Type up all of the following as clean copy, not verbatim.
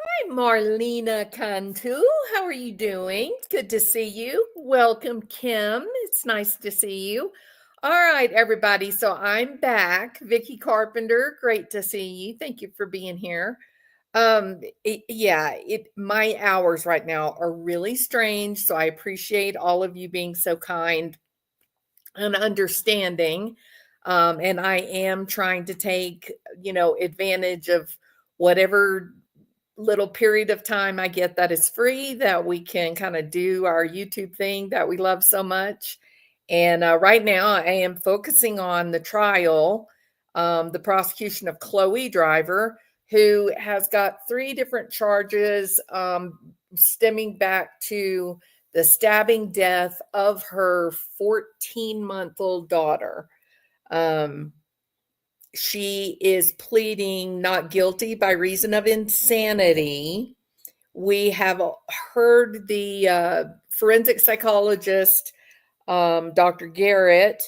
Hi, Marlena Cantu. How are you doing? Good to see you. Welcome, Kim. It's nice to see you. All right, everybody. So I'm back. Vicky Carpenter. Great to see you. Thank you for being here. My hours right now are really strange. So I appreciate all of you being so kind and understanding. And I am trying to take, advantage of whatever little period of time I get that is free that we can kind of do our YouTube thing that we love so much. And right now, I am focusing on the trial, the prosecution of Chloe Driver, who has got three different charges stemming back to the stabbing death of her 14-month-old daughter. She is pleading not guilty by reason of insanity. We have heard the forensic psychologist, Dr. Garrett,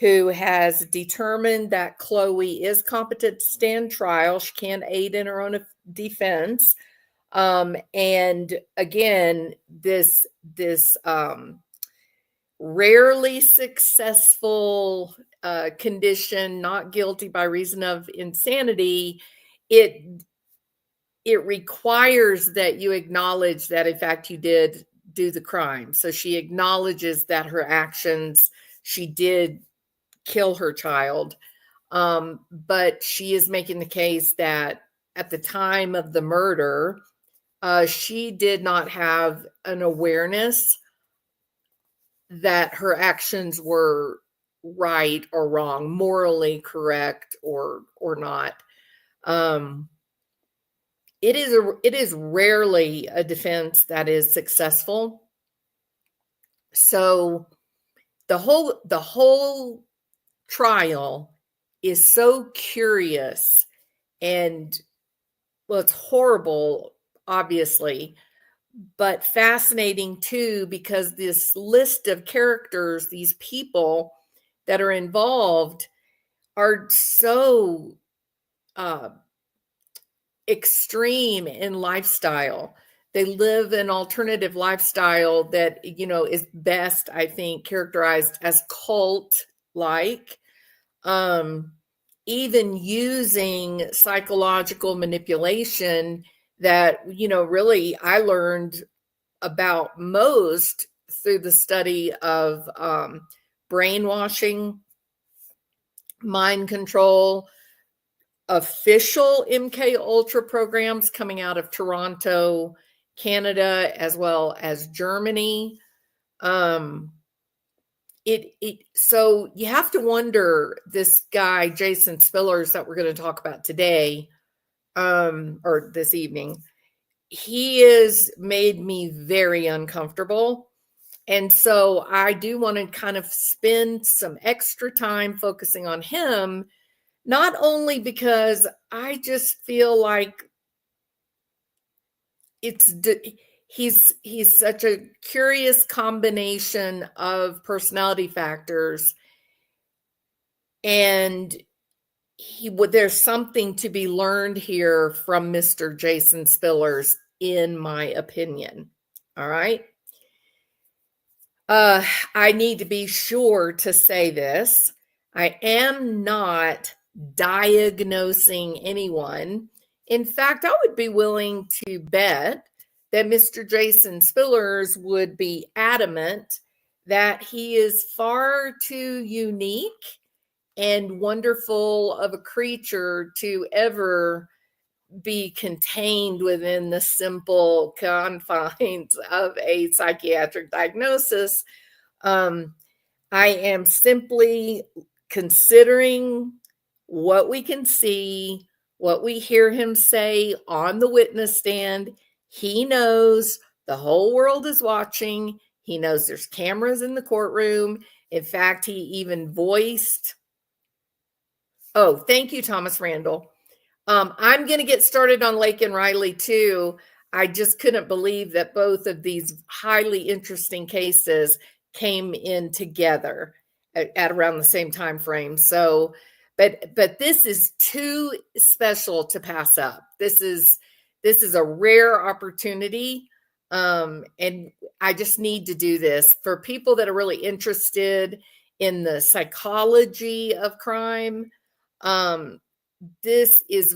who has determined that Chloe is competent to stand trial. She can aid in her own defense. And again, this rarely successful condition, not guilty by reason of insanity, it requires that you acknowledge that in fact you did do the crime. So she acknowledges that her actions, she did kill her child, but she is making the case that at the time of the murder, she did not have an awareness that her actions were right or wrong, morally correct or not. It is rarely a defense that is successful. So the whole trial is so curious, and well, it's horrible, obviously, but fascinating too, because this list of characters, these people that are involved, are so extreme in lifestyle. They live an alternative lifestyle that, is best, I think, characterized as cult-like. Even using psychological manipulation that, really I learned about most through the study of brainwashing, mind control, official MK Ultra programs coming out of Toronto, Canada, as well as Germany. So you have to wonder, this guy, Jason Spillers, that we're going to talk about today, or this evening, he has made me very uncomfortable. And so I do want to kind of spend some extra time focusing on him, not only because I just feel like he's such a curious combination of personality factors, and there's something to be learned here from Mr. Jason Spillers, in my opinion. All right. I need to be sure to say this. I am not diagnosing anyone. In fact, I would be willing to bet that Mr. Jason Spillers would be adamant that he is far too unique and wonderful of a creature to ever be contained within the simple confines of a psychiatric diagnosis. I am simply considering what we can see, what we hear him say on the witness stand. He knows the whole world is watching. He knows there's cameras in the courtroom. In fact, he even voiced. Oh, thank you, Thomas Randall. I'm going to get started on Lake and Riley too. I just couldn't believe that both of these highly interesting cases came in together at around the same time frame. So, but this is too special to pass up. This This is a rare opportunity. And I just need to do this for people that are really interested in the psychology of crime. This is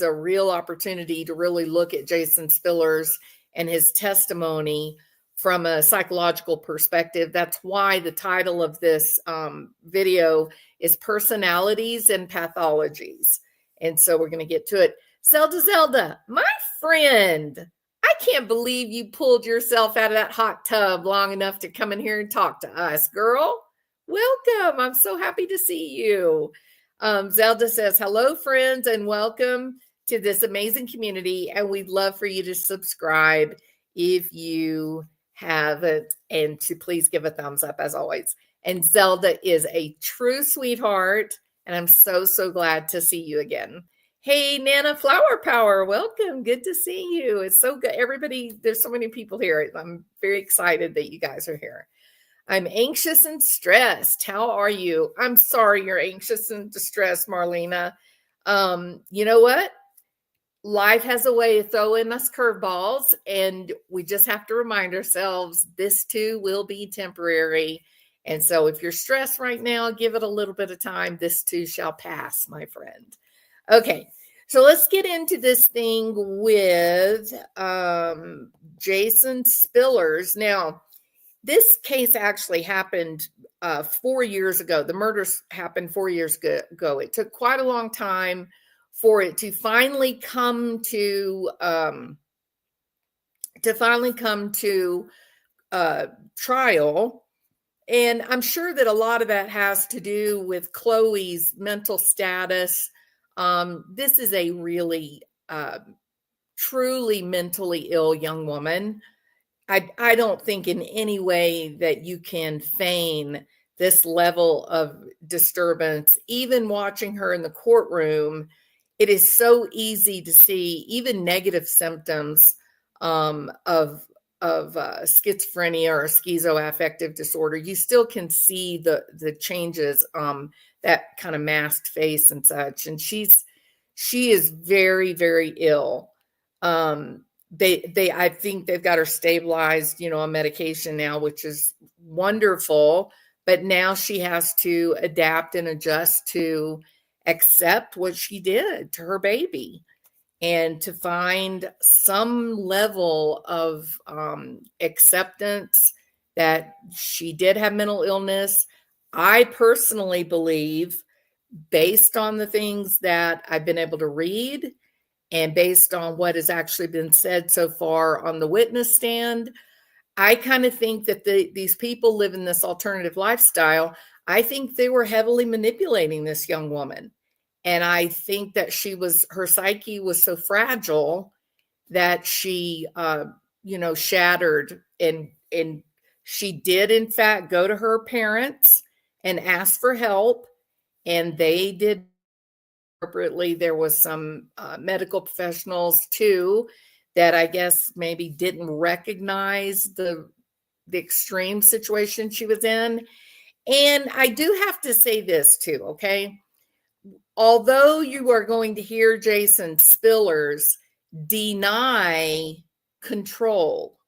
a real opportunity to really look at Jason Spillers and his testimony from a psychological perspective. That's why the title of this video is Personalities and Pathologies. And so we're going to get to it. Zelda, my friend, I can't believe you pulled yourself out of that hot tub long enough to come in here and talk to us, girl. Welcome. I'm so happy to see you. Zelda says, hello, friends, and welcome to this amazing community. And we'd love for you to subscribe if you haven't, and to please give a thumbs up as always. And Zelda is a true sweetheart, and I'm so, so glad to see you again. Hey, Nana Flower Power, welcome. Good to see you. It's so good. Everybody, there's so many people here. I'm very excited that you guys are here. I'm anxious and stressed. How are you? I'm sorry you're anxious and distressed, Marlena. You know what? Life has a way of throwing us curveballs, and we just have to remind ourselves this too will be temporary. And so if you're stressed right now, give it a little bit of time. This too shall pass, my friend. Okay, so let's get into this thing with Jason Spillers. Now, this case actually happened 4 years ago. The murders happened 4 years ago. It took quite a long time for it to finally come to trial. And I'm sure that a lot of that has to do with Chloe's mental status. This is a really, truly mentally ill young woman. I don't think in any way that you can feign this level of disturbance. Even watching her in the courtroom, it is so easy to see even negative symptoms of schizophrenia or schizoaffective disorder. You still can see the changes, that kind of masked face and such. And she is very, very ill. I think they've got her stabilized, on medication now, which is wonderful. But now she has to adapt and adjust to accept what she did to her baby, and to find some level of acceptance that she did have mental illness. I personally believe, based on the things that I've been able to read and based on what has actually been said so far on the witness stand, I kind of think that these people living this alternative lifestyle, I think they were heavily manipulating this young woman. And I think that her psyche was so fragile that she, shattered. And she did, in fact, go to her parents and ask for help. And they did appropriately. There was some medical professionals too that I guess maybe didn't recognize the extreme situation she was in. And I do have to say this too, okay? Although you are going to hear Jason Spillers deny control,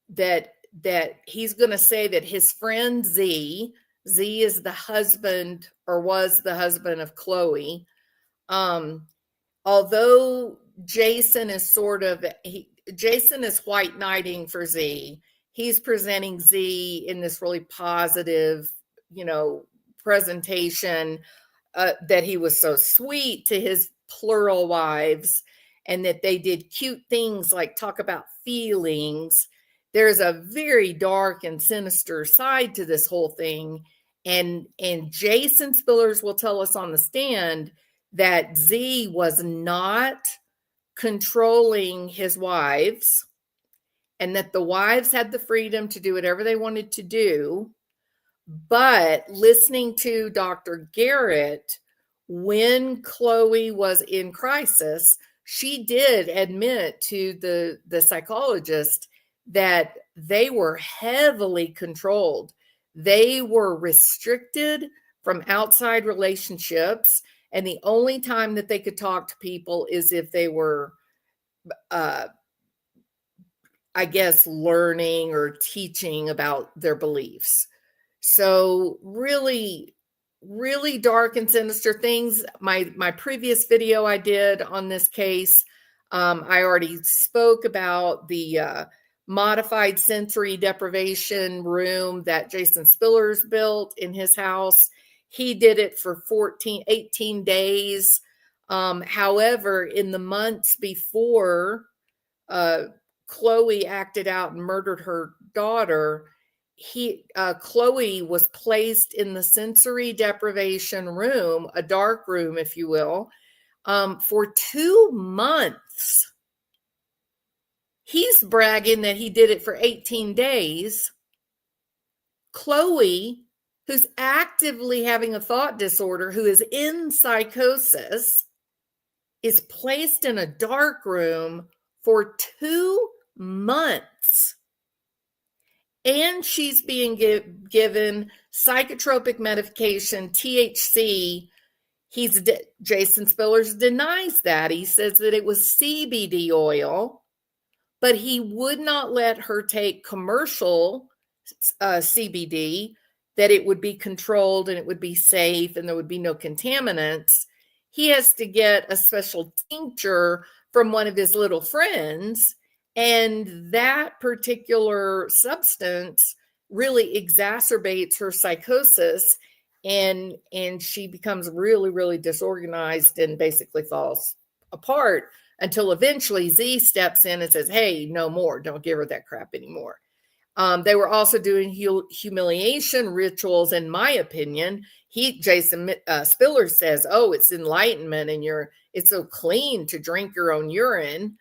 that he's going to say that his friend Z is the husband, or was the husband, of Chloe. Although Jason is Jason is white knighting for Z. He's presenting Z in this really positive, presentation, that he was so sweet to his plural wives, and that they did cute things like talk about feelings. There's a very dark and sinister side to this whole thing. And Jason Spillers will tell us on the stand that Z was not controlling his wives, and that the wives had the freedom to do whatever they wanted to do. But listening to Dr. Garrett, when Chloe was in crisis, she did admit to the psychologist that they were heavily controlled. They were restricted from outside relationships, and the only time that they could talk to people is if they were I guess, learning or teaching about their beliefs. So really, really dark and sinister things. My previous video I did on this case, I already spoke about the modified sensory deprivation room that Jason Spillers built in his house. He did it for 18 days. However, in the months before Chloe acted out and murdered her daughter, Chloe was placed in the sensory deprivation room, a dark room, if you will, for 2 months. He's bragging that he did it for 18 days. Chloe, who's actively having a thought disorder, who is in psychosis, is placed in a dark room for 2 months. And she's being given psychotropic medication, THC. Jason Spillers denies that. He says that it was CBD oil, but he would not let her take commercial CBD, that it would be controlled and it would be safe and there would be no contaminants. He has to get a special tincture from one of his little friends, and that particular substance really exacerbates her psychosis, and she becomes really, really disorganized and basically falls apart until eventually Z steps in and says, hey, no more, don't give her that crap anymore. They were also doing humiliation rituals, in my opinion. Jason Spiller says, oh, it's enlightenment and it's so clean to drink your own urine.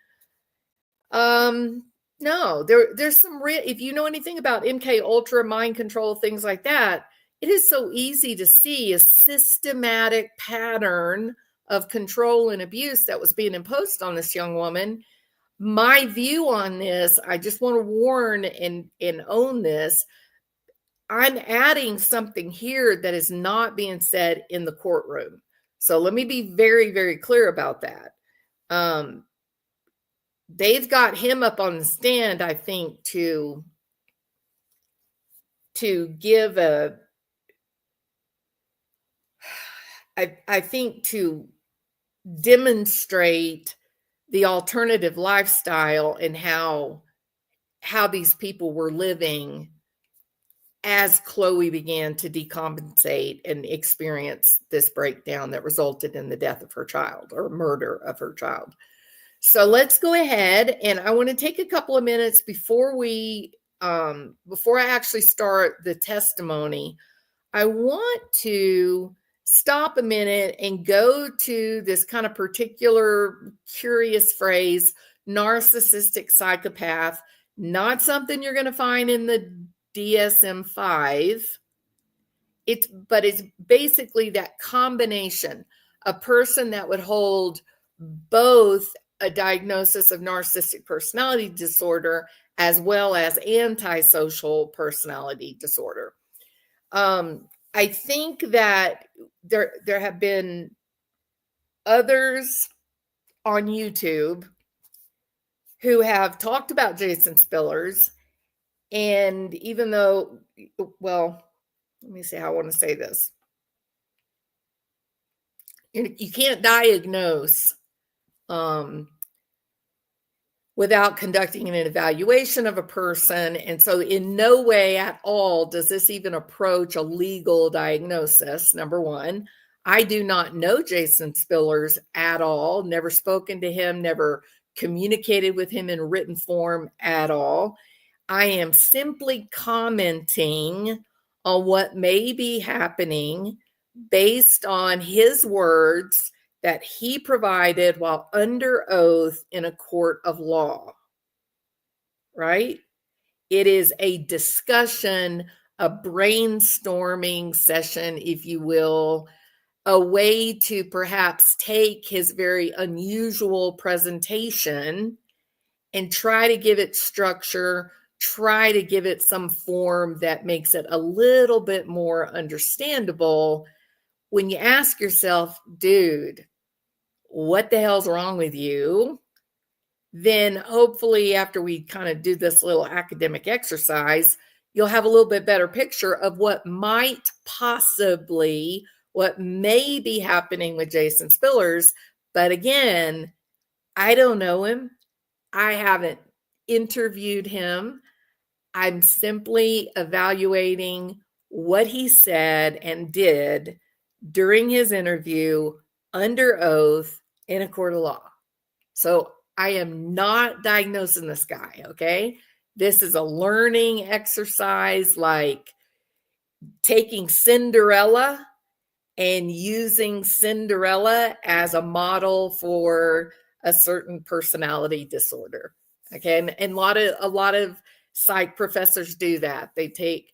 No, there's some if you know anything about MK Ultra, mind control, things like that, it is so easy to see a systematic pattern of control and abuse that was being imposed on this young woman. My view on this, I just want to warn and own this. I'm adding something here that is not being said in the courtroom. So let me be very, very clear about that. They've got him up on the stand, I think, to give I think to demonstrate the alternative lifestyle and how these people were living as Chloe began to decompensate and experience this breakdown that resulted in the death of her child, or murder of her child. So let's go ahead, and I want to take a couple of minutes before I actually start the testimony. I want to stop a minute and go to this kind of particular curious phrase, narcissistic psychopath. Not something you're going to find in the DSM-5. But it's basically that combination, a person that would hold both a diagnosis of narcissistic personality disorder as well as antisocial personality disorder. I think that there have been others on YouTube who have talked about Jason Spillers, and even though, well, let me see how I want to say this. You can't diagnose without conducting an evaluation of a person. And so in no way at all does this even approach a legal diagnosis, number one. I do not know Jason Spillers at all, never spoken to him, never communicated with him in written form at all. I am simply commenting on what may be happening based on his words that he provided while under oath in a court of law, right? It is a discussion, a brainstorming session, if you will, a way to perhaps take his very unusual presentation and try to give it structure, try to give it some form that makes it a little bit more understandable when you ask yourself, dude, what the hell's wrong with you? then hopefully after we kind of do this little academic exercise, you'll have a little bit better picture of what might possibly, what may be happening with Jason Spillers. But again, I don't know him. I haven't interviewed him. I'm simply evaluating what he said and did during his interview under oath in a court of law. So I am not diagnosing this guy, okay? This is a learning exercise, like taking Cinderella and using Cinderella as a model for a certain personality disorder. Okay, and a lot of psych professors do that. They take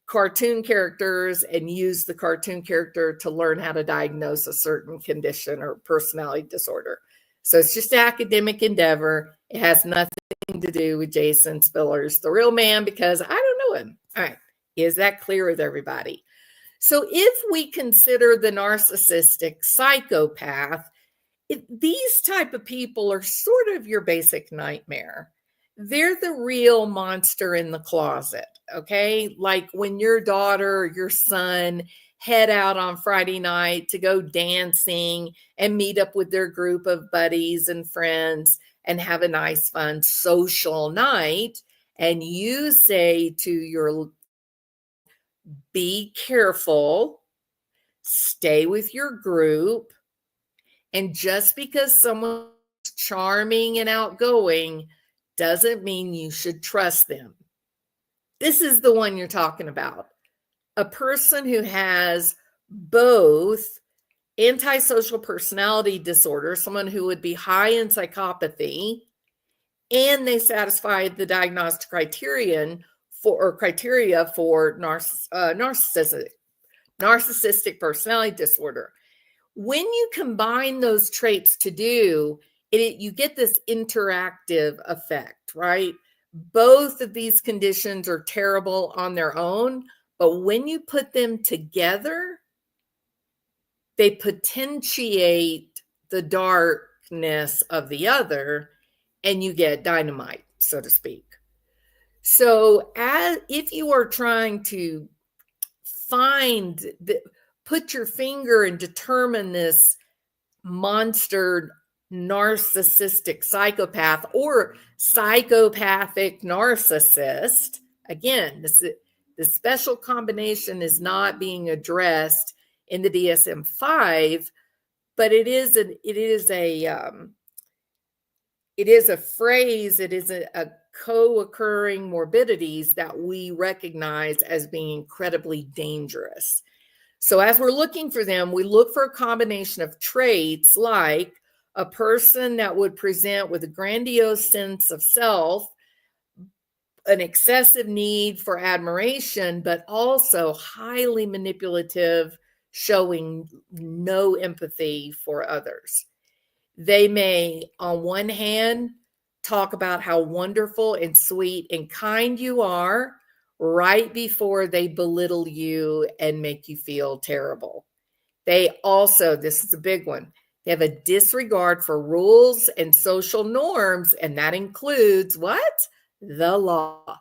cartoon characters and use the cartoon character to learn how to diagnose a certain condition or personality disorder. So it's just an academic endeavor. It has nothing to do with Jason Spillers, the real man, because I don't know him. All right, is that clear with everybody? So if we consider the narcissistic psychopath, these type of people are sort of your basic nightmare. They're the real monster in the closet, okay? Like when your daughter or your son head out on Friday night to go dancing and meet up with their group of buddies and friends and have a nice, fun social night, and you say to your, be careful, stay with your group, and just because someone's charming and outgoing doesn't mean you should trust them. This is the one you're talking about. A person who has both antisocial personality disorder, someone who would be high in psychopathy, and they satisfy the diagnostic criteria for narcissistic personality disorder. When you combine those traits to do it, you get this interactive effect, right? Both of these conditions are terrible on their own, but when you put them together, they potentiate the darkness of the other, and you get dynamite, so to speak. So if you are trying to put your finger and determine this monster narcissistic psychopath or psychopathic narcissist, again, the special combination is not being addressed in the DSM-5, but it is a phrase, it is a co-occurring morbidities that we recognize as being incredibly dangerous. So as we're looking for them, we look for a combination of traits like a person that would present with a grandiose sense of self, an excessive need for admiration, but also highly manipulative, showing no empathy for others. They may, on one hand, talk about how wonderful and sweet and kind you are right before they belittle you and make you feel terrible. They also, this is a big one, they have a disregard for rules and social norms, and that includes what? The law.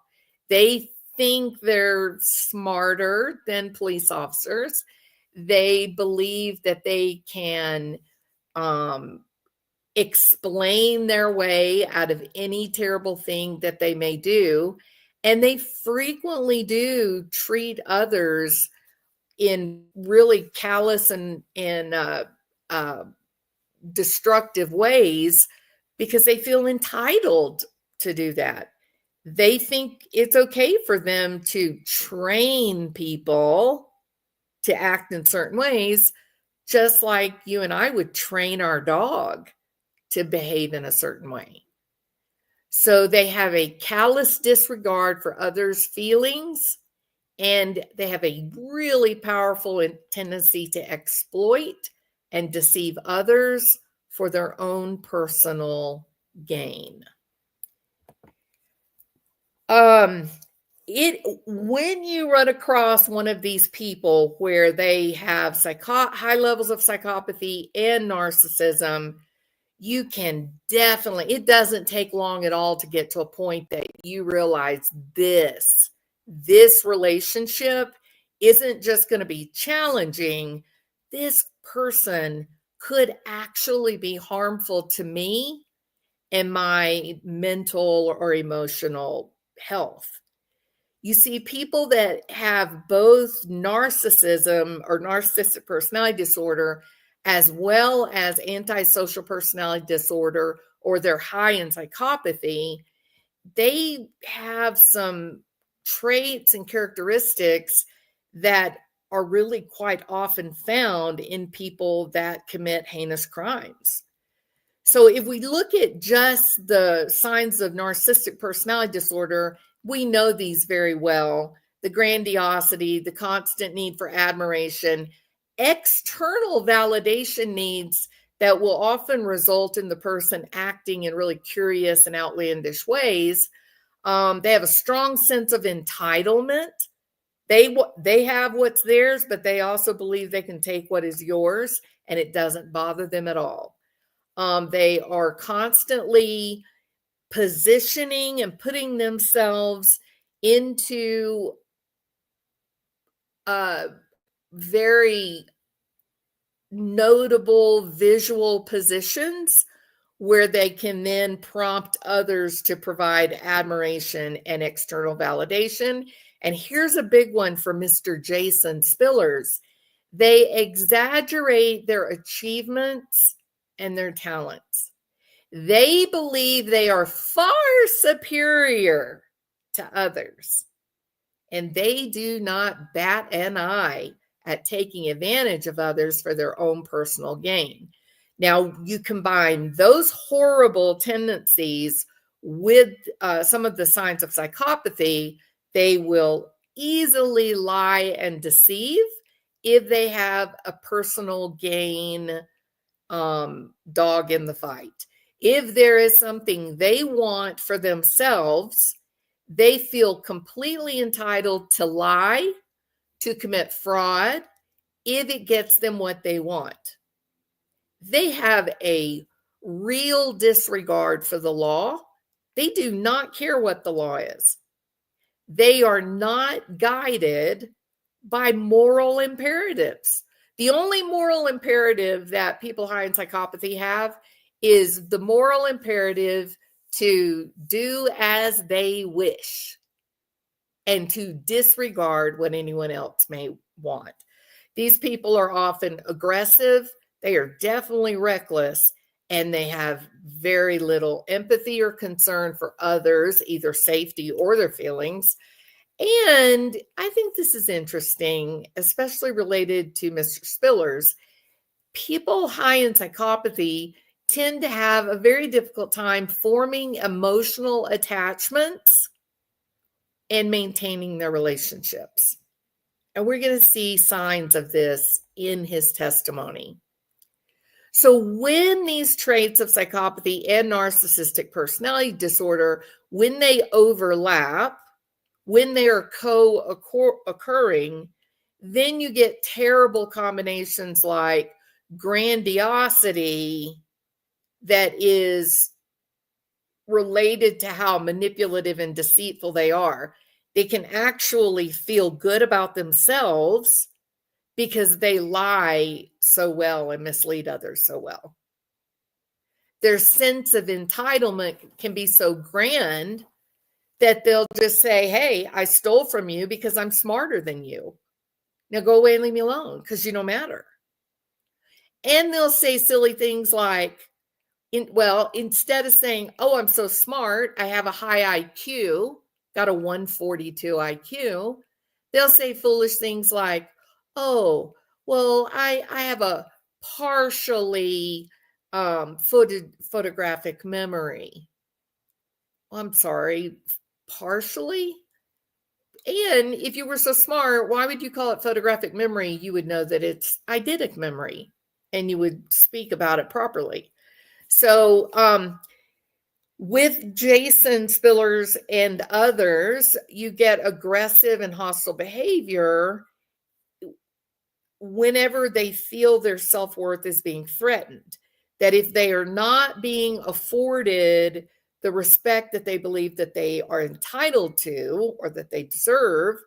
They think they're smarter than police officers. They believe that they can explain their way out of any terrible thing that they may do. And they frequently do treat others in really callous and destructive ways because they feel entitled to do that. They think it's okay for them to train people to act in certain ways, just like you and I would train our dog to behave in a certain way. So they have a callous disregard for others' feelings, and they have a really powerful tendency to exploit and deceive others for their own personal gain. When you run across one of these people where they have high levels of psychopathy and narcissism, you can definitely, it doesn't take long at all to get to a point that you realize this relationship isn't just going to be challenging. This person could actually be harmful to me and my mental or emotional health. You see, people that have both narcissism or narcissistic personality disorder, as well as antisocial personality disorder, or they're high in psychopathy, they have some traits and characteristics that are really quite often found in people that commit heinous crimes. So if we look at just the signs of narcissistic personality disorder, we know these very well. The grandiosity, the constant need for admiration, external validation needs that will often result in the person acting in really curious and outlandish ways. They have a strong sense of entitlement. They have what's theirs, but they also believe they can take what is yours, and it doesn't bother them at all. They are constantly positioning and putting themselves into very notable visual positions where they can then prompt others to provide admiration and external validation. And here's a big one for Mr. Jason Spillers. They exaggerate their achievements and their talents. They believe they are far superior to others, and they do not bat an eye at taking advantage of others for their own personal gain. Now, you combine those horrible tendencies with some of the signs of psychopathy, they will easily lie and deceive if they have a personal gain dog in the fight. If there is something they want for themselves, they feel completely entitled to lie, to commit fraud, if it gets them what they want. They have a real disregard for the law. They do not care what the law is. They are not guided by moral imperatives. The only moral imperative that people high in psychopathy have is the moral imperative to do as they wish and to disregard what anyone else may want. These people are often aggressive. They are definitely reckless, and they have very little empathy or concern for others, either safety or their feelings. And I think this is interesting, especially related to Mr. Spillers. People high in psychopathy tend to have a very difficult time forming emotional attachments and maintaining their relationships. And we're going to see signs of this in his testimony. So when these traits of psychopathy and narcissistic personality disorder, when they overlap, when they are co-occurring, then you get terrible combinations like grandiosity that is related to how manipulative and deceitful they are. They can actually feel good about themselves because they lie so well and mislead others so well. Their sense of entitlement can be so grand that they'll just say, hey, I stole from you because I'm smarter than you. Now go away and leave me alone because you don't matter. And they'll say silly things like, instead of saying, oh, I'm so smart, I have a high IQ, got a 142 IQ, they'll say foolish things like, oh, well, I have a partially photographic memory. Well, I'm sorry, partially? And if you were so smart, why would you call it photographic memory? You would know that it's eidetic memory, and you would speak about it properly. So with Jason Spillers and others, you get aggressive and hostile behavior whenever they feel their self-worth is being threatened. that if they are not being afforded the respect that they believe that they are entitled to or that they deserve,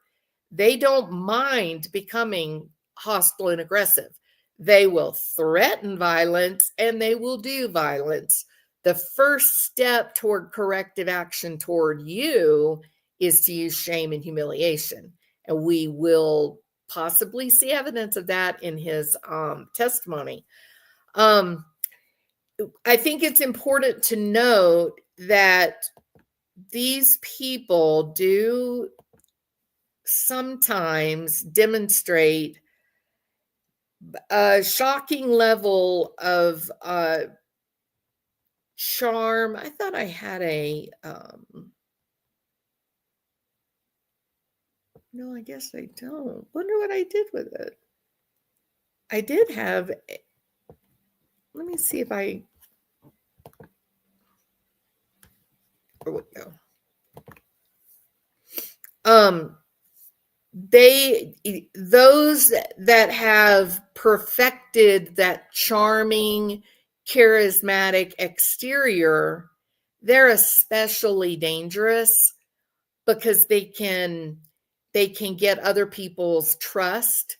they don't mind becoming hostile and aggressive. They will threaten violence and they will do violence. The first step toward corrective action toward you is to use shame and humiliation. And we will possibly see evidence of that in his testimony. I think it's important to note that these people do sometimes demonstrate a shocking level of charm. I thought I had a no, I guess I don't. Wonder what I did with it. I did have, let me see if I, there we go. Those that have perfected that charming, charismatic exterior, they're especially dangerous because they can get other people's trust,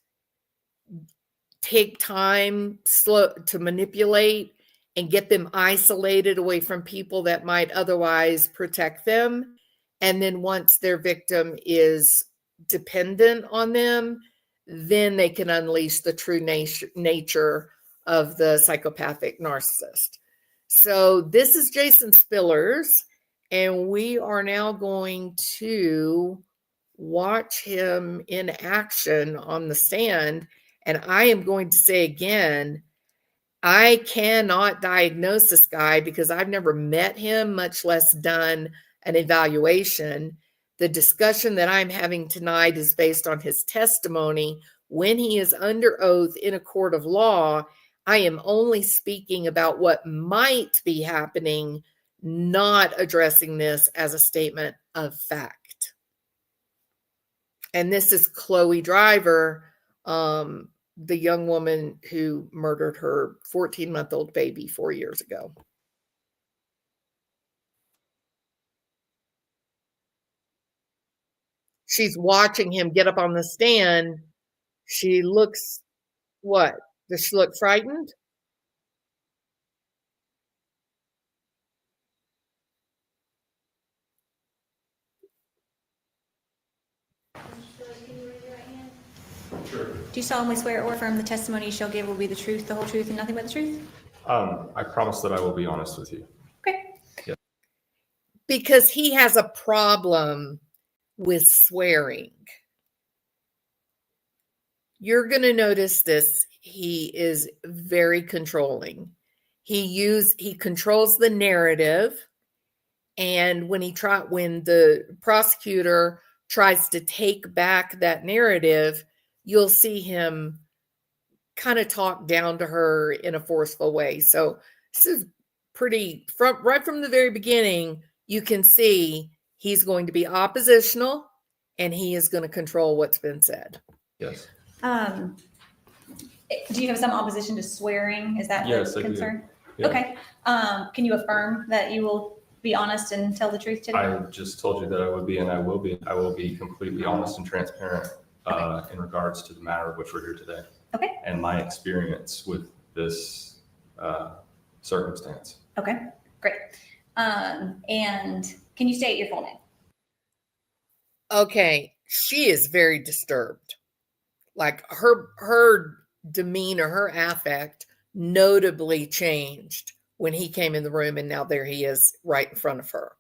take time to manipulate, and get them isolated away from people that might otherwise protect them. And then once their victim is dependent on them, then they can unleash the true nature of the psychopathic narcissist. So this is Jason Spillers, and we are now going to watch him in action on the stand. And I am going to say again, I cannot diagnose this guy because I've never met him, much less done an evaluation. The discussion that I'm having tonight is based on his testimony. When he is under oath in a court of law, I am only speaking about what might be happening, not addressing this as a statement of fact. And this is Chloe Driver, the young woman who murdered her 14-month-old baby 4 years ago. She's watching him get up on the stand. She looks, what? Does she look frightened? Sure. Do you solemnly swear or affirm the testimony you shall give will be the truth, the whole truth, and nothing but the truth? I promise that I will be honest with you. Okay. Yeah. Because he has a problem with swearing. You're going to notice this. He is very controlling. He controls the narrative. And when the prosecutor tries to take back that narrative, you'll see him kind of talk down to her in a forceful way. So this is right from the very beginning, you can see he's going to be oppositional and he is going to control what's been said. Yes. Do you have some opposition to swearing? Is that the concern? Yeah. Okay. Can you affirm that you will be honest and tell the truth today? I just told you that I would be, and I will be. I will be completely honest and transparent in regards to the matter of which we're here today. Okay. And my experience with this circumstance. Okay, great. And can you state your full name? Okay, she is very disturbed. Like her demeanor, her affect notably changed when he came in the room, and now there he is right in front of her.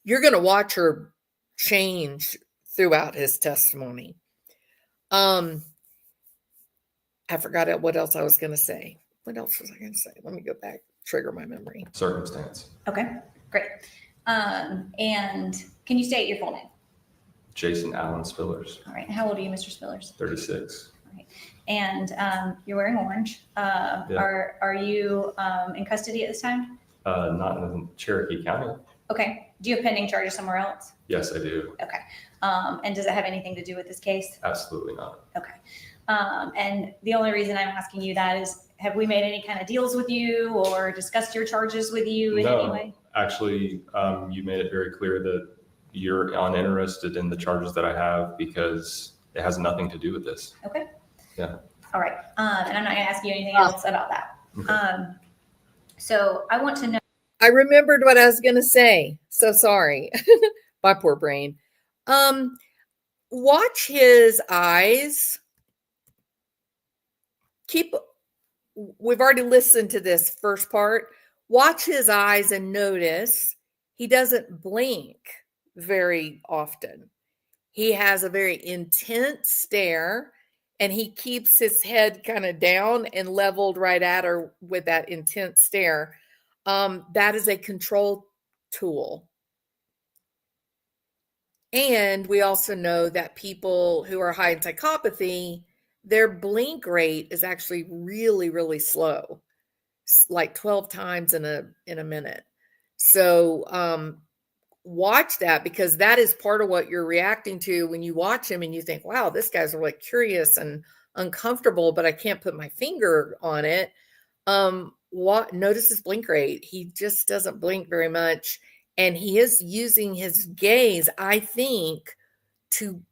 You're going to watch her change throughout his testimony. I forgot what else I was going to say. What else was I going to say? Let me go back, trigger my memory. Circumstance. Okay, great. And can you state your full name? Jason Allen Spillers. All right. How old are you, Mr. Spillers? 36. All right. And you're wearing orange. Yeah. Are you in custody at this time? Not in Cherokee County. Okay. Do you have pending charges somewhere else? Yes, I do. Okay. And does it have anything to do with this case? Absolutely not. Okay. And the only reason I'm asking you that is have we made any kind of deals with you or discussed your charges with you in any way? Actually, you made it very clear that you're uninterested in the charges that I have because it has nothing to do with this. Okay. Yeah. All right. And I'm not going to ask you anything else about that. Okay. So I want to know. I remembered what I was going to say. So sorry. My poor brain. Watch his eyes. We've already listened to this first part. Watch his eyes and notice he doesn't blink very often. He has a very intense stare, and he keeps his head kind of down and leveled right at her with that intense stare. That is a control tool. And we also know that people who are high in psychopathy, their blink rate is actually really, really slow, like 12 times in a minute. So watch that, because that is part of what you're reacting to when you watch him and you think, wow, this guy's really curious and uncomfortable, but I can't put my finger on it. Notice his blink rate. He just doesn't blink very much. And he is using his gaze, I think, to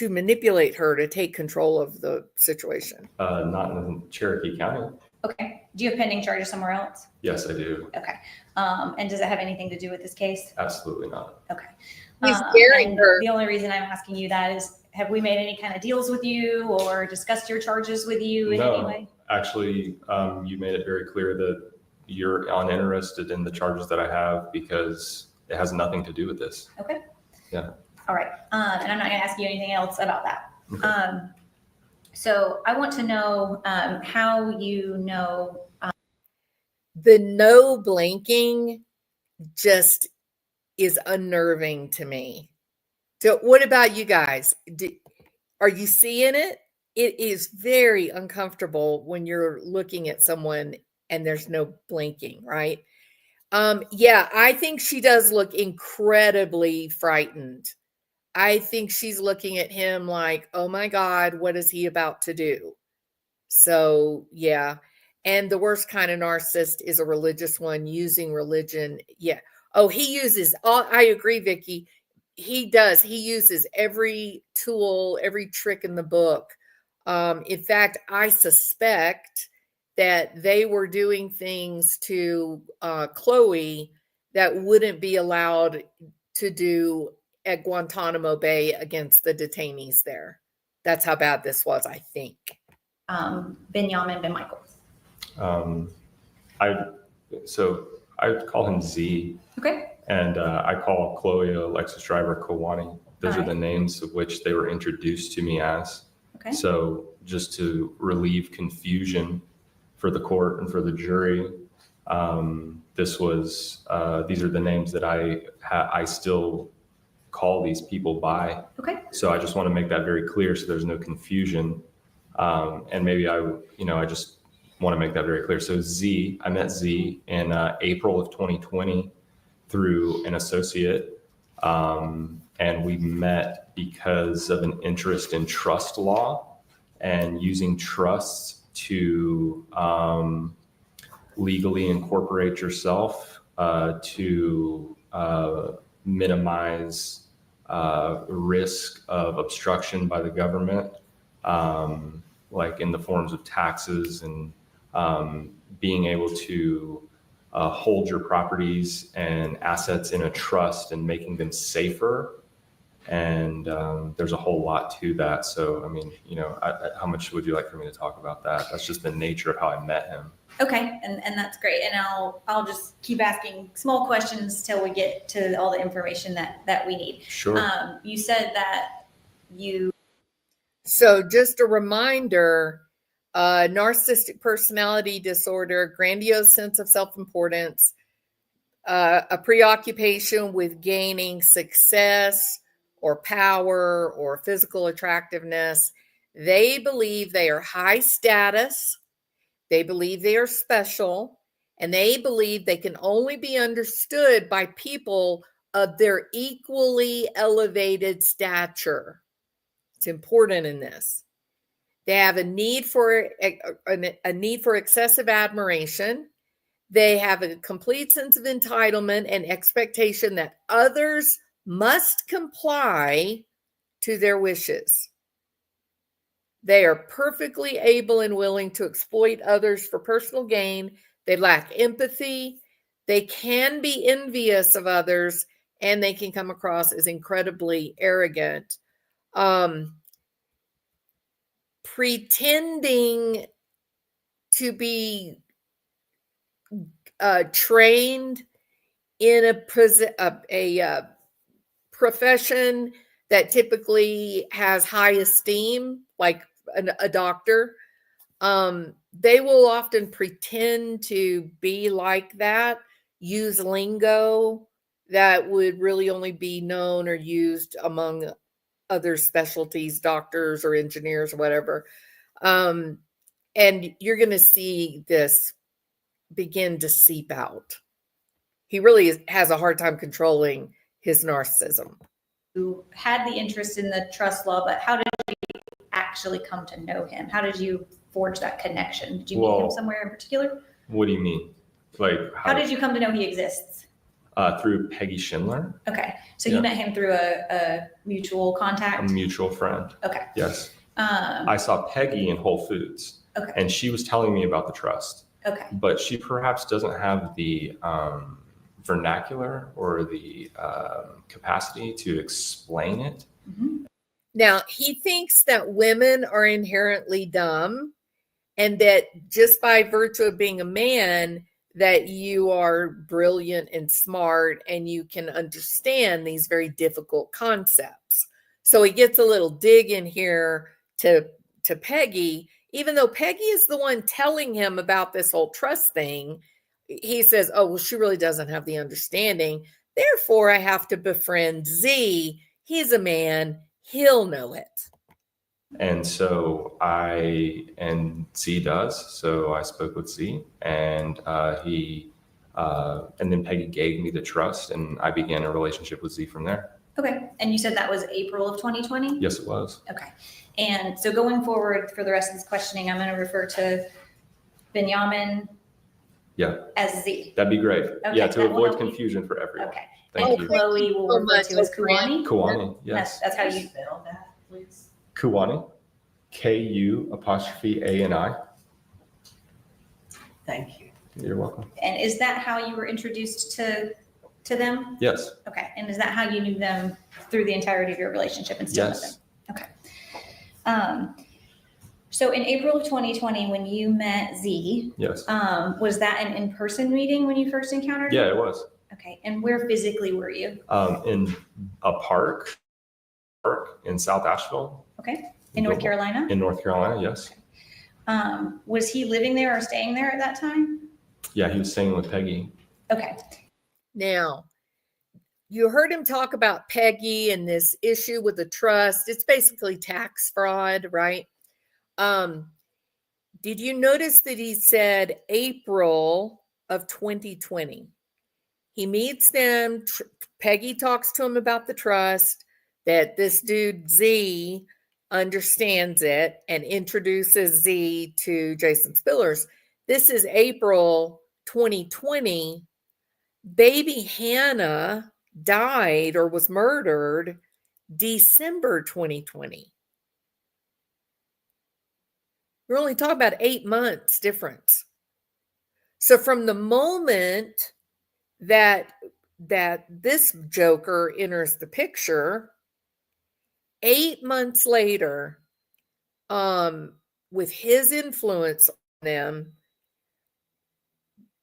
manipulate her to take control of the situation. Not in Cherokee County. Okay. Do you have pending charges somewhere else? Yes, I do. Okay. And does it have anything to do with this case? Absolutely not. Okay. He's scaring her. The only reason I'm asking you that is, have we made any kind of deals with you or discussed your charges with you in any way? Actually, you made it very clear that you're uninterested in the charges that I have because it has nothing to do with this. Okay. Yeah. All right. And I'm not going to ask you anything else about that. Okay. So I want to know how you know. The no blinking just is unnerving to me. So what about you guys? Are you seeing it? It is very uncomfortable when you're looking at someone and there's no blinking, right? Yeah, I think she does look incredibly frightened. I think she's looking at him like, oh my God, what is he about to do? So yeah. And the worst kind of narcissist is a religious one using religion. Yeah. Oh, he uses all, I agree, Vicki. He does. He uses every tool, every trick in the book. In fact, I suspect that they were doing things to Chloe that wouldn't be allowed to do at Guantanamo Bay against the detainees there. That's how bad this was, I think. Benjamin Ben Michael. I call him Z. Okay. And I call Chloe Alexis Driver Kawani. Those All are the names of which they were introduced to me as. Okay. So just to relieve confusion for the court and for the jury, these are the names that I still call these people by. Okay. So I just want to make that very clear so there's no confusion. And maybe I just want to make that very clear. So I met Z in April of 2020 through an associate. And we met because of an interest in trust law and using trusts to legally incorporate yourself to minimize risk of obstruction by the government, like in the forms of taxes and being able to hold your properties and assets in a trust and making them safer. And there's a whole lot to that. So, I mean, how much would you like for me to talk about that? That's just the nature of how I met him. Okay. And that's great. And I'll just keep asking small questions till we get to all the information that we need. Sure. You said that So just a reminder, narcissistic personality disorder, grandiose sense of self-importance, a preoccupation with gaining success or power or physical attractiveness. They believe they are high status. They believe they are special, and they believe they can only be understood by people of their equally elevated stature. It's important in this. They have a need for excessive admiration. They have a complete sense of entitlement and expectation that others must comply to their wishes. They are perfectly able and willing to exploit others for personal gain. They lack empathy. They can be envious of others, and they can come across as incredibly arrogant. Pretending to be trained in a profession that typically has high esteem, like a doctor, they will often pretend to be like that, use lingo that would really only be known or used among other specialties, doctors or engineers or whatever. And you're going to see this begin to seep out. He really has a hard time controlling his narcissism. You had the interest in the trust law, but how did you actually come to know him? How did you forge that connection? Did you meet him somewhere in particular? What do you mean? Like, how did you come to know he exists? Through Peggy Schindler. Okay. So you met him through a mutual contact? A mutual friend. Okay. Yes. I saw Peggy in Whole Foods. Okay. And she was telling me about the trust. Okay. But she perhaps doesn't have the vernacular or the capacity to explain it. Mm-hmm. Now, he thinks that women are inherently dumb and that just by virtue of being a man, that you are brilliant and smart and you can understand these very difficult concepts. So he gets a little dig in here to Peggy, even though Peggy is the one telling him about this whole trust thing. He says, oh, well, she really doesn't have the understanding. Therefore, I have to befriend Z. He's a man. He'll know it. And so Z does. So I spoke with Z, and and then Peggy gave me the trust, and I began a relationship with Z from there. Okay. And you said that was April of 2020? Yes, it was. Okay. And so going forward for the rest of this questioning, I'm going to refer to Benjamin as Z. That'd be great. Okay, yeah, to avoid confusion for everyone. Okay. Thank and you. Chloe will refer to as Kuwani? Kuwani, yes. That's how you spell that, please. Kuwani, Ku''Ani. Thank you. You're welcome. And is that how you were introduced to them? Yes. Okay. And is that how you knew them through the entirety of your relationship and still with them? Okay. So in April of 2020, when you met Z, yes, was that an in-person meeting when you first encountered him? Yeah, it was. Okay. And where physically were you? In a park in South Asheville. Okay. In North Carolina? In North Carolina, yes. Okay. Was he living there or staying there at that time? Yeah, he was staying with Peggy. Okay. Now, you heard him talk about Peggy and this issue with the trust. It's basically tax fraud, right? Did you notice that he said April of 2020? He meets them. Peggy talks to him about the trust, that this dude Z understands it and introduces Z to Jason Spillers. This is April 2020. Baby Hannah died or was murdered December 2020. We're only talking about 8 months difference. So from the moment that this joker enters the picture, 8 months later, with his influence on them,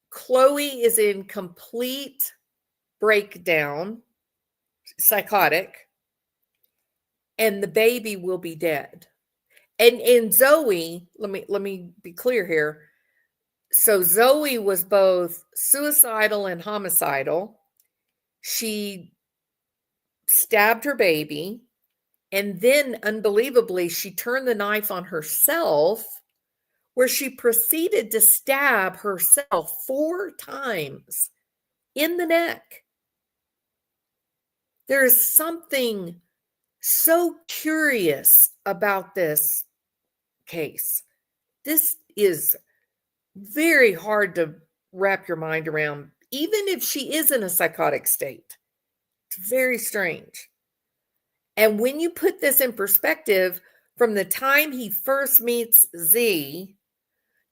Chloe is in complete breakdown, psychotic, and the baby will be dead. And Zoe, let me be clear here. So Zoe was both suicidal and homicidal. She stabbed her baby, and then unbelievably, she turned the knife on herself, where she proceeded to stab herself 4 times in the neck. There is something so curious about this case. This is very hard to wrap your mind around, even if she is in a psychotic state. It's very strange. And when you put this in perspective, from the time he first meets Z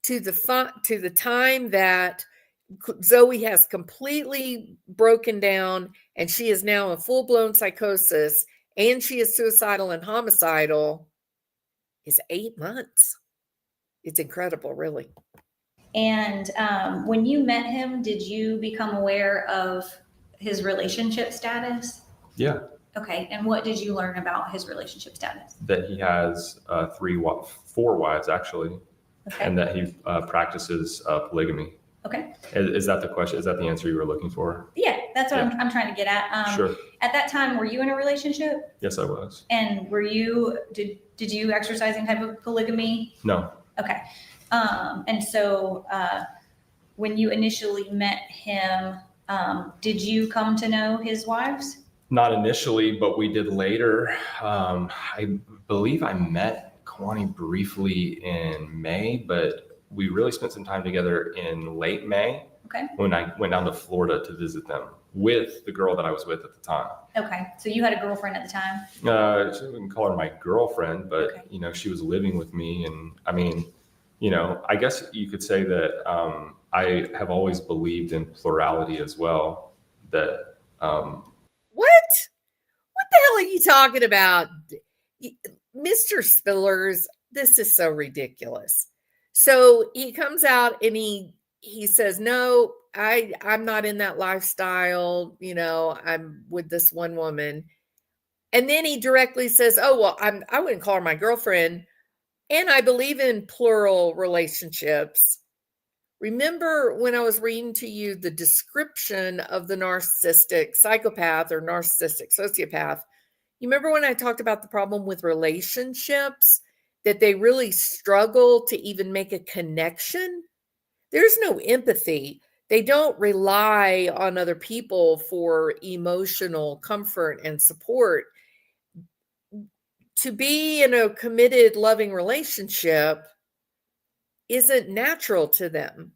to the time that Zoe has completely broken down and she is now in full-blown psychosis and she is suicidal and homicidal, is 8 months. It's incredible, really. And when you met him, did you become aware of his relationship status? Yeah. Okay. And what did you learn about his relationship status? That he has 4 wives, actually, Okay. and that he practices polygamy. Okay. Is that the question? Is that the answer you were looking for? Yeah, that's what Yeah. I'm trying to get at. Sure. At that time, were you in a relationship? Yes, I was. And did you exercise any type of polygamy? No. Okay. And so when you initially met him, did you come to know his wives? Not initially, but we did later. I believe I met Kwani briefly in May, but we really spent some time together in late May. Okay. When I went down to Florida to visit them with the girl that I was with at the time. Okay. So you had a girlfriend at the time? I wouldn't call her my girlfriend, but Okay. she was living with me. And I mean, I guess you could say that I have always believed in plurality as well. That What the hell are you talking about? Mr. Spillers, this is so ridiculous. So he comes out and he says, no, I'm not in that lifestyle. I'm with this one woman. And then he directly says, oh, well, I wouldn't call her my girlfriend. And I believe in plural relationships. Remember when I was reading to you the description of the narcissistic psychopath or narcissistic sociopath? You remember when I talked about the problem with relationships, that they really struggle to even make a connection? There's no empathy. They don't rely on other people for emotional comfort and support. To be in a committed, loving relationship isn't natural to them.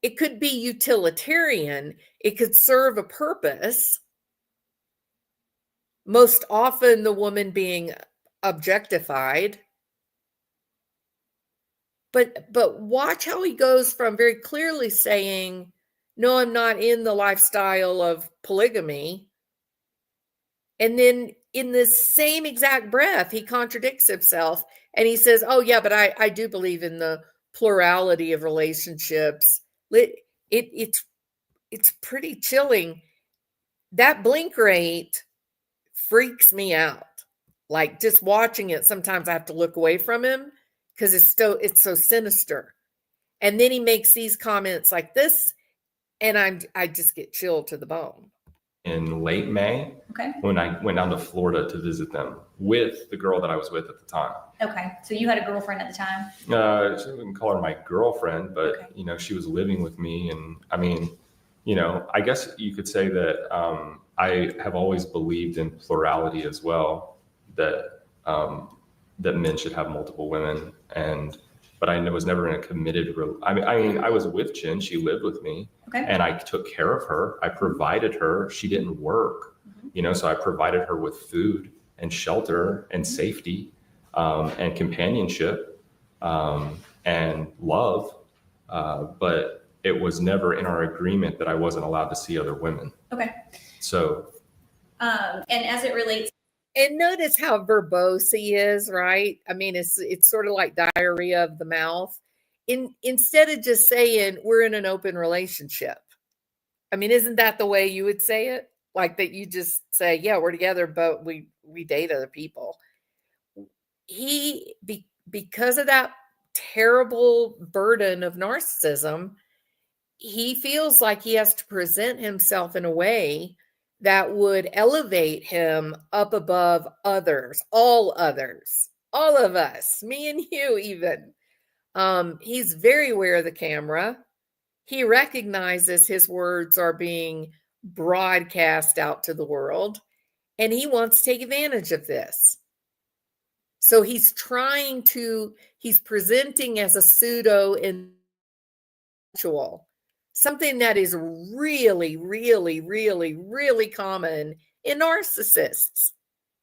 It could be utilitarian. It could serve a purpose. Most often the woman objectified. But watch how he goes from very clearly saying, no, I'm not in the lifestyle of polygamy. And then in the same exact breath, he contradicts himself and he says, oh yeah, but I do believe in the plurality of relationships. It's pretty chilling. That blink rate freaks me out. Like just watching it, sometimes I have to look away from him because it's so sinister. And then he makes these comments like this, and I just get chilled to the bone. In late May, Okay. when I went down to Florida to visit them with the girl that I was with at the time. Okay. So you had a girlfriend at the time? I wouldn't call her my girlfriend, but Okay. she was living with me. And I mean, I guess you could say that I have always believed in plurality as well, that men should have multiple women. But I was never in a committed, I mean, I was with Jen, she lived with me. Okay. And I took care of her. I provided her. She didn't work, so I provided her with food and shelter and safety and companionship and love. But it was never in our agreement that I wasn't allowed to see other women. Okay. So. And as it relates. And notice how verbose he is, right? I mean, it's sort of like diarrhea of the mouth. Instead of just saying we're in an open relationship. I mean, isn't that the way you would say it? Like that you just say, yeah, we're together, but we date other people. Because of that terrible burden of narcissism, he feels like he has to present himself in a way that would elevate him up above others, all of us, me and you even. He's very aware of the camera. He recognizes his words are being broadcast out to the world, and he wants to take advantage of this. So he's presenting as a pseudo intellectual, something that is really, really, really, really common in narcissists.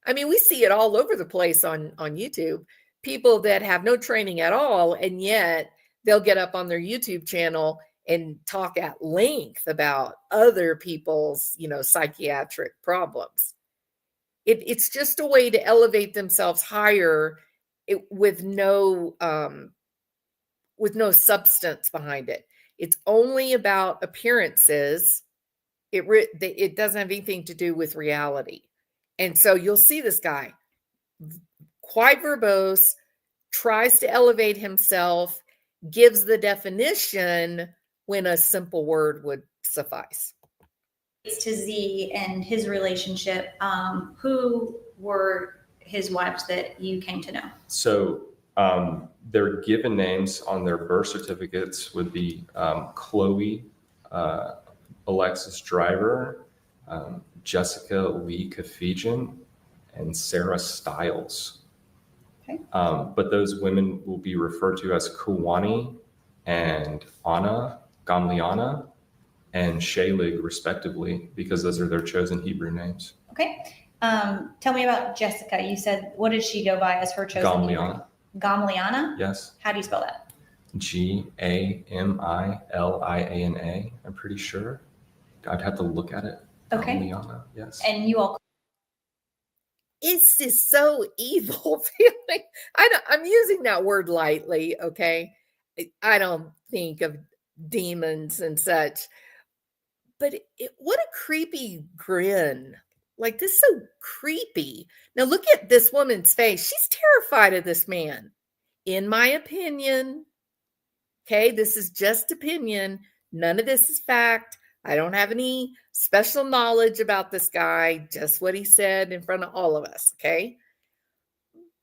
I mean, we see it all over the place on YouTube. People that have no training at all, and yet they'll get up on their YouTube channel and talk at length about other people's, psychiatric problems. It's just a way to elevate themselves higher with no substance behind it. It's only about appearances. It doesn't have anything to do with reality. And so you'll see this guy, quite verbose, tries to elevate himself, gives the definition when a simple word would suffice. To Z and his relationship, who were his wives that you came to know? So their given names on their birth certificates would be Chloe Alexis Driver, Jessica Lee Kafijian, and Sarah Stiles. Okay. But those women will be referred to as Kuwani and Anna Gamliana and Shalig, respectively, because those are their chosen Hebrew names. Okay. Tell me about Jessica. You said, what did she go by as her chosen Gamliana. Hebrew? Gamliana? Yes. How do you spell that? Gamiliana, I'm pretty sure. I'd have to look at it. Okay. Gamliana, yes. And you all... It's just so evil feeling. I'm using that word lightly, okay? I don't think of demons and such. But what a creepy grin. Like, this is so creepy. Now, look at this woman's face. She's terrified of this man, in my opinion. Okay, this is just opinion. None of this is fact. I don't have any special knowledge about this guy, just what he said in front of all of us, okay?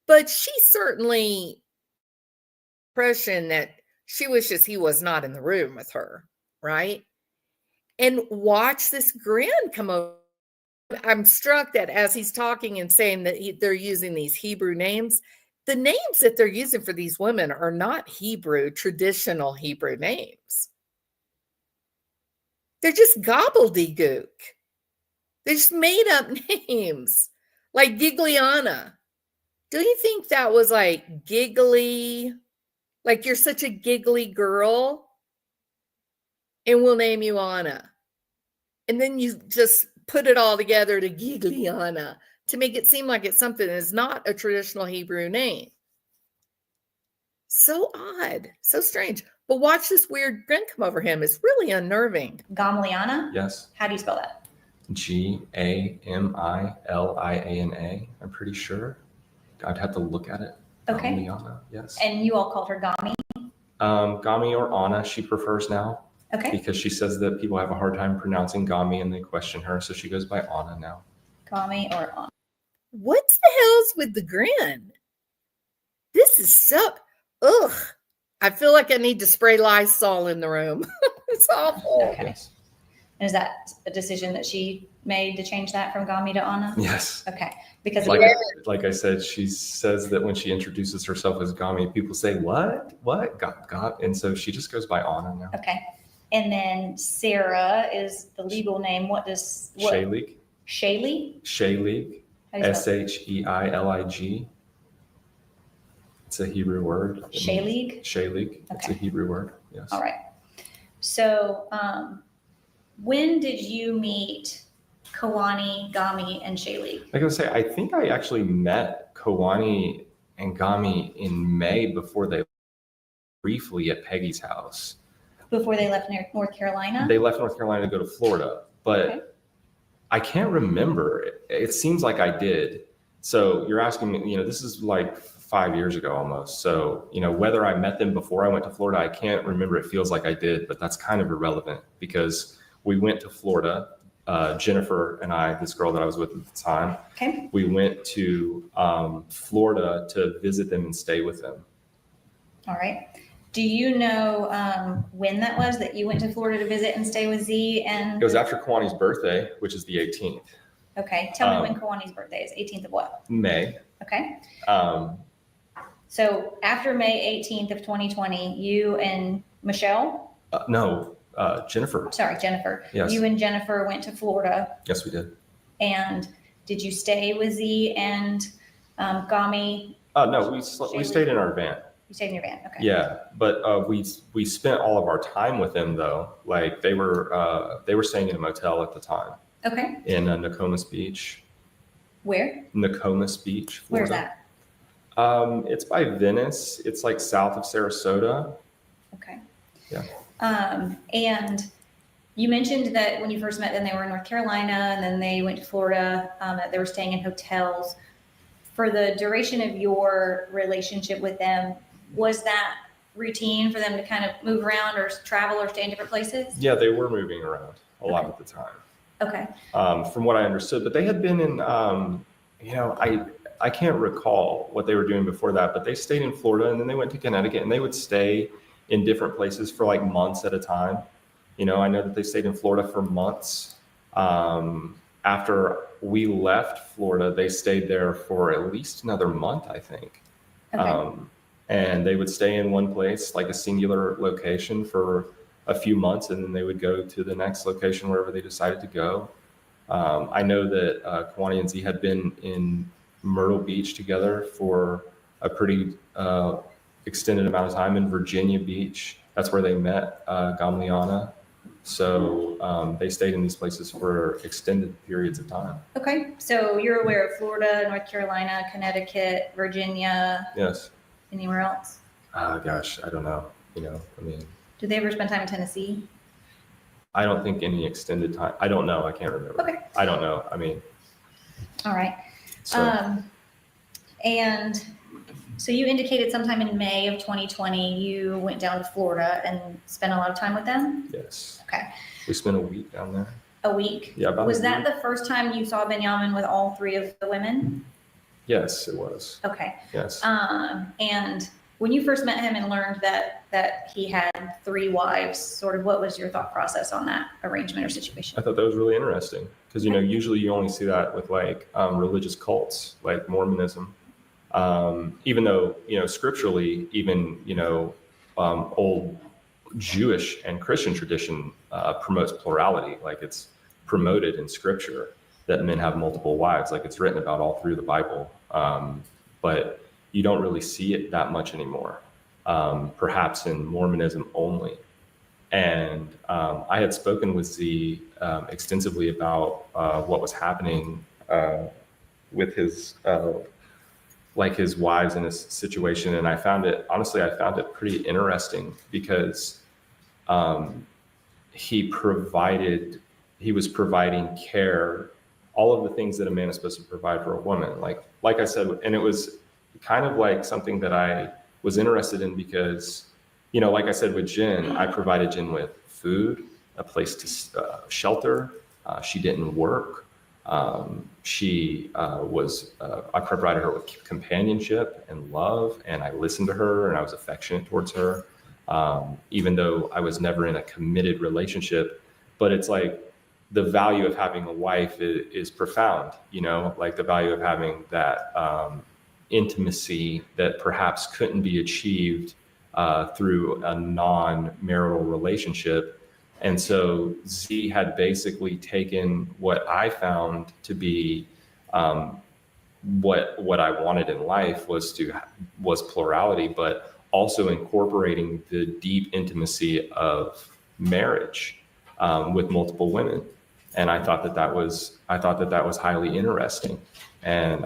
But she certainly impression that she wishes he was not in the room with her, right? And watch this grin come over. I'm struck that as he's talking and saying that they're using these Hebrew names, the names that they're using for these women are not Hebrew, traditional Hebrew names. They're just gobbledygook. They're just made up names, like Gigliana. Do you think that was like giggly? Like, you're such a giggly girl, and we'll name you Anna. And then you just put it all together to Gigliana to make it seem like it's something that is not a traditional Hebrew name. So odd, so strange. But watch this weird grin come over him. It's really unnerving. Gamliana? Yes. How do you spell that? Gamiliana, I'm pretty sure. I'd have to look at it. Okay. Gamliana, yes. And you all called her Gami? Gami or Anna, she prefers now. Okay. Because she says that people have a hard time pronouncing Gami and they question her, so she goes by Anna now. Gami or Anna. What the hell's with the grin? This is so, ugh. I feel like I need to spray Lysol in the room. It's awful. Okay. Yes. And is that a decision that she made to change that from Gami to Anna? Yes. Okay. Because like I said, she says that when she introduces herself as Gami, people say, what? God. And so she just goes by Anna now. Okay. And then Sarah is the legal name. Shalig. Shalig? Shalig. Sheilig. It's a Hebrew word. Shalig? Shalig. Okay. It's a Hebrew word. Yes. All right. So when did you meet Kawani, Gami, and Shalig? Like I was saying, I think I actually met Kawani and Gami in May before they briefly at Peggy's house. Before they left North Carolina? They left North Carolina to go to Florida, but Okay. I can't remember. It seems like I did. So you're asking me, this is like 5 years ago almost. So, whether I met them before I went to Florida, I can't remember. It feels like I did, but that's kind of irrelevant because we went to Florida. Jennifer and I, this girl that I was with at the time, Okay. we went to Florida to visit them and stay with them. All right. Do you know when that was that you went to Florida to visit and stay with Z? And It was after Kwani's birthday, which is the 18th. Okay. Tell me when Kawani's birthday is. 18th of what? May. Okay. So after May 18th of 2020, you and Michelle, No, Jennifer. sorry, Jennifer, Yes. you and Jennifer went to Florida. Yes, we did. And did you stay with Z and Gami? No, we stayed in our van. You stayed in your van, okay. Yeah, but we spent all of our time with them though. Like they were staying in a motel at the time. Okay. In Nokomis Beach. Where? Nokomis Beach, Florida. Where's that? It's by Venice. It's like south of Sarasota. Okay. Yeah. And you mentioned that when you first met them, they were in North Carolina, and then they went to Florida. They were staying in hotels. For the duration of your relationship with them, was that routine for them to kind of move around or travel or stay in different places? Yeah, they were moving around a lot at the time. Okay. From what I understood, but they had been in, I can't recall what they were doing before that, but they stayed in Florida and then they went to Connecticut and they would stay in different places for like months at a time. I know that they stayed in Florida for months. After we left Florida, they stayed there for at least another month, I think. Okay. And they would stay in one place, like a singular location for a few months, and then they would go to the next location wherever they decided to go. I know that Kwani and Z had been in Myrtle Beach together for a pretty extended amount of time in Virginia Beach. That's where they met Gamliana. So they stayed in these places for extended periods of time. Okay. So you're aware of Florida, North Carolina, Connecticut, Virginia. Yes. Anywhere else? Gosh, I don't know. Did they ever spend time in Tennessee? I don't think any extended time. I don't know. I can't remember. Okay. I don't know. All right. So. And so you indicated sometime in May of 2020, you went down to Florida and spent a lot of time with them? Yes. Okay. We spent a week down there. A week? Yeah. Was that the first time you saw Benjamin with all three of the women? Yes, it was. Okay. Yes. And when you first met him and learned that he had three wives, sort of what was your thought process on that arrangement or situation? I thought that was really interesting because, usually you only see that with like religious cults like Mormonism. Even though, scripturally, even, old Jewish and Christian tradition promotes plurality. Like it's promoted in scripture that men have multiple wives. Like it's written about all through the Bible. But you don't really see it that much anymore, perhaps in Mormonism only. And I had spoken with Z extensively about what was happening with his wives in this situation. And I found it pretty interesting because he was providing care, all of the things that a man is supposed to provide for a woman. Like I said, and it was kind of like something that I was interested in because, like I said with Jen, I provided Jen with food, a place to shelter. She didn't work. I provided her with companionship and love, and I listened to her and I was affectionate towards her, even though I was never in a committed relationship. But it's like the value of having a wife is profound, like the value of having that intimacy that perhaps couldn't be achieved through a non-marital relationship. And so Z had basically taken what I found to be what I wanted in life was plurality, but also incorporating the deep intimacy of marriage with multiple women. And I thought that was highly interesting. And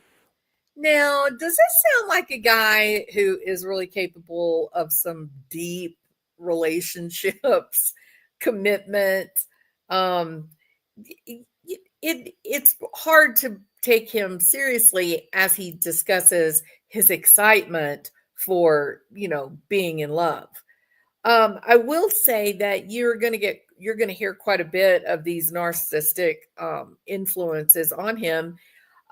now, does this sound like a guy who is really capable of some deep relationships, commitment? It's hard to take him seriously as he discusses his excitement for, being in love. I will say that you're going to hear quite a bit of these narcissistic influences on him.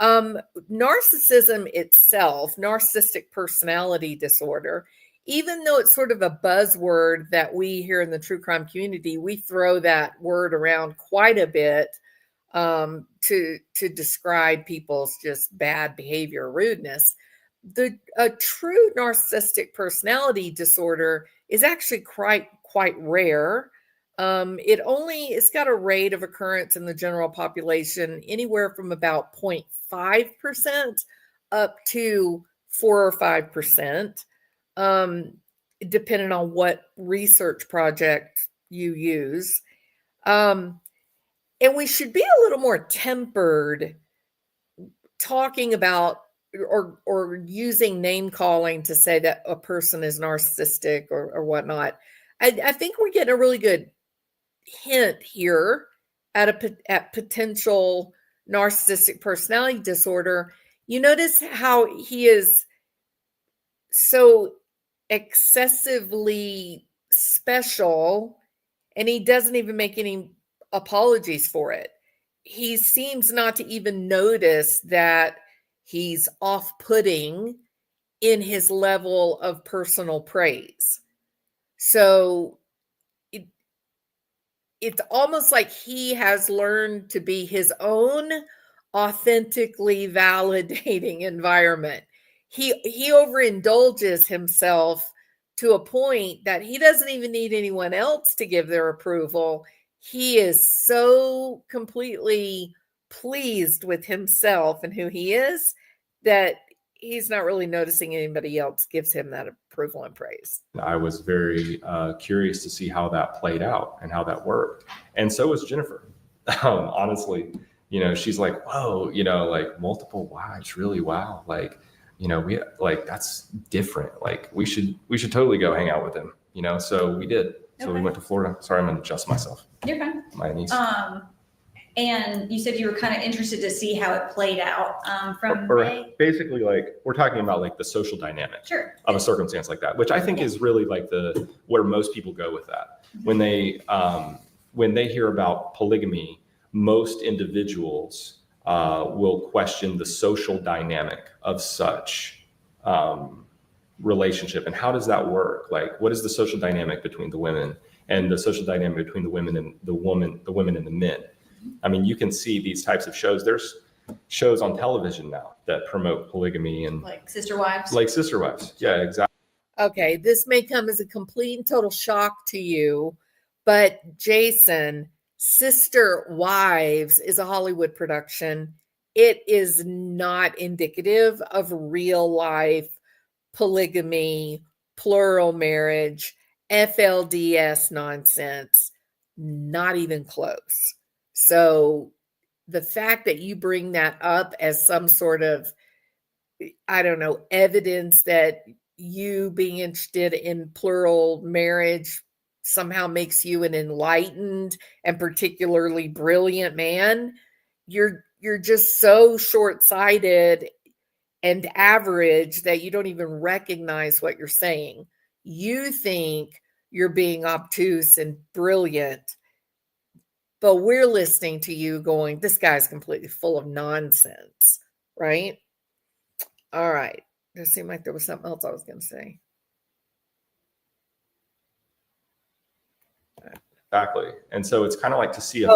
Narcissism itself, narcissistic personality disorder, even though it's sort of a buzzword that we here in the true crime community, we throw that word around quite a bit to describe people's just bad behavior, rudeness. a true narcissistic personality disorder is actually quite rare. It's got a rate of occurrence in the general population anywhere from about 0.5% up to 4 or 5%, depending on what research project you use. And we should be a little more tempered talking about or using name calling to say that a person is narcissistic or whatnot. I think we're getting a really good hint here at potential narcissistic personality disorder. You notice how he is so excessively special, and he doesn't even make any apologies for it. He seems not to even notice that he's off-putting in his level of personal praise. So it's almost like he has learned to be his own authentically validating environment. He overindulges himself to a point that he doesn't even need anyone else to give their approval. He is so completely pleased with himself and who he is that he's not really noticing anybody else gives him that approval and praise. I was very curious to see how that played out and how that worked. And so was Jennifer. Honestly, she's like, whoa, like multiple wives, really? Wow. Like, we like, that's different. Like we should totally go hang out with him, so we did. So we went to Florida. Sorry, I'm going to adjust myself. You're fine. My niece. And you said you were kind of interested to see how it played out basically, like we're talking about like the social dynamic of a circumstance like that, which I think is really like where most people go with that. Mm-hmm. When they hear about polygamy, most individuals will question the social dynamic of such relationship. And how does that work? Like, what is the social dynamic between the women and the social dynamic between the women and the women and the men? I mean, you can see these types of shows. There's shows on television now that promote polygamy and like Sister Wives. Yeah, exactly. Okay, this may come as a complete and total shock to you, but Jason, Sister Wives is a Hollywood production. It is not indicative of real life polygamy, plural marriage, FLDS nonsense. Not even close. So the fact that you bring that up as some sort of, I don't know, evidence that you being interested in plural marriage somehow makes you an enlightened and particularly brilliant man, you're just so short-sighted and average that you don't even recognize what you're saying. You think you're being obtuse and brilliant, but we're listening to you going, this guy's completely full of nonsense, right? All right. It seemed like there was something else I was going to say. Exactly. And so it's kind of like to see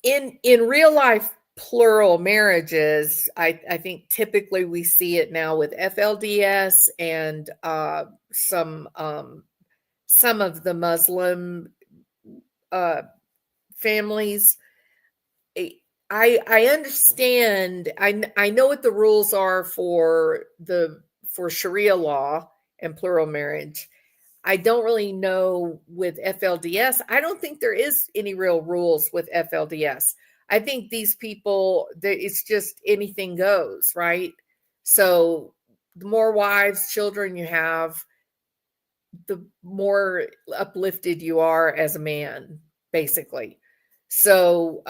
in real life plural marriages, I think typically we see it now with FLDS and some of the Muslim families. I understand. I know what the rules are for Sharia law and plural marriage. I don't really know with FLDS. I don't think there is any real rules with FLDS. I think these people, it's just anything goes, right? So the more wives, children you have, the more uplifted you are as a man, basically. So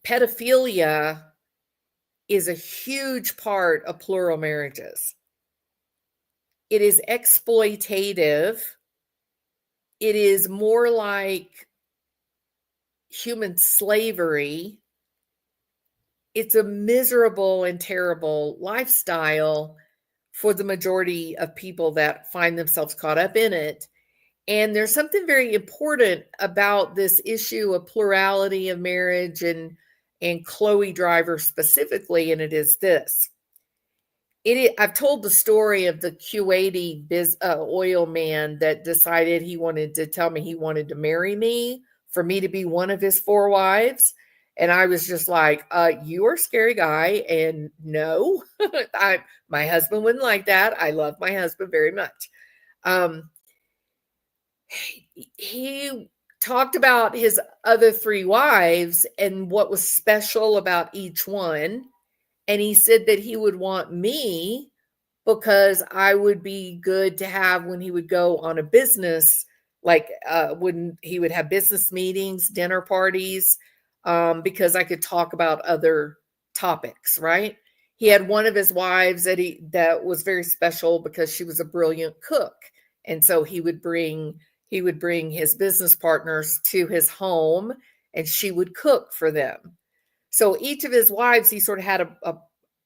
pedophilia is a huge part of plural marriages. It is exploitative. It is more like human slavery. It's a miserable and terrible lifestyle for the majority of people that find themselves caught up in it. And there's something very important about this issue of plurality of marriage and and Chloe Driver specifically, and it is this. I've told the story of the Kuwaiti oil man that decided he wanted to tell me he wanted to marry me for me to be one of his 4 wives. And I was just like, you are a scary guy. And no, my husband wouldn't like that. I love my husband very much. He talked about his other 3 wives and what was special about each one. And he said that he would want me because I would be good to have when he would go on a business, like when he would have business meetings, dinner parties, because I could talk about other topics, right? He had one of his wives that was very special because she was a brilliant cook. And so he would bring his business partners to his home and she would cook for them. So each of his wives, he sort of had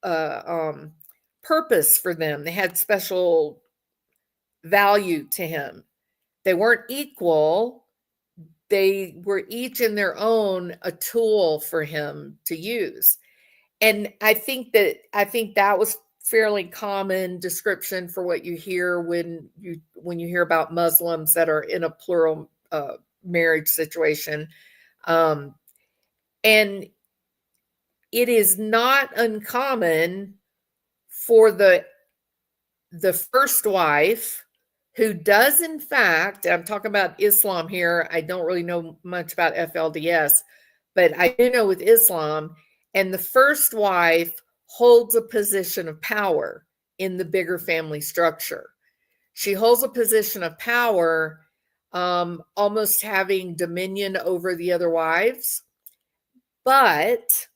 a purpose for them. They had special value to him. They weren't equal. They were each in their own a tool for him to use. And I think that was fairly common description for what you hear when you hear about Muslims that are in a plural marriage situation. And it is not uncommon for the first wife who does, in fact, I'm talking about Islam here. I don't really know much about FLDS, but I do know with Islam, and the first wife holds a position of power in the bigger family structure. She holds a position of power, almost having dominion over the other wives. But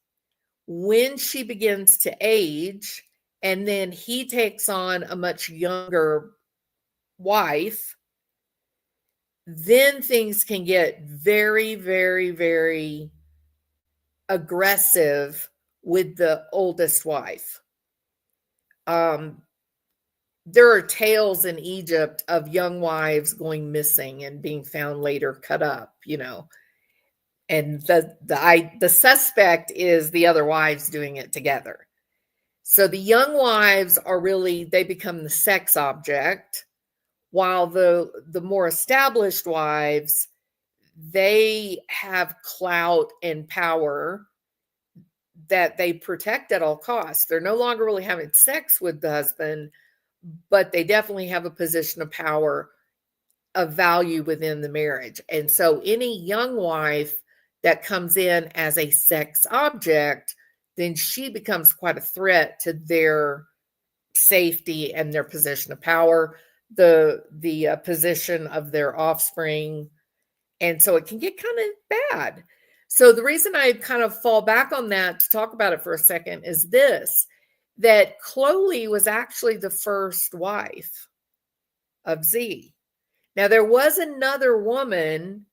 when she begins to age, and then he takes on a much younger wife, then things can get very, very, very aggressive with the oldest wife. There are tales in Egypt of young wives going missing and being found later cut up, and the suspect is the other wives doing it together. So the young wives they become the sex object, while the more established wives, they have clout and power that they protect at all costs. They're no longer really having sex with the husband, but they definitely have a position of power, of value within the marriage. And so any young wife that comes in as a sex object, then she becomes quite a threat to their safety and their position of power, the position of their offspring. And so it can get kind of bad. So the reason I kind of fall back on that to talk about it for a second is this, that Chloe was actually the first wife of Z. Now there was another woman,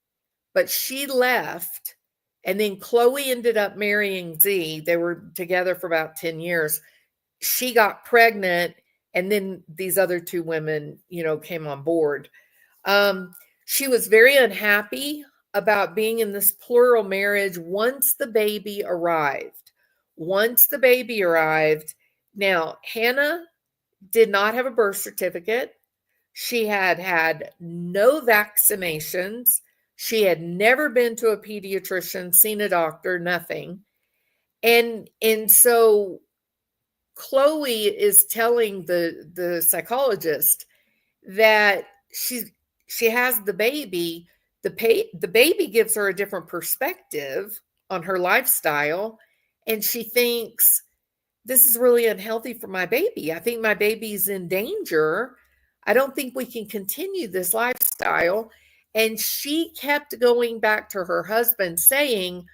but she left. And then Chloe ended up marrying Z. They were together for about 10 years. She got pregnant, and then these other 2 women, came on board. She was very unhappy about being in this plural marriage once the baby arrived. Now, Hannah did not have a birth certificate. She had no vaccinations. She had never been to a pediatrician, seen a doctor, nothing. And so Chloe is telling the psychologist that she has the baby. The baby gives her a different perspective on her lifestyle, and she thinks, this is really unhealthy for my baby. I think my baby's in danger. I don't think we can continue this lifestyle. And she kept going back to her husband saying,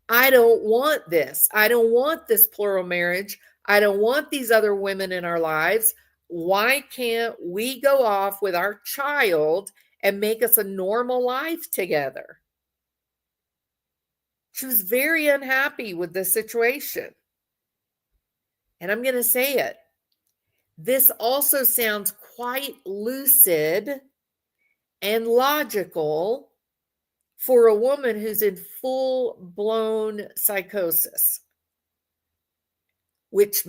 I don't want this. I don't want this plural marriage. I don't want these other women in our lives. Why can't we go off with our child and make us a normal life together? She was very unhappy with the situation. And I'm going to say it. This also sounds quite lucid and logical for a woman who's in full-blown psychosis, which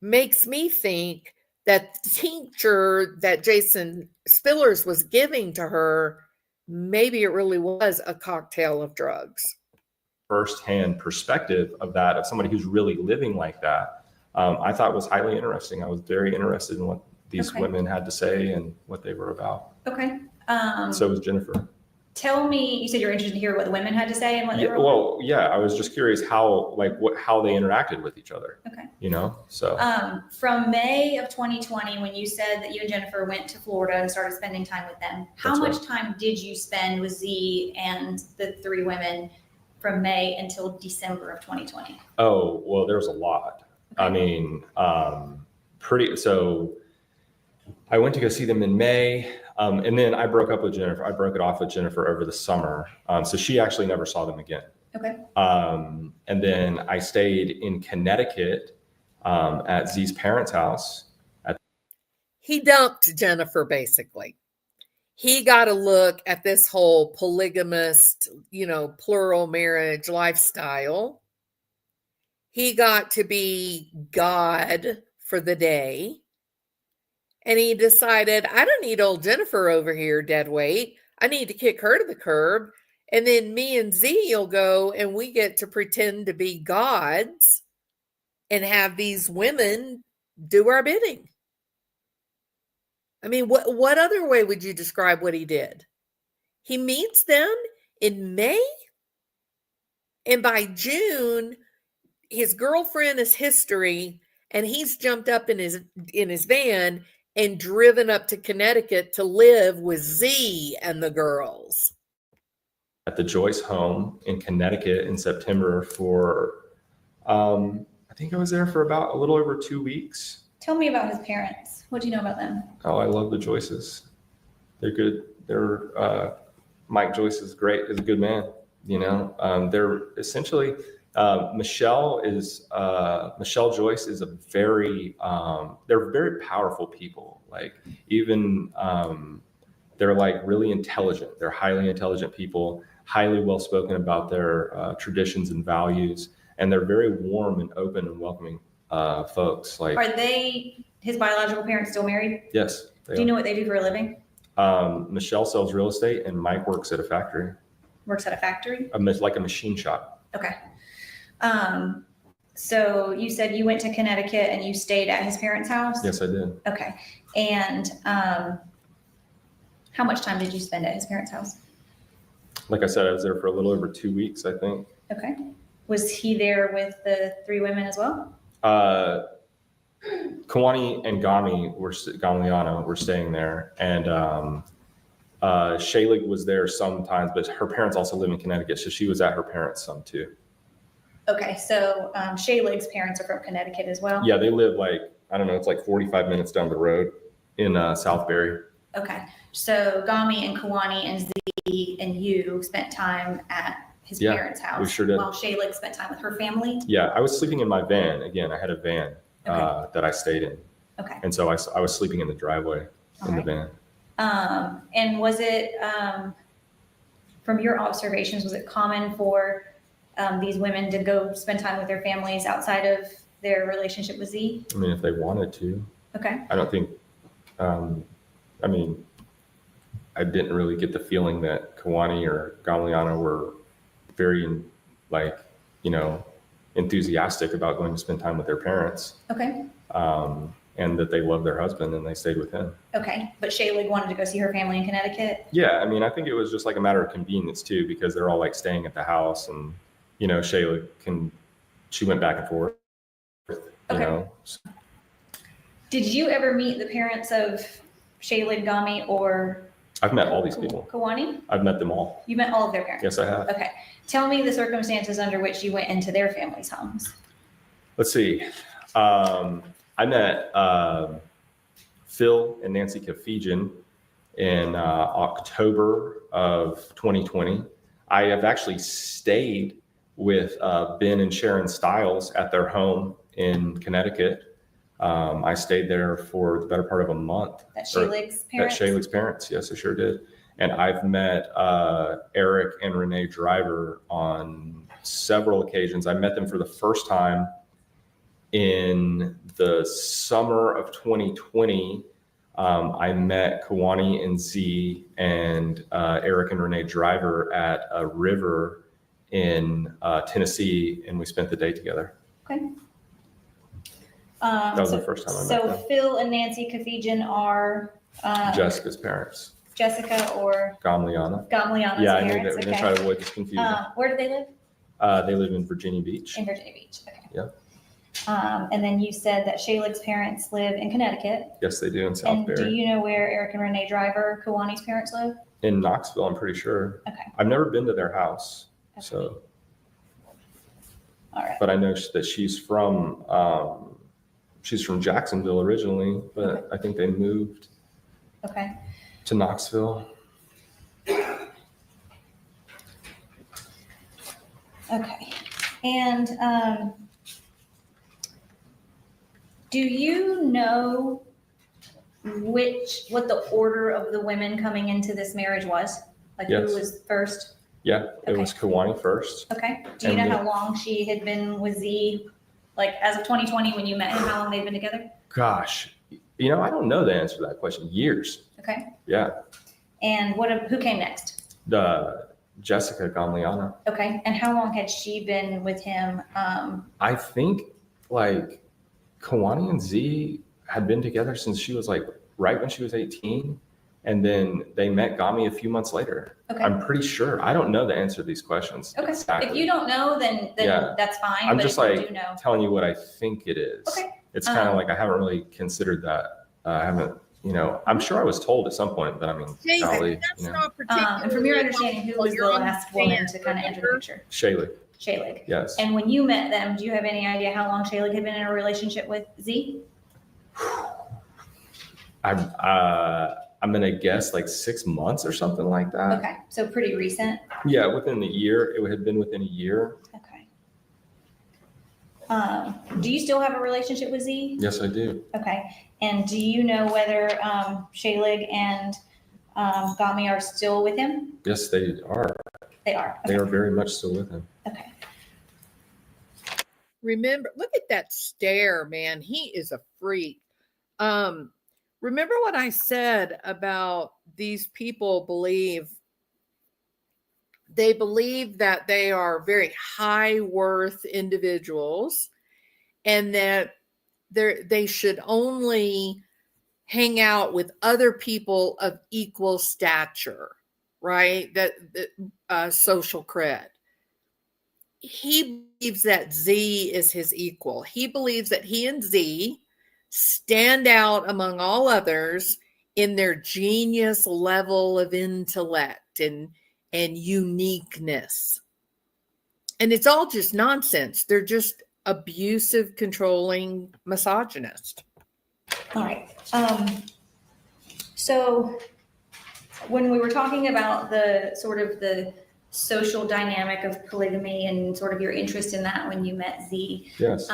makes me think that the tincture that Jason Spillers was giving to her, maybe it really was a cocktail of drugs. Firsthand perspective of that, of somebody who's really living like that, I thought was highly interesting. I was very interested in what these women had to say and what they were about. Okay. So was Jennifer. Tell me, you said you're interested to hear what the women had to say and what they were. Well, yeah, I was just curious how they interacted with each other. Okay. You know, so. From May of 2020, when you said that you and Jennifer went to Florida and started spending time with them, how much time did you spend with Z and the three women from May until December of 2020? Oh, well, there was a lot. Okay. I mean, so I went to go see them in May. And then I broke up with Jennifer. I broke it off with Jennifer over the summer. So she actually never saw them again. Okay. And then I stayed in Connecticut at Z's parents' house. He dumped Jennifer, basically. He got a look at this whole polygamist, plural marriage lifestyle. He got to be God for the day. And he decided, I don't need old Jennifer over here, dead weight. I need to kick her to the curb. And then me and Z will go and we get to pretend to be gods and have these women do our bidding. I mean, what other way would you describe what he did? He meets them in May. And by June, his girlfriend is history. And he's jumped up in his van and driven up to Connecticut to live with Z and the girls. At the Joyce home in Connecticut in September for, I think I was there for about a little over 2 weeks. Tell me about his parents. What do you know about them? Oh, I love the Joyces. They're good. Mike Joyce is great, is a good man. They're essentially, Michelle Joyce is they're very powerful people. Like even, they're like really intelligent. They're highly intelligent people, highly well-spoken about their traditions and values. And they're very warm and open and welcoming folks. Like, are they his biological parents still married? Yes. Do you know what they do for a living? Michelle sells real estate and Mike works at a factory. Works at a factory? Like a machine shop. Okay. So you said you went to Connecticut and you stayed at his parents' house? Yes, I did. Okay. And how much time did you spend at his parents' house? Like I said, I was there for a little over 2 weeks, I think. Okay. Was he there with the three women as well? Kawani and Gamliana were staying there. And Shaylig was there sometimes, but her parents also live in Connecticut. So she was at her parents' some too. Okay, so Shaylig's parents are from Connecticut as well? Yeah, they live it's like 45 minutes down the road in Southbury. Okay, so Gami and Kawani and Z and you spent time at his parents' house. We sure did. While Shaylig spent time with her family? Yeah, I was sleeping in my van. Again, I had a van that I stayed in. Okay. And so I was sleeping in the driveway in the van. And was it, from your observations, was it common for these women to go spend time with their families outside of their relationship with Z? I mean, if they wanted to. Okay. I don't think, I didn't really get the feeling that Kawani or Gamliana were very, enthusiastic about going to spend time with their parents. Okay. And that they loved their husband and they stayed with him. Okay. But Shaylig wanted to go see her family in Connecticut? Yeah. I mean, I think it was just like a matter of convenience too, because they're all like staying at the house and, Shaylig she went back and forth, So. Did you ever meet the parents of Shaylig, Gami, or? I've met all these people. Kawani? I've met them all. You met all of their parents? Yes, I have. Okay. Tell me the circumstances under which you went into their families' homes. Let's see. I met Phil and Nancy Kafijian in October of 2020. I have actually stayed with Ben and Sharon Stiles at their home in Connecticut. I stayed there for the better part of a month. At Shaylig's parents? At Shaylig's parents, yes, I sure did. And I've met Eric and Renee Driver on several occasions. I met them for the first time in the summer of 2020. I met Kawani and Z and Eric and Renee Driver at a river in Tennessee, and we spent the day together. Okay. That was the first time I met them. So Phil and Nancy Kafijian are Jessica's parents. Jessica or Gamliana's Gamliana's I knew that. parents. We're going to Okay. try to avoid this confusion. Where do they live? They live in Virginia Beach. In Virginia Beach. Okay. Yeah. And then you said that Shaylig's parents live in Connecticut. Yes, they do in And Southbury. do you know where Eric and Renee Driver, Kawani's parents, live? In Knoxville, I'm pretty sure. Okay. I've never been to their house, Okay. so. All right. But I know that she's from Jacksonville originally, but Okay. I think they moved Okay. to Knoxville. Okay. And do you know what the order of the women coming into this marriage was? Like Yes. who was first? Yeah, it Okay. was Kawani first. Okay. Do you And know how long she had been with Z? Like as of 2020 when you met him, how long they've been together? Gosh, I don't know the answer to that question. Years. Okay. Yeah. And who came next? The Jessica Gamliana. Okay. And how long had she been with him? I think like Kawani and Z had been together since she was like right when she was 18. And then they met Gami a few months later. Okay. I'm pretty sure. I don't know the answer to these questions. Okay. Exactly. If you don't know, then Yeah. that's fine. I'm but just if you like do know. telling you what I think it is. Okay. It's kind of like I haven't really considered that. I haven't, I'm sure I was told at some point, but I mean, Jason, probably, that's not particularly And from your understanding, who was the helpful. You're on last woman to stand, kind of enter the remember? picture? Shaylee. Shaylig. Yes. And when you met them, do you have any idea how long Shaylig had been in a relationship with Z? I'm going to guess like 6 months or something like that. Okay, so pretty recent. Yeah, within the year. It had been within a year. Okay. Do you still have a relationship with Z? Yes, I do. Okay. And do you know whether Shaylig and Gami are still with him? Yes, they are. They are. They Okay. are very much still with him. Okay. Remember, look at that stare, man. He is a freak. Remember what I said about these people believe that they are very high worth individuals and that they should only hang out with other people of equal stature, right? That social cred. He believes that Z is his equal. He believes that he and Z stand out among all others in their genius level of intellect and uniqueness. And it's all just nonsense. They're just abusive, controlling misogynist. All right. So when we were talking about the sort of the social dynamic of polygamy and sort of your interest in that when you met Z, Yes.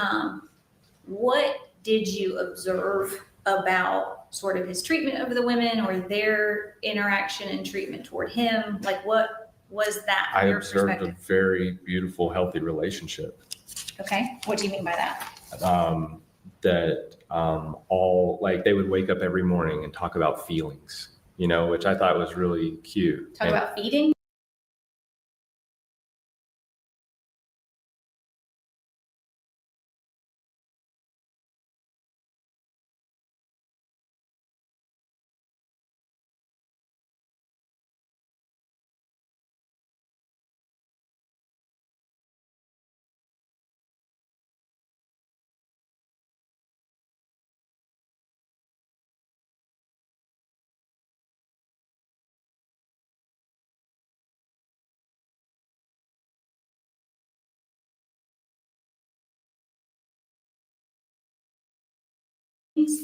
what did you observe about sort of his treatment of the women or their interaction and treatment toward him? Like what was that from I your observed a perspective? very beautiful, healthy relationship. Okay. What do you mean by that? That all like they would wake up every morning and talk about feelings, which I thought was really cute. Talk And about feeding?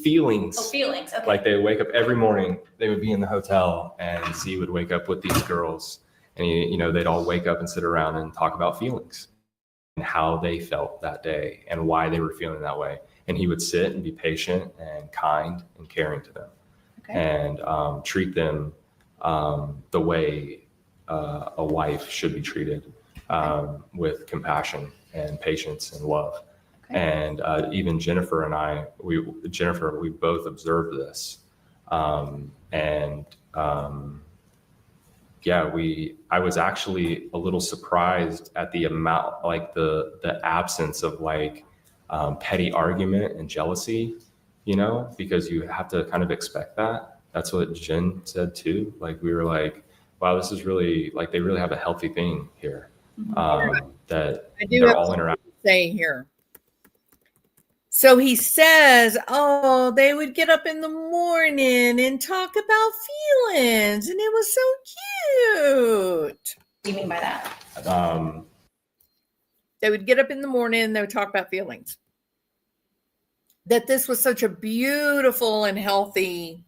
feelings. Oh, feelings. Okay. Like they would wake up every morning, they would be in the hotel and Z would wake up with these girls and, they'd all wake up and sit around and talk about feelings and how they felt that day and why they were feeling that way. And he would sit and be patient and kind and caring to them Okay. and treat them the way a wife should be treated, with compassion and patience and love. Okay. And even Jennifer and I, we both observed this. I was actually a little surprised at the amount, like the absence of like petty argument and jealousy, because you have to kind of expect that. That's what Jen said too. Like, we were like, wow, this is really, like, they really have a healthy thing here. That I do they're have all something interacting. to say here. So he says, oh, they would get up in the morning and talk about feelings, and it was so cute. What do you mean by that? They would get up in the morning and they would talk about feelings. That this was such a beautiful and healthy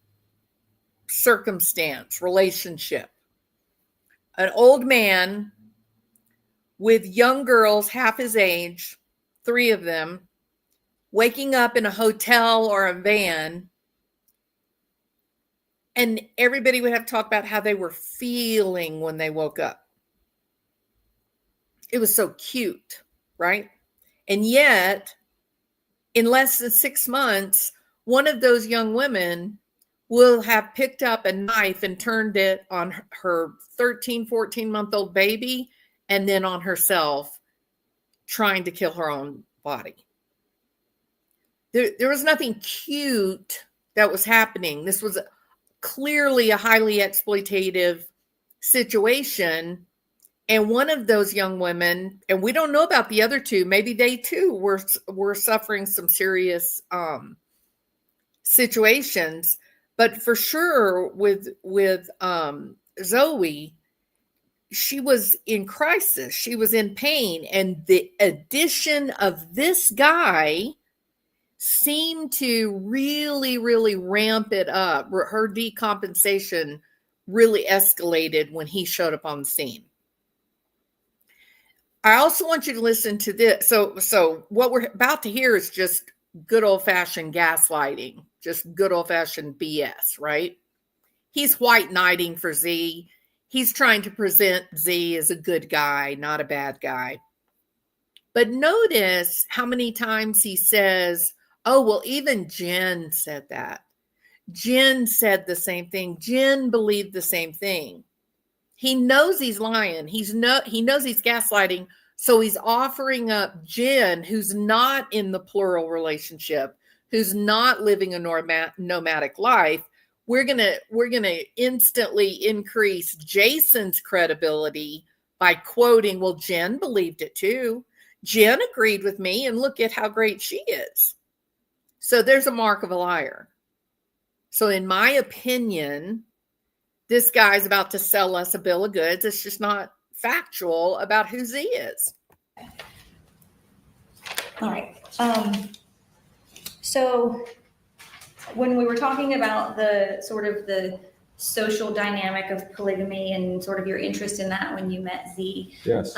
circumstance, relationship. An old man with young girls half his age, 3 of them, waking up in a hotel or a van, and everybody would have to talk about how they were feeling when they woke up. It was so cute, right? And yet, in less than 6 months, one of those young women will have picked up a knife and turned it on her 13, 14-month-old baby, and then on herself, trying to kill her own body. There was nothing cute that was happening. This was clearly a highly exploitative situation. And one of those young women, and we don't know about the other 2, maybe they too were suffering some serious situations. But for sure with Zoe, she was in crisis. She was in pain. And the addition of this guy seemed to really, really ramp it up. Her decompensation really escalated when he showed up on the scene. I also want you to listen to this. So what we're about to hear is just good old-fashioned gaslighting, just good old-fashioned BS, right? He's white knighting for Z. He's trying to present Z as a good guy, not a bad guy. But notice how many times he says, oh, well, even Jen said that. Jen said the same thing. Jen believed the same thing. He knows he's lying. He knows he's gaslighting. So he's offering up Jen, who's not in the plural relationship, who's not living a nomadic life. We're gonna instantly increase Jason's credibility by quoting, well, Jen believed it too. Jen agreed with me, and look at how great she is. So there's a mark of a liar. So in my opinion, this guy's about to sell us a bill of goods. It's just not factual about who Z is. All right. So when we were talking about the sort of the social dynamic of polygamy and sort of your interest in that when you met Z, Yes.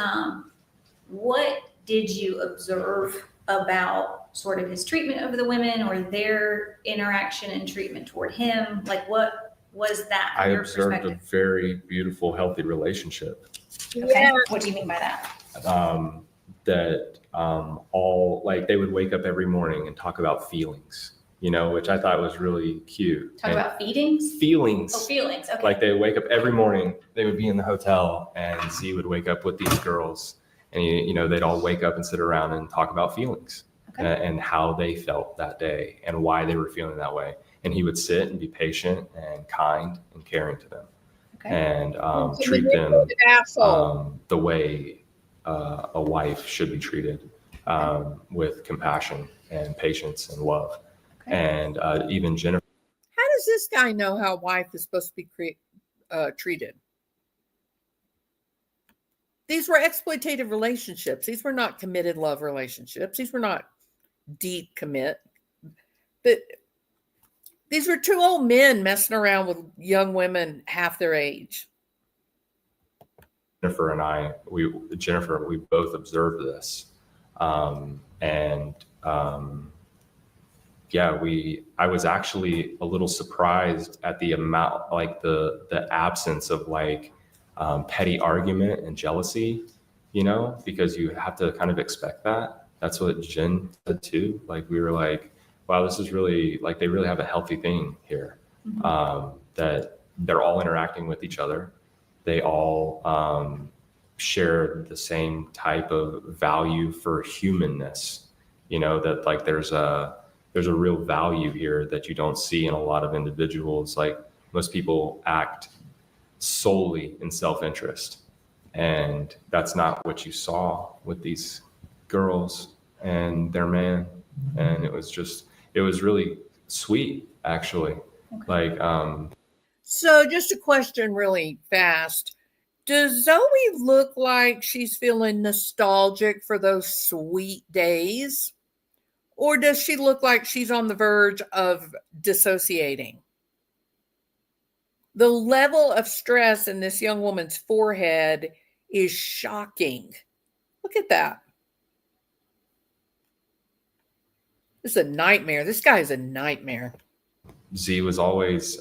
What did you observe about sort of his treatment of the women or their interaction and treatment toward him? Like, what was that I from your observed perspective? a very beautiful, healthy relationship. Okay. Yeah. What do you mean by that? All, like, they would wake up every morning and talk about feelings, which I thought was really cute. Talk about feedings? Feelings. Oh, feelings. Okay. Like, they would wake up every morning, they would be in the hotel, and Z would wake up with these girls, and they'd all wake up and sit around and talk about feelings. Okay. And how they felt that day and why they were feeling that way. And he would sit and be patient and kind and caring to them. Okay. And treat them the way a wife should be treated, with compassion and patience and love. Okay. And even Jennifer. How does this guy know how a wife is supposed to be treated? These were exploitative relationships. These were not committed love relationships. These were not deep commit. But these were 2 old men messing around with young women half their age. Jennifer and I, we both observed this. yeah, I was actually a little surprised at the amount, like the absence of like petty argument and jealousy, because you have to kind of expect that. That's what Jen said too. Like we were like, wow, this is really like they really have a healthy thing here. That they're all interacting with each other. They all share the same type of value for humanness. That like there's a real value here that you don't see in a lot of individuals. Like most people act solely in self-interest, and that's not what you saw with these girls and their man. And it was really sweet, actually. Okay. Like, So, just a question really fast. Does Zoe look like she's feeling nostalgic for those sweet days? Or does she look like she's on the verge of dissociating? The level of stress in this young woman's forehead is shocking. Look at that. This is a nightmare. This guy is a nightmare. Z was always,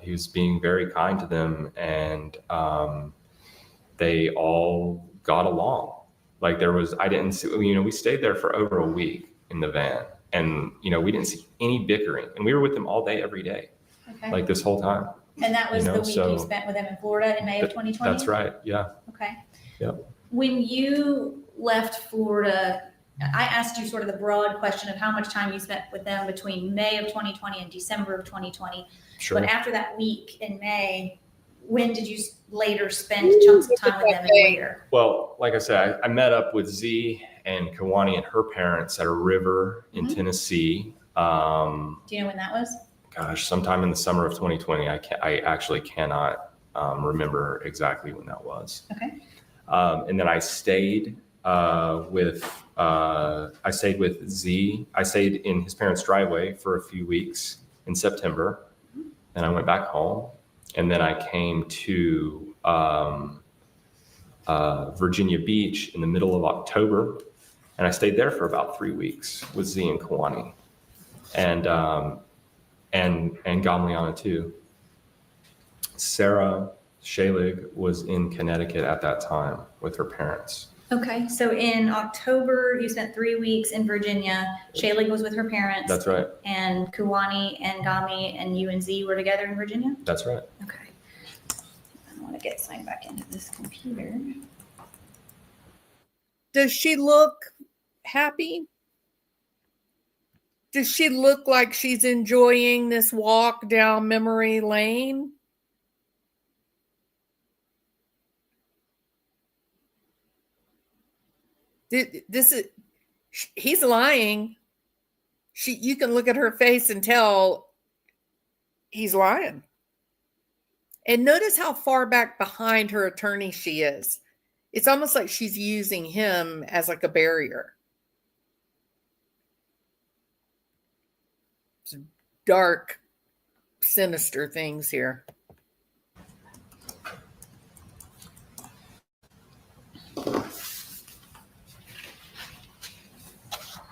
he was being very kind to them, and they all got along. Like I didn't see, we stayed there for over a week in the van, and, we didn't see any bickering, and we were with them all day, every day, like this whole time. And that was the week you spent with them in Florida in May of 2020? That's right. Yeah. Okay. Yep. When you left Florida, I asked you sort of the broad question of how much time you spent with them between May of 2020 and December of 2020. Sure. But after that week in May, when did you later spend chunks of time with them and where? Well, like I said, I met up with Z and Kawani and her parents at a river in Tennessee. Do you know when that was? Gosh, sometime in the summer of 2020. I actually cannot remember exactly when that was. Okay. And then I stayed with Z. I stayed in his parents' driveway for a few weeks in September. Then I went back home, and then I came to Virginia Beach in the middle of October, and I stayed there for about 3 weeks with Z and Kawani, and Gamliana too. Sarah Shalig was in Connecticut at that time with her parents. Okay, so in October, you spent 3 weeks in Virginia. Shaylee was with her parents. That's right. And Kuwani and Gami and you and Z were together in Virginia? That's right. Okay. I want to get signed back into this computer. Does she look happy? Does she look like she's enjoying this walk down memory lane? He's lying. You can look at her face and tell he's lying. And notice how far back behind her attorney she is. It's almost like she's using him as like a barrier. It's dark, sinister things here.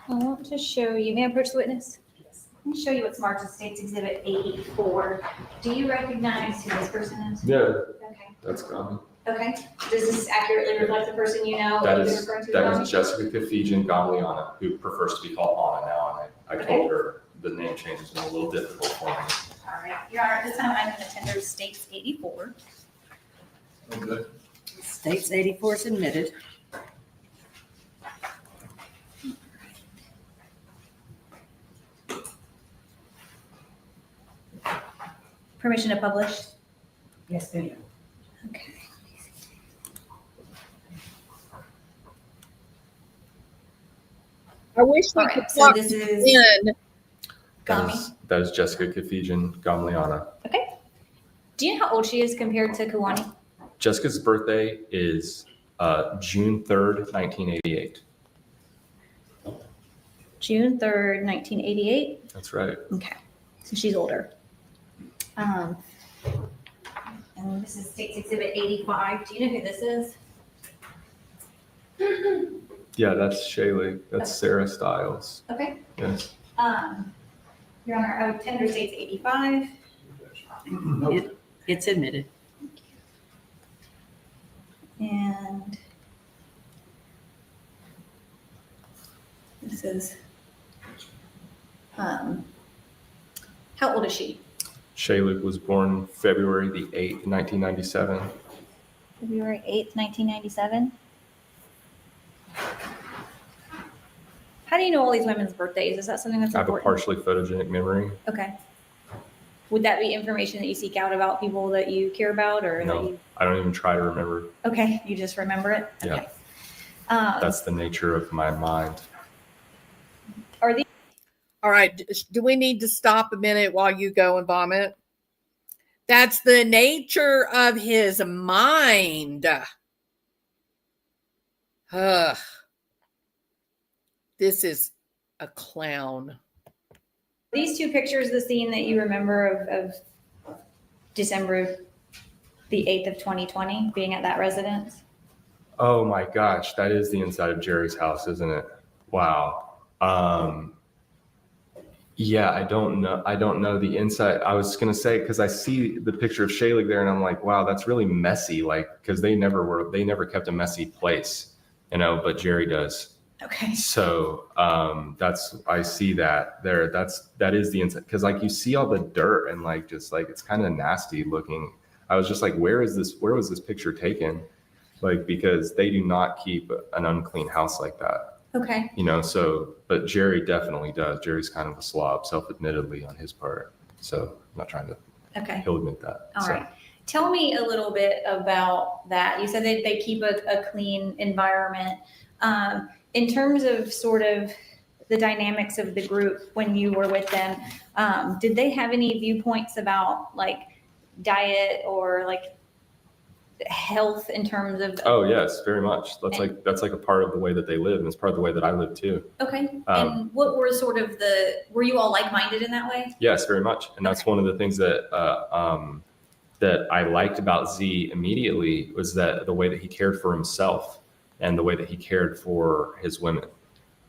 I want to show you. May I approach the witness? Yes. Let me show you what's marked as State's Exhibit 84. Do you recognize who this person is? Yeah. Okay. That's Gami. Okay. Does this accurately reflect the person you know? That is Jessica Kafijian Gamliana, who prefers to be called Anna now. And I told her the name change has been a little difficult for me. All right. Your Honor, this time I'm an attender of State's 84. Okay. State's 84 is admitted. Permission to publish? Yes, ma'am. Okay. I wish we All could right, so talk this is in. Gami. That is Jessica Kafijian Gamliana. Okay. Do you know how old she is compared to Kuwani? Jessica's birthday is June 3rd, 1988. June 3rd, 1988? That's right. Okay. So she's older. And this is State's Exhibit 85. Do you know who this is? Yeah, that's Shaylee. That's Sarah Stiles. Okay. Yes. Your Honor, tender states 85. It's admitted. And this is, how old is she? Shaylik was born February the 8th, 1997. February 8th, 1997. How do you know all these women's birthdays? Is that something that's I have a important? partially photogenic memory. Okay. Would that be information that you seek out about people that you care about, or that No, you? I don't even try to remember. Okay, you just remember it. Yeah. Okay. That's the nature of my mind. Are these? All right. Do we need to stop a minute while you go and vomit? That's the nature of his mind. Ugh. This is a clown. These two pictures, the scene that you remember of December the 8th of 2020, being at that residence? Oh my gosh, that is the inside of Jerry's house, isn't it? Wow. Yeah, I don't know the inside. I was gonna say, because I see the picture of Shaylik there, and I'm like, wow, that's really messy. Like, because they never kept a messy place, but Jerry does. Okay. So I see that there. That is the inside, because like you see all the dirt and like just like it's kind of nasty looking. I was just like, where was this picture taken? Like, because they do not keep an unclean house like that. Okay. But Jerry definitely does. Jerry's kind of a slob, self-admittedly on his part. So I'm not trying to. Okay. He'll admit that. All right. Tell me a little bit about that. You said they keep a clean environment. In terms of sort of the dynamics of the group when you were with them, did they have any viewpoints about like diet or like health in terms of? Oh yes, very much. That's like a part of the way that they live, and it's part of the way that I live too. Okay. And what were sort of were you all like-minded in that way? Yes, very much. And that's one of the things that that I liked about Z immediately, was that the way that he cared for himself and the way that he cared for his women.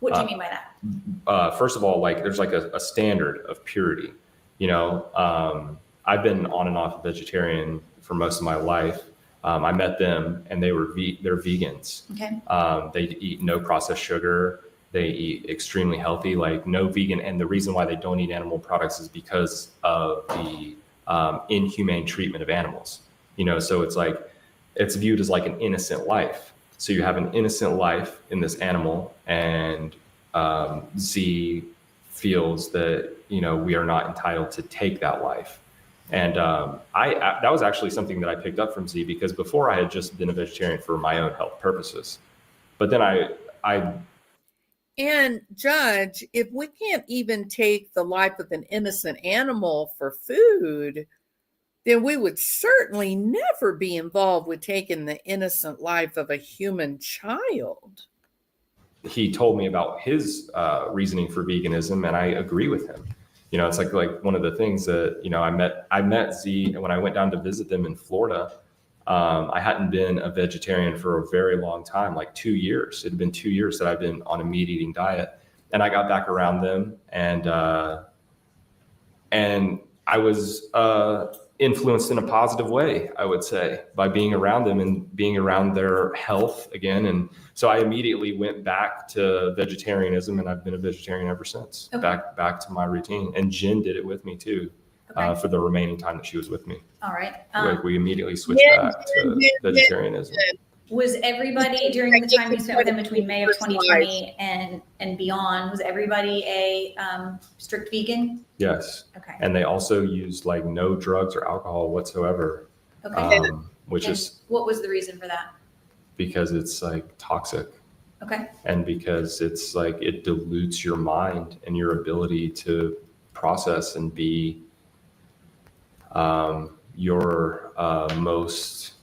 What do you mean by that? First of all, like there's like a standard of purity. I've been on and off vegetarian for most of my life. I met them and they're vegans. Okay. They eat no processed sugar. They eat extremely healthy, like no vegan. And the reason why they don't eat animal products is because of the inhumane treatment of animals. So it's like, it's viewed as like an innocent life. So you have an innocent life in this animal, and Z feels that, we are not entitled to take that life. And that was actually something that I picked up from Z, because before I had just been a vegetarian for my own health purposes. But then And Judge, if we can't even take the life of an innocent animal for food, then we would certainly never be involved with taking the innocent life of a human child. He told me about his reasoning for veganism, and I agree with him. It's like one of the things that, I met Z, and when I went down to visit them in Florida, I hadn't been a vegetarian for a very long time, like 2 years. It had been 2 years that I've been on a meat eating diet, and I got back around them, and I was influenced in a positive way, I would say, by being around them and being around their health again. And so I immediately went back to vegetarianism, and I've been a vegetarian ever since. Okay. Back to my routine. And Jen did it with me too. Okay. For the remaining time that she was with me. All right. We immediately switched back to vegetarianism. Was everybody, during the time you spent with them between May of 2020 and beyond, was everybody a strict vegan? Yes. Okay. And they also used like no drugs or alcohol whatsoever. Okay. What was the reason for that? Because it's like toxic. Okay. And because it's like it dilutes your mind and your ability to process and be your most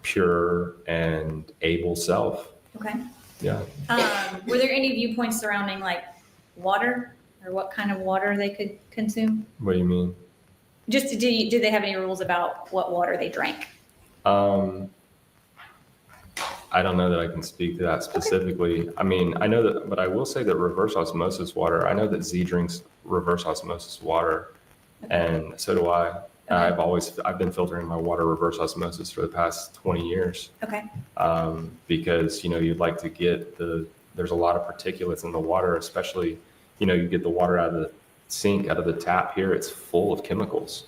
pure and able self. Okay. Yeah. Were there any viewpoints surrounding like water, or what kind of water they could consume? What do you mean? Just did they have any rules about what water they drank? I don't know that I can speak to that specifically. I mean, I know that, but I will say that reverse osmosis water, I know that Z drinks reverse osmosis water, and so do I. I've been filtering my water reverse osmosis for the past 20 years. Okay. Because, you'd like to get there's a lot of particulates in the water, especially, you get the water out of the sink, out of the tap here, it's full of chemicals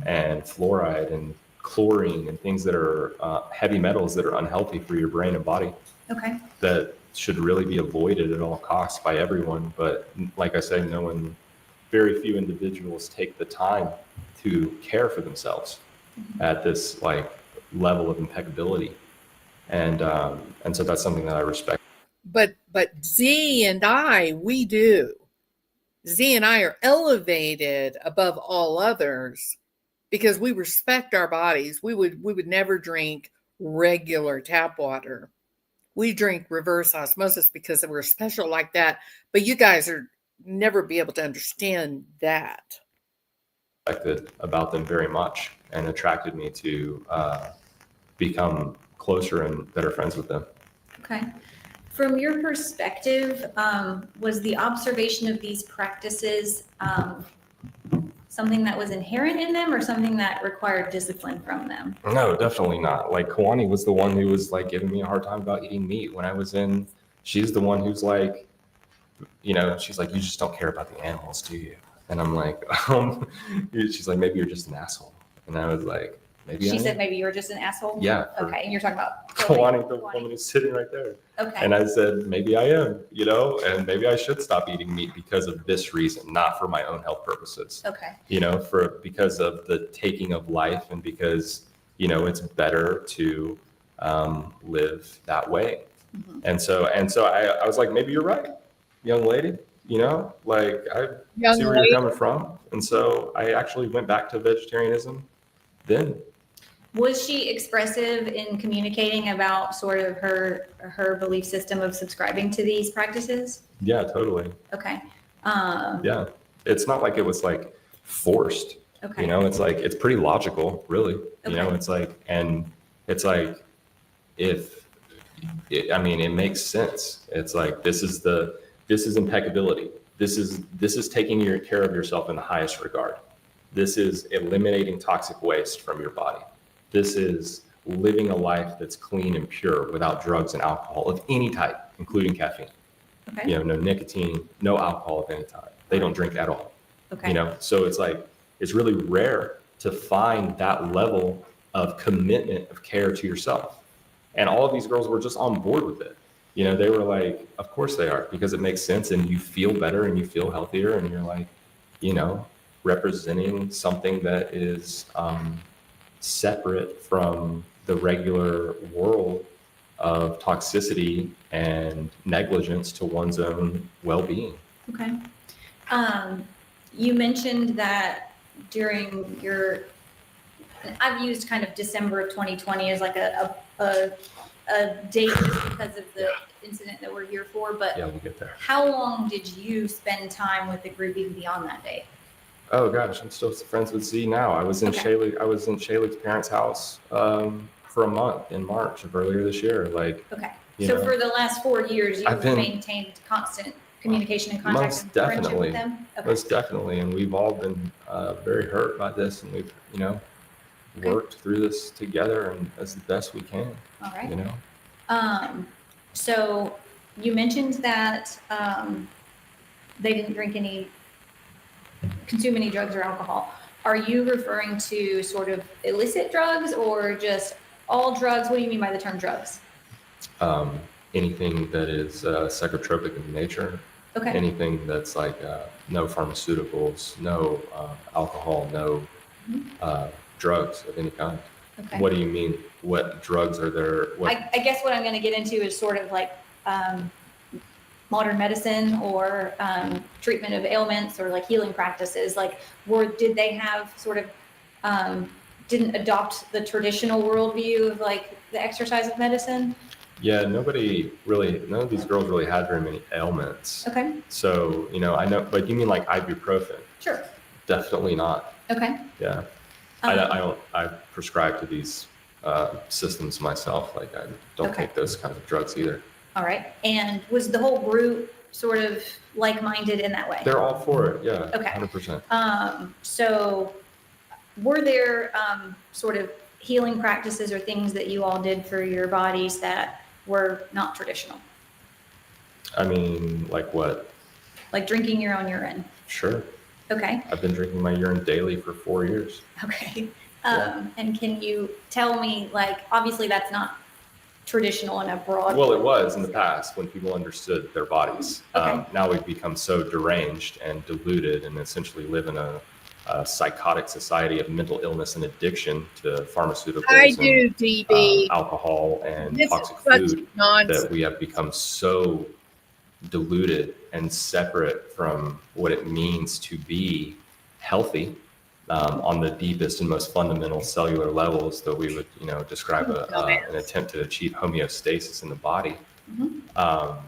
and fluoride and chlorine and things that are heavy metals that are unhealthy for your brain and body. Okay. That should really be avoided at all costs by everyone. But like I say, very few individuals take the time to care for themselves at this level of impeccability. And so that's something that I respect. But Z and I, we do. Z and I are elevated above all others because we respect our bodies. We would never drink regular tap water. We drink reverse osmosis because we're special like that. But you guys are never be able to understand that. About them very much and attracted me to become closer and better friends with them. Okay. From your perspective, was the observation of these practices something that was inherent in them or something that required discipline from them? No, definitely not. Like Kawani was the one who was giving me a hard time about eating meat when I was in. She's the one who's she's like, you just don't care about the animals, do you? And I'm like, she's like, maybe you're just an asshole. And I was like, maybe She said maybe you were just an asshole? Yeah. Okay, and you're talking about Kawani, the woman who's sitting right there. Okay. And I said, maybe I am, and maybe I should stop eating meat because of this reason, not for my own health purposes. Okay. Because of the taking of life and because, it's better to live that way. Mm-hmm. And so I was like, maybe you're right, young lady. I see where you're coming from. And so I actually went back to vegetarianism then. Was she expressive in communicating about sort of her belief system of subscribing to these practices? Yeah, totally. Okay. Yeah. It's not like it was forced. Okay. It's pretty logical, really. Okay. It makes sense. It's this is impeccability. This is taking care of yourself in the highest regard. This is eliminating toxic waste from your body. This is living a life that's clean and pure without drugs and alcohol of any type, including caffeine. Okay. No nicotine, no alcohol of any type. They don't drink at all. Okay. So it's really rare to find that level of commitment of care to yourself. And all of these girls were just on board with it. They were like, of course they are, because it makes sense and you feel better and you feel healthier and you're representing something that is separate from the regular world of toxicity and negligence to one's own well-being. Okay. You mentioned that during I've used kind of December of 2020 as a date just because of the incident that we're here for, but yeah, we'll get there. How long did you spend time with the group even beyond that date? Oh gosh, I'm still friends with Z now. I was in Shaylee's parents' house for a month in March of earlier this year. Okay. So for the last 4 years, you've maintained constant communication and contact most and definitely, friendship with them? Okay. Most definitely. And we've all been very hurt by this, and we've, worked through this together and as the best we can. All right. So you mentioned that they didn't consume any drugs or alcohol. Are you referring to sort of illicit drugs or just all drugs? What do you mean by the term drugs? Anything that is psychotropic in nature. Okay. Anything that's no pharmaceuticals, no alcohol, no drugs of any kind. Okay. What do you mean? What drugs are there? I guess what I'm going to get into is sort of modern medicine or treatment of ailments or healing practices. Did they have sort of didn't adopt the traditional worldview of the exercise of medicine? Yeah, none of these girls really had very many ailments. Okay. So, I know, but you mean ibuprofen? Sure. Definitely not. Okay. Yeah. I prescribe to these systems myself. Like I don't Okay. take those kinds of drugs either. All right. And was the whole group sort of like-minded in that way? They're all for it. Yeah. Okay. 100%. So were there sort of healing practices or things that you all did for your bodies that were not traditional? I mean, like what? Like drinking your own urine? Sure. Okay. I've been drinking my urine daily for 4 years. Okay. Yeah. And can you tell me, like, obviously that's not traditional in a broad. Well, it was in the past when people understood their bodies. Okay. Now we've become so deranged and deluded and essentially live in a psychotic society of mental illness and addiction to pharmaceuticals and DB. alcohol and This is toxic such food nonsense. that we have become so diluted and separate from what it means to be healthy on the deepest and most fundamental cellular levels that we would, describe an attempt to achieve homeostasis in the body. Mhm.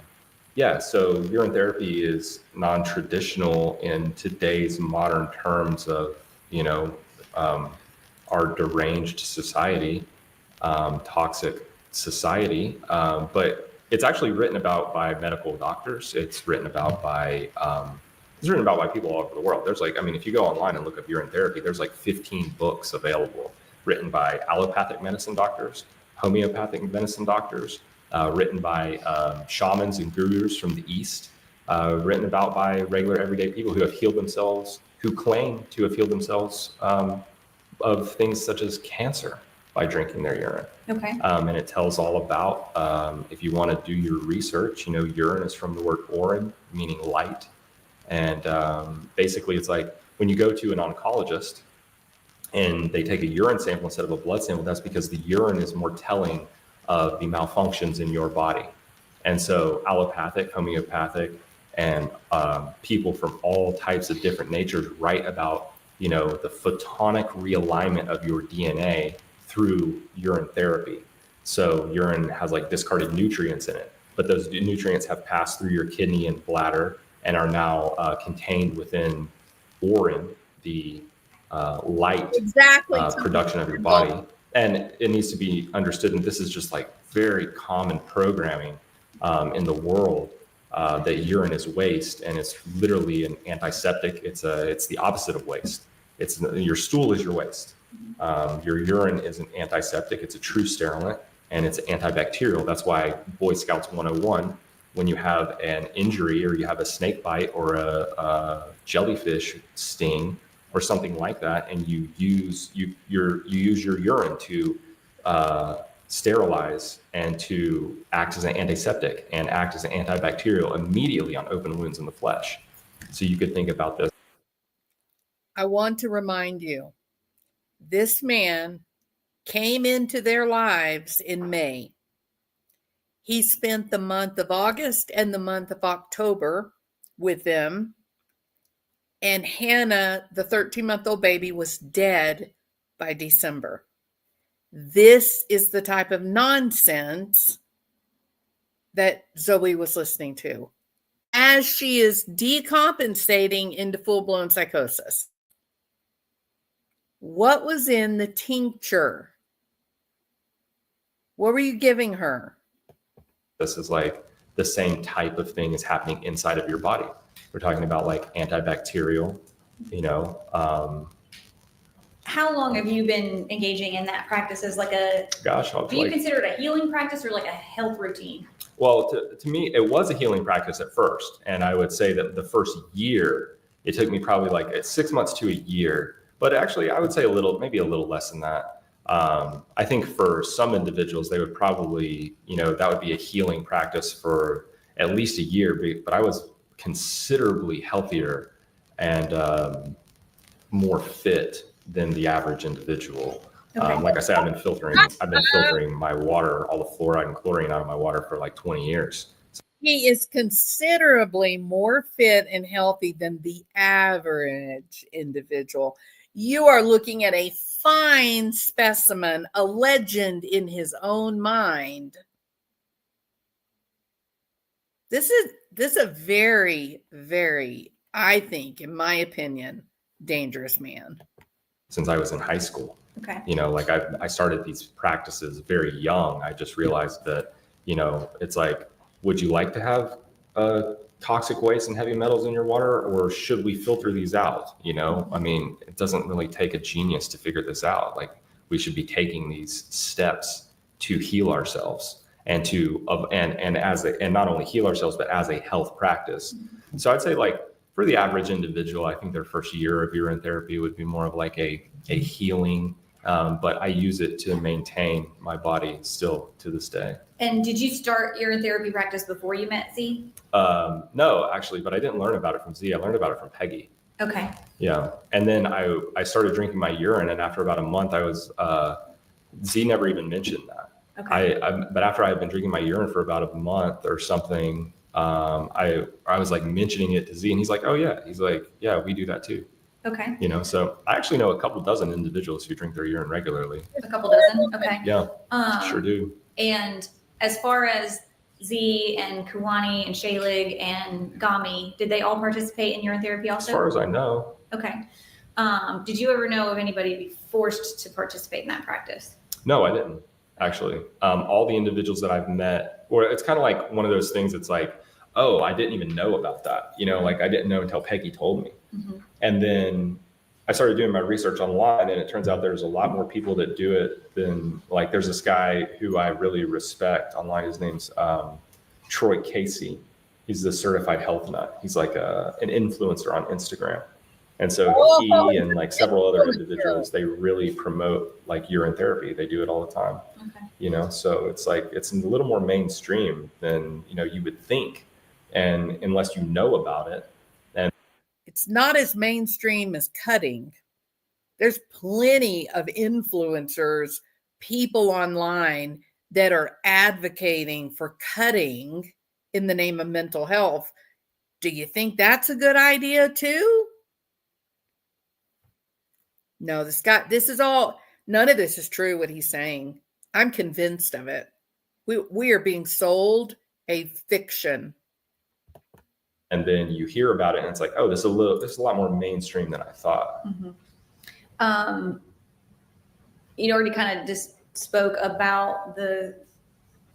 Yeah, so urine therapy is non-traditional in today's modern terms of, our deranged society, toxic society, but it's actually written about by medical doctors. It's written about by people all over the world. There's if you go online and look up urine therapy, there's like 15 books available written by allopathic medicine doctors, homeopathic medicine doctors, written by shamans and gurus from the East, written about by regular everyday people who have healed themselves, who claim to have healed themselves of things such as cancer by drinking their urine. Okay. And it tells all about, if you want to do your research, urine is from the word orin, meaning light. And basically it's like when you go to an oncologist and they take a urine sample instead of a blood sample, that's because the urine is more telling of the malfunctions in your body. And so allopathic, homeopathic, and people from all types of different natures write about, the photonic realignment of your DNA through urine therapy. So urine has like discarded nutrients in it, but those nutrients have passed through your kidney and bladder and are now contained within orin, the light production of your body. And it needs to be understood, and this is just like very common programming in the world, that urine is waste, and it's literally an antiseptic. It's the opposite of waste. Your stool is your waste. Your urine is an antiseptic. It's a true sterilant, and it's antibacterial. That's why Boy Scouts 101, when you have an injury or you have a snake bite or a jellyfish sting or something like that, and you use your urine to sterilize and to act as an antiseptic and act as an antibacterial immediately on open wounds in the flesh. So you could think about this. I want to remind you, this man came into their lives in May. He spent the month of August and the month of October with them. And Hannah, the 13-month-old baby, was dead by December. This is the type of nonsense that Zoe was listening to as she is decompensating into full-blown psychosis. What was in the tincture? What were you giving her? This is like the same type of thing is happening inside of your body. We're talking about like antibacterial, How long have you been engaging in that practice as do you consider it a healing practice or like a health routine? Well, to me, it was a healing practice at first. And I would say that the first year, it took me probably like 6 months to a year. But actually, I would say maybe a little less than that. I think for some individuals, they would probably, that would be a healing practice for at least a year. But I was considerably healthier and more fit than the average individual. Okay. Like I said, I've been filtering my water, all the fluoride and chlorine out of my water for like 20 years. He is considerably more fit and healthy than the average individual. You are looking at a fine specimen, a legend in his own mind. This is a very, very, I think, in my opinion, dangerous man. Since I was in high school. Okay. You know, like I started these practices very young. I just realized that, you know, it's like, would you like to have toxic waste and heavy metals in your water, or should we filter these out? You know, I mean, it doesn't really take a genius to figure this out. Like, we should be taking these steps to heal ourselves and to and not only heal ourselves, but as a health practice. So I'd say, like, for the average individual, I think their first year of urine therapy would be more of like a healing, but I use it to maintain my body still to this day. And did you start urine therapy practice before you met Z? No, actually, but I didn't learn about it from Z. I learned about it from Peggy. Okay. Yeah. And then I started drinking my urine, and after about a month, I was, Z never even mentioned that. Okay. But after I had been drinking my urine for about a month or something, I was like mentioning it to Z, and he's like, oh yeah. He's like, yeah, we do that too. Okay. You know, so I actually know a couple dozen individuals who drink their urine regularly. A couple dozen. Okay. Yeah, sure do. And as far as Z and Kuwani and Shalig and Gami, did they all participate in urine therapy also? As far as I know. Okay. Did you ever know of anybody be forced to participate in that practice? No, I didn't, actually. All the individuals that I've met, or it's kind of like one of those things, it's like, oh, I didn't even know about that. You know, like I didn't know until Peggy told me. Mm-hmm. And then I started doing my research online, and it turns out there's a lot more people that do it than, like, there's this guy who I really respect online. His name's Troy Casey. He's the certified health nut. He's like an influencer on Instagram. And so he and like several other individuals, they really promote like urine therapy. They do it all the time. Okay. You know, so it's like, it's a little more mainstream than, you know, you would think. And unless you know about it. And it's not as mainstream as cutting. There's plenty of influencers, people online that are advocating for cutting in the name of mental health. Do you think that's a good idea too? No, none of this is true, what he's saying. I'm convinced of it. We are being sold a fiction. And then you hear about it and it's like, oh, this is a lot more mainstream than I thought. Mm-hmm. You already kind of just spoke about the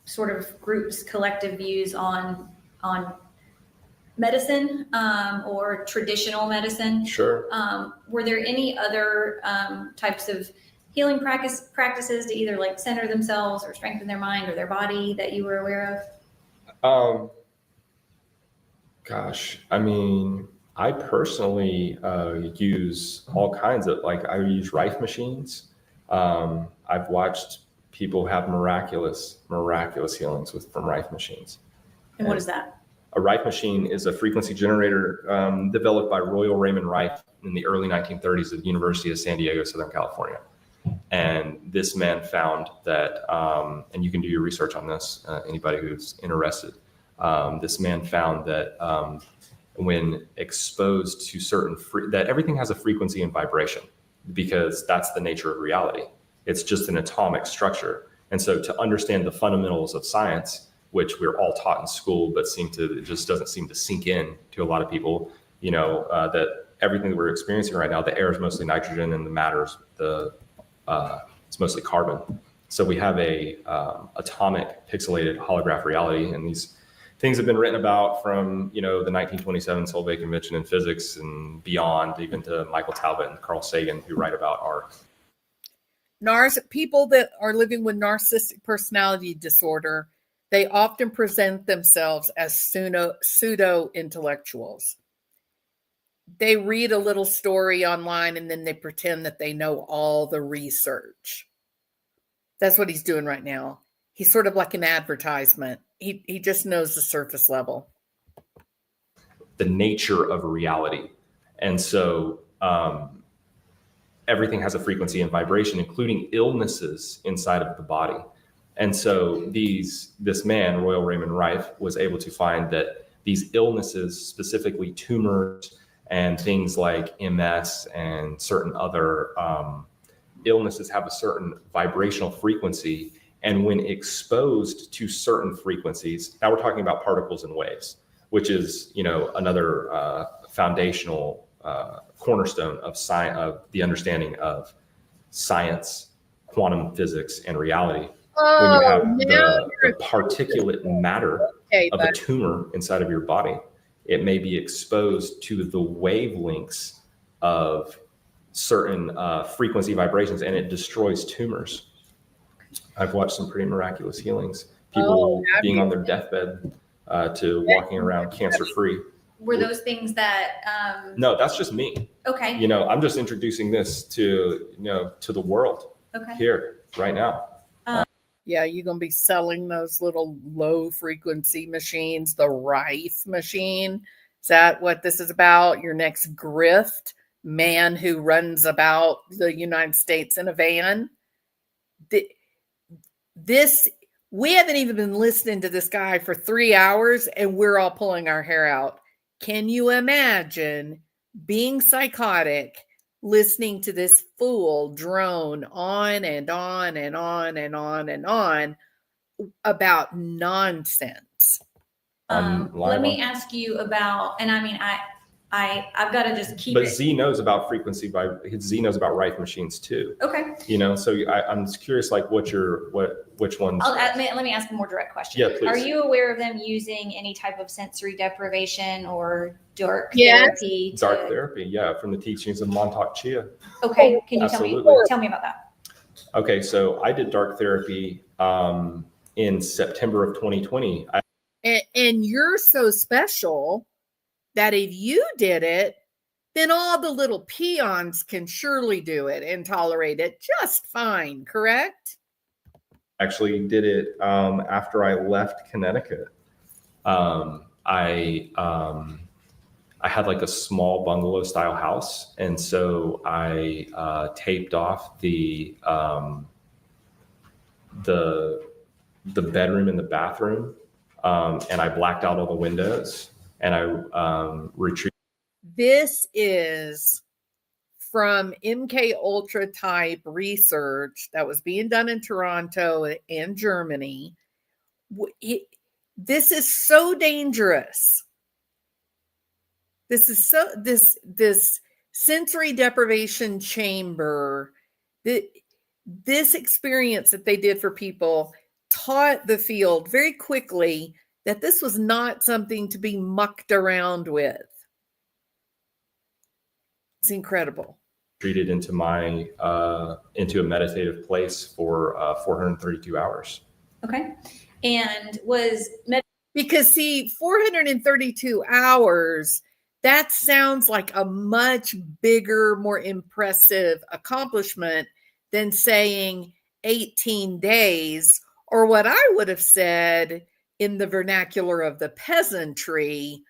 sort of group's collective views on medicine, or traditional medicine. Sure. Were there any other types of healing practices to either like center themselves or strengthen their mind or their body that you were aware of? Gosh, I mean, I personally use all kinds of, like, I use Rife machines. I've watched people have miraculous healings from Rife machines. And what is that? A Rife machine is a frequency generator developed by Royal Raymond Rife in the early 1930s at the University of San Diego, Southern California. And this man found that, and you can do your research on this, anybody who's interested. This man found that when exposed to that everything has a frequency and vibration, because that's the nature of reality. It's just an atomic structure. And so to understand the fundamentals of science, which we're all taught in school, but it just doesn't seem to sink in to a lot of people, you know, that everything that we're experiencing right now, the air is mostly nitrogen and the matter's it's mostly carbon. So we have a atomic pixelated holograph reality, and these things have been written about from, you know, the 1927 Solvay Convention in physics and beyond, even to Michael Talbot and Carl Sagan, who write about our people that are living with narcissistic personality disorder. They often present themselves as pseudo intellectuals. They read a little story online and then they pretend that they know all the research. That's what he's doing right now. He's sort of like an advertisement. He just knows the surface level. The nature of reality. And so everything has a frequency and vibration, including illnesses inside of the body. And so this man, Royal Raymond Rife, was able to find that these illnesses, specifically tumors and things like MS and certain other illnesses, have a certain vibrational frequency. And when exposed to certain frequencies, now we're talking about particles and waves, which is, you know, another foundational cornerstone of science, of the understanding of science, quantum physics, and reality. Oh, When you have now the particulate matter of a tumor inside of your body, it may be exposed to the wavelengths of certain frequency vibrations, and it destroys tumors. I've watched some pretty miraculous healings. People being on their deathbed to walking around cancer-free. Were those things that? No, that's just me. Okay. You know, I'm just introducing this to, you know, to the world here right now. Yeah, you're going to be selling those little low frequency machines, the Rife machine. Is that what this is about? Your next grift man who runs about the United States in a van? We haven't even been listening to this guy for 3 hours and we're all pulling our hair out. Can you imagine being psychotic, listening to this fool drone on and on and on and on and on about nonsense? Let me ask you about, and I mean, I've got to just keep but it. Z knows about frequency Z knows about Rife machines too. Okay. You know, so I'm just curious, like which ones? Let me ask a more direct question. Yeah, please. Are you aware of them using any type of sensory deprivation or dark therapy? Dark therapy, yeah, from the teachings of Montauk Chia. Okay, can you Absolutely. tell me about that? Okay, so I did dark therapy in September of 2020. And you're so special that if you did it, then all the little peons can surely do it and tolerate it just fine, correct? Actually did it after I left Connecticut. I had like a small bungalow style house, and so I taped off the bedroom and the bathroom, and I blacked out all the windows, and I retreated. This is from MK Ultra type research that was being done in Toronto and Germany. This is so dangerous. This is this sensory deprivation chamber. This experience that they did for people taught the field very quickly that this was not something to be mucked around with. It's incredible. Treated into into a meditative place for 432 hours. Okay. And because see, 432 hours, that sounds like a much bigger, more impressive accomplishment than saying 18 days, or what I would have said in the vernacular of the peasantry,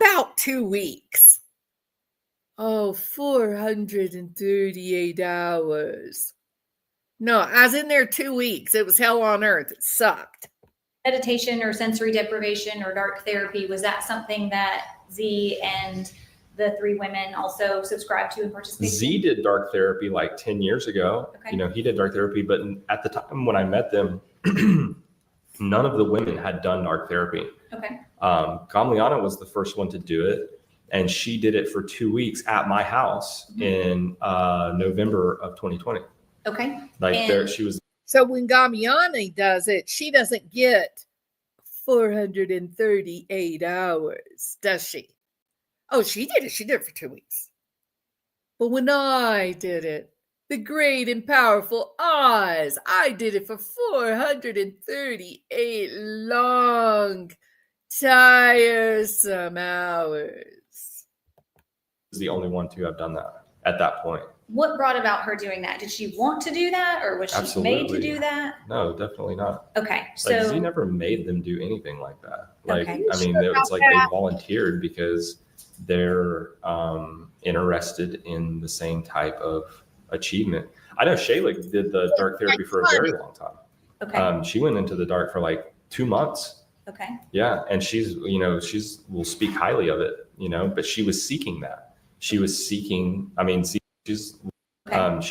about 2 weeks. Oh, 438 hours. No, I was in there 2 weeks. It was hell on earth. It sucked. meditation or sensory deprivation or dark therapy, was that something that Z and the three women also subscribed to and participated in? Z did dark therapy like 10 years ago. Okay. You know, he did dark therapy, but at the time when I met them, none of the women had done dark therapy. Okay. Gamliana was the first one to do it. And she did it for 2 weeks at my house in November of 2020. Okay. She was. So when Gamiani does it, she doesn't get 438 hours, does she? Oh, she did it. She did it for 2 weeks. But when I did it, the great and powerful Oz, I did it for 438 long, tiresome hours. The only one to have done that at that point. What brought about her doing that? Did she want to do that, or was she made to do that? No, definitely not. Okay, so Z never made them do anything like that. Like, okay. I mean, it's like they volunteered because they're interested in the same type of achievement. I know Shayla did the dark therapy for a very long time. Okay. She went into the dark for like 2 months. Okay. Yeah, and she's will speak highly of it, but she was seeking that. She was seeking. I mean, she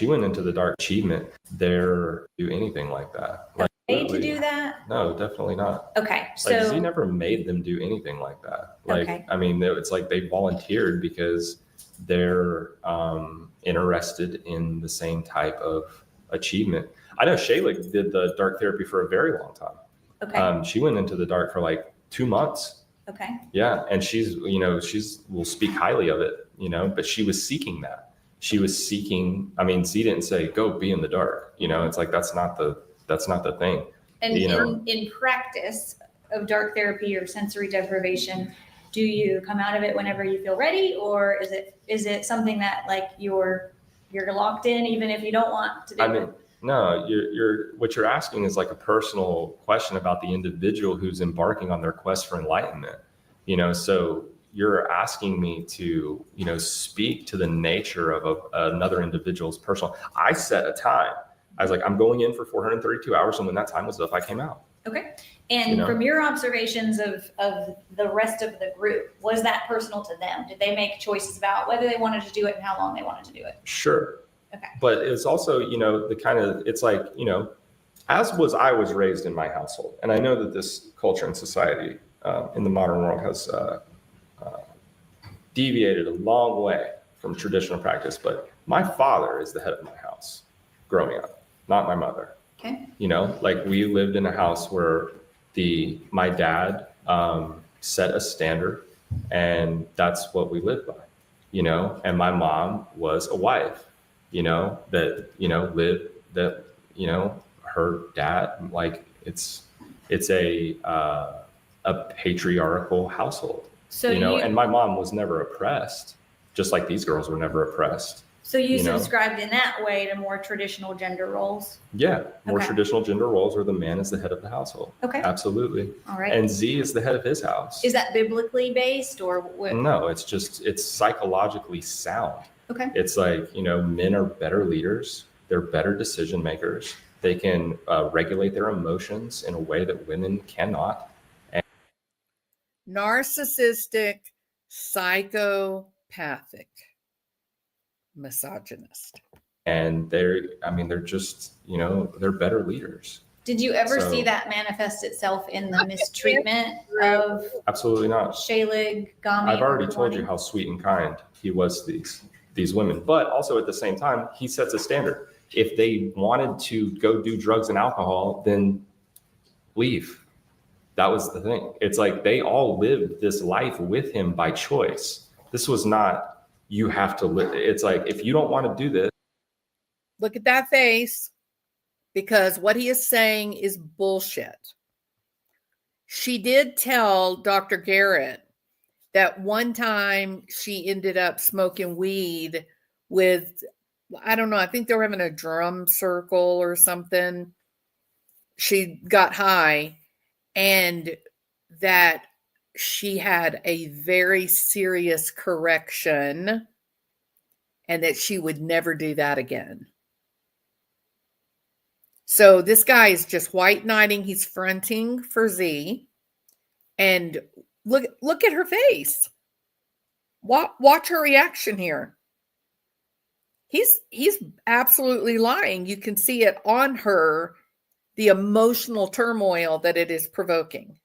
went into the dark achievement. There do anything like that. Like, paid to do that? No, definitely not. Okay, Like Z so, never made them do anything like that. Like, Okay. I mean, it's like they volunteered because they're interested in the same type of achievement. I know Shayla did the dark therapy for a very long time. okay, She went into the dark for like 2 months. okay. Yeah, and she's will speak highly of it, but she was seeking that. She was seeking. I mean, Z didn't say go be in the dark. It's like that's not the thing. And You know. in practice of dark therapy or sensory deprivation, do you come out of it whenever you feel ready, or is it something that like you're locked in even if you don't want to do I mean, it? no, what you're asking is like a personal question about the individual who's embarking on their quest for enlightenment. So you're asking me to, speak to the nature of another individual's personal. I set a time. I was like, I'm going in for 432 hours, and when that time was up, I came out. Okay. And from your observations of the rest of the group, was that personal to them? Did they make choices about whether they wanted to do it and how long they wanted to do it? Sure. Okay. But it's also, the kind of, it's like, as I was raised in my household, and I know that this culture and society in the modern world has deviated a long way from traditional practice, but my father is the head of my house growing up, not my mother. Okay. Like we lived in a house where my dad set a standard, and that's what we lived by, and my mom was a wife, that, lived that, her dad, like it's a patriarchal household, So and my mom was never oppressed, just like these girls were never oppressed. So you subscribed in that way to more traditional gender roles? Yeah, more Okay. traditional gender roles where the man is the head of the household. Okay. Absolutely. All right. And Z is the head of his house. Is that biblically based or what? No, it's psychologically sound. Okay. It's like, men are better leaders. They're better decision makers. They can regulate their emotions in a way that women cannot. Narcissistic, psychopathic, misogynist. And they're just, they're better leaders. Did you ever So- see that manifest itself in the mistreatment of Absolutely not. Shayla, Gami? I've already or told you Kalani? how sweet and kind he was to these women, but also at the same time, he sets a standard. If they wanted to go do drugs and alcohol, then leave. That was the thing. It's like they all lived this life with him by choice. This was not, you have to live. It's like, if you don't want to do this. Look at that face, because what he is saying is bullshit. She did tell Dr. Garrett that one time she ended up smoking weed with, I don't know, I think they were having a drum circle or something. She got high, and that she had a very serious correction and that she would never do that again. So this guy is just white knighting. He's fronting for Z. And look at her face. Watch her reaction here. He's absolutely lying. You can see it on her, the emotional turmoil that it is provoking.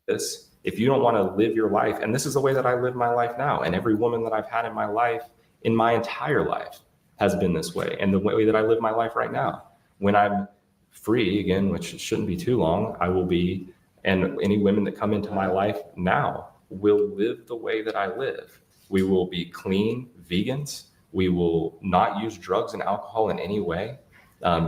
This, if you don't want to live your life, and this is the way that I live my life now, and every woman that I've had in my life, in my entire life, has been this way, and the way that I live my life right now. When I'm free again, which shouldn't be too long, I will be, and any women that come into my life now will live the way that I live. We will be clean vegans. We will not use drugs and alcohol in any way.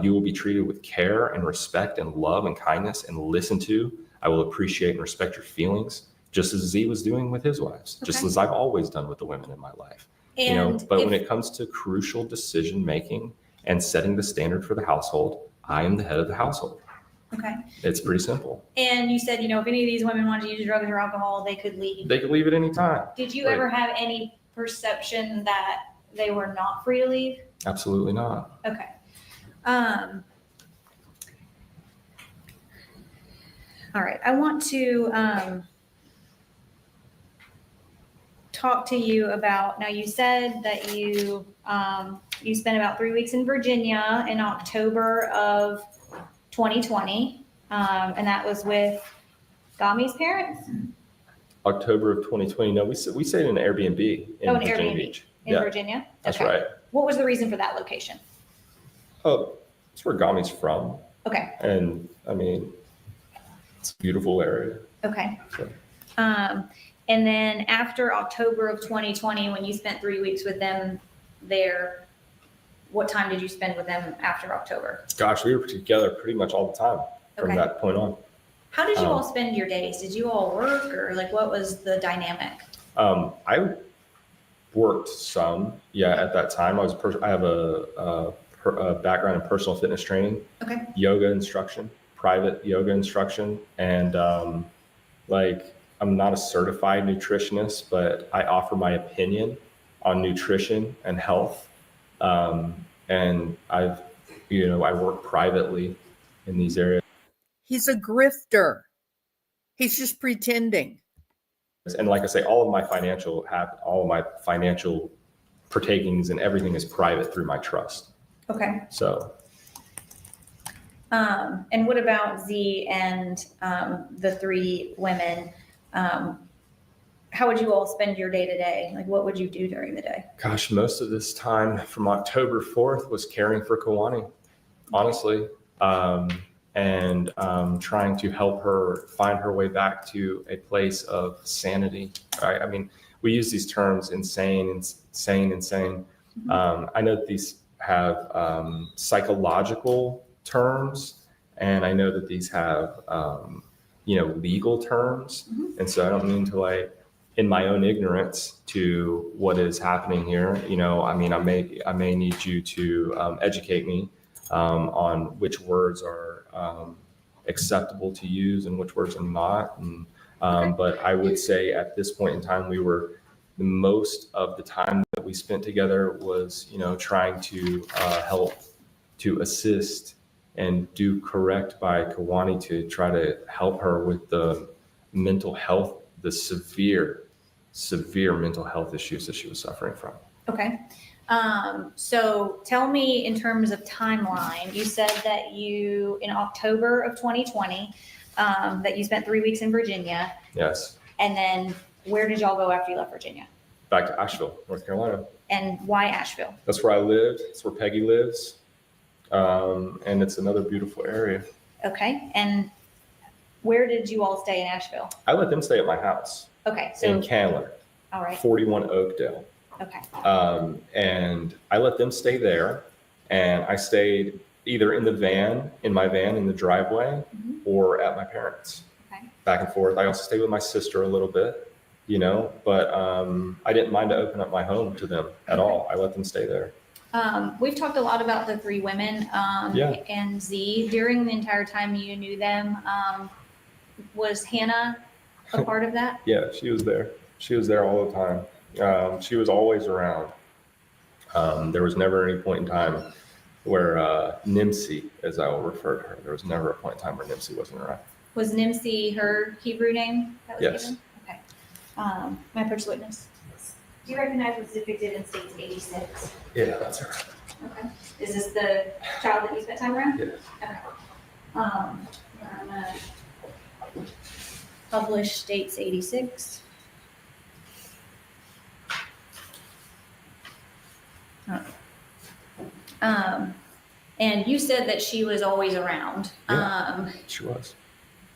You will be treated with care and respect and love and kindness and listened to. I will appreciate and respect your feelings, just as Z was doing with his wives, just as I've always done with the women in my life. But when it comes to crucial decision making and setting the standard for the household, I am the head of the household. Okay. It's pretty simple. And you said, if any of these women wanted to use drugs or alcohol, they could leave. They could leave at any time. Did you ever have any perception that they were not free to leave? Absolutely not. Okay. All right. I want to talk to you about, now you said that you spent about 3 weeks in Virginia in October of 2020, and that was with Gami's parents. October of 2020. No, we stayed in an Airbnb in An Virginia Airbnb Beach. in Yeah, Virginia. that's Okay. right. What was the reason for that location? Oh, it's where Gami's from. Okay. And I mean, it's a beautiful area. Okay. So, And then after October of 2020, when you spent 3 weeks with them there, what time did you spend with them after October? gosh, we were together pretty much all the time from Okay. that point on. How did you all spend your days? Did you all work, or like what was the dynamic? I worked some, at that time. I have a background in personal fitness training, Okay. yoga instruction, private yoga instruction, and I'm not a certified nutritionist, but I offer my opinion on nutrition and health. And I work privately in these areas. He's a grifter. He's just pretending. And like I say, all of my financial partakings and everything is private through my trust. Okay. So. And what about Z and the 3 women? How would you all spend your day to day? Like, what would you do during the day? Gosh, most of this time from October 4th was caring for Kawani, honestly, and trying to help her find her way back to a place of sanity. Right? I mean, we use these terms insane. Mm-hmm. I know that these have psychological terms, and I know that these have legal terms. Mm-hmm. And so I don't mean to in my own ignorance to what is happening here, I may need you to educate me on which words are acceptable to use and which words are not. And but I would say at this point in time, most of the time that we spent together was, trying to help to assist and do correct by Kawani to try to help her with the mental health, the severe mental health issues that she was suffering from. Okay. So tell me in terms of timeline, you said that in October of 2020, that you spent 3 weeks in Virginia. Yes. And then where did y'all go after you left Virginia? Back to Asheville, North Carolina. And why Asheville? That's where I lived. That's where Peggy lives. And it's another beautiful area. Okay. And where did you all stay in Asheville? I let them stay at my house. Okay. So in Candler. All right. 41 Oakdale. Okay. And I let them stay there, and I stayed either in my van in the driveway, Mm-hmm. or at my parents'. Okay. Back and forth. I also stayed with my sister a little bit, but I didn't mind to open up my home to them at all. I let them stay there. We've talked a lot about the 3 women and Z. During the entire time you knew them, was Hannah a part of that? Yeah, she was there. She was there all the time. She was always around. There was never any point in time where Nimsi, as I will refer to her, there was never a point in time where Nimsi wasn't around. Was Nimsi her Hebrew name? That was Yes. Given? Okay. May I approach the witness? Do you recognize what's depicted in States 86? Yeah, that's her. Okay. Is this the child that you spent time around? Yes. Okay. I'm gonna publish States 86. And you said that she was always around. Yeah. She was.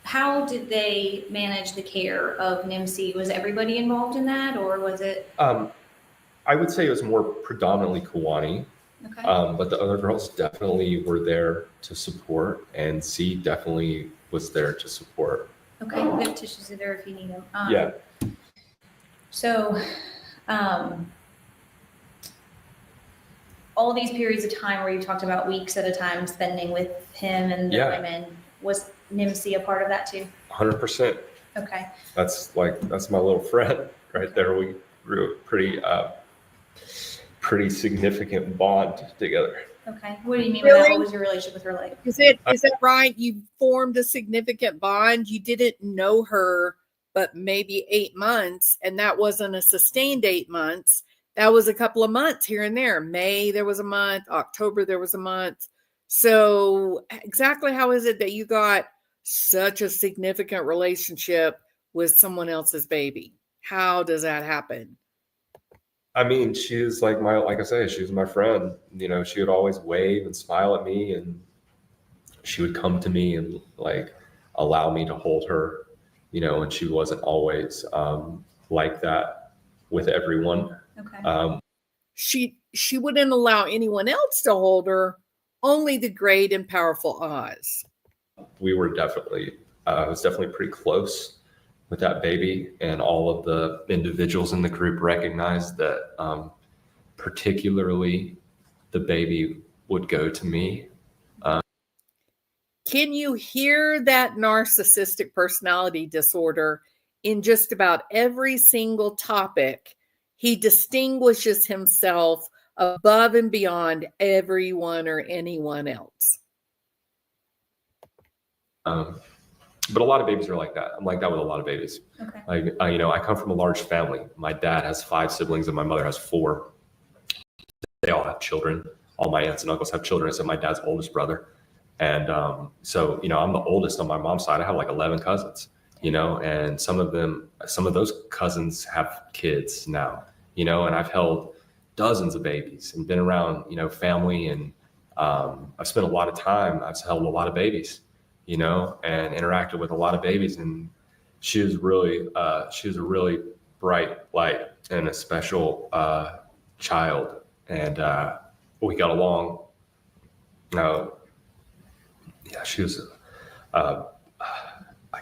How did they manage the care of Nimsi? Was everybody involved in that, or was it? I would say it was more predominantly Kawani, Okay. but the other girls definitely were there to support, and C definitely was there to support. Okay. We have tissues there if you need them. Yeah. So, all these periods of time where you talked about weeks at a time spending with him and the women, was Nimsi a part of that too? 100%. Okay. That's my little friend right there. We grew a pretty significant bond together. Okay. What do you mean by that? What was your relationship with her like? Is that right? You formed a significant bond. You didn't know her, but maybe 8 months, and that wasn't a sustained 8 months. That was a couple of months here and there. May, there was a month. October, there was a month. So exactly how is it that you got such a significant relationship with someone else's baby? How does that happen? I mean, she's like like I say, she was my friend. You know, she would always wave and smile at me, and she would come to me and like allow me to hold her, you know, and she wasn't always like that with everyone. Okay. She wouldn't allow anyone else to hold her, only the great and powerful Oz. We were definitely, I was definitely pretty close with that baby, and all of the individuals in the group recognized that particularly the baby would go to me. Can you hear that narcissistic personality disorder in just about every single topic? He distinguishes himself above and beyond everyone or anyone else. But a lot of babies are like that. I'm like that with a lot of babies. Okay. Like, you know, I come from a large family. My dad has 5 siblings and my mother has 4. They all have children. All my aunts and uncles have children, except my dad's oldest brother. And so, you know, I'm the oldest on my mom's side. I have like 11 cousins, you know, and some of those cousins have kids now, you know, and I've held dozens of babies and been around, you know, family. And I've spent a lot of time, I've held a lot of babies, you know, and interacted with a lot of babies. And she was a really bright light and a special child. And we got along. Yeah, she was, I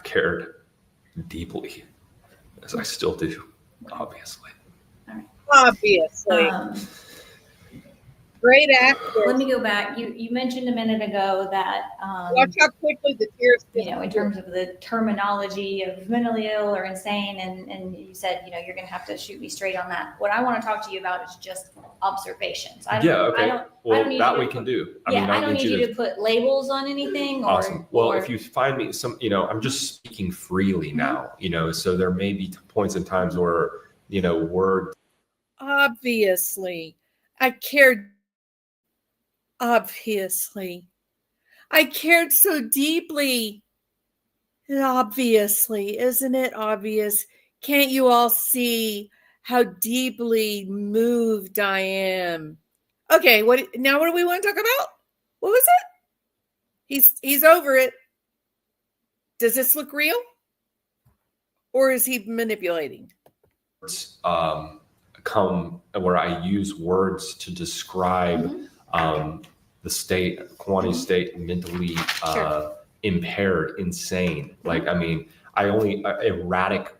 cared deeply, as I still do, obviously. All right. Obviously. Great actor. Let me go back. You mentioned a minute ago that Watch how quickly the tears. you know, in terms of the terminology of mentally ill or insane, and you said, you know, you're going to have to shoot me straight on that. What I want to talk to you about is just observations. Well, that we can do. I don't need you to put labels on anything. Awesome. Well, if you find me some, you know, I'm just speaking freely now, you know, so there may be points in times where, you know, words. Obviously, I cared. Obviously, I cared so deeply. Obviously, isn't it obvious? Can't you all see how deeply moved I am? Okay, what do we want to talk about? What was it? He's over it. Does this look real? Or is he manipulating? Come where I use words to describe the state, quantity state, mentally impaired, insane. Like, I mean, erratic,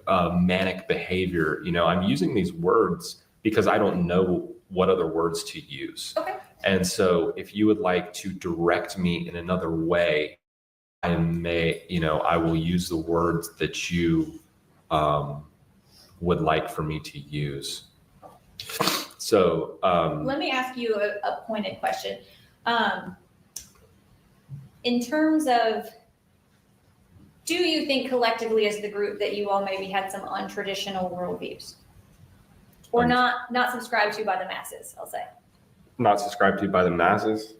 manic behavior. You know, I'm using these words because I don't know what other words to use. Okay. And so if you would like to direct me in another way, I will use the words that you would like for me to use. So let me ask you a pointed question. In terms of, do you think collectively as the group that you all maybe had some untraditional worldviews? Or not subscribed to by the masses, I'll say. Not subscribed to by the masses?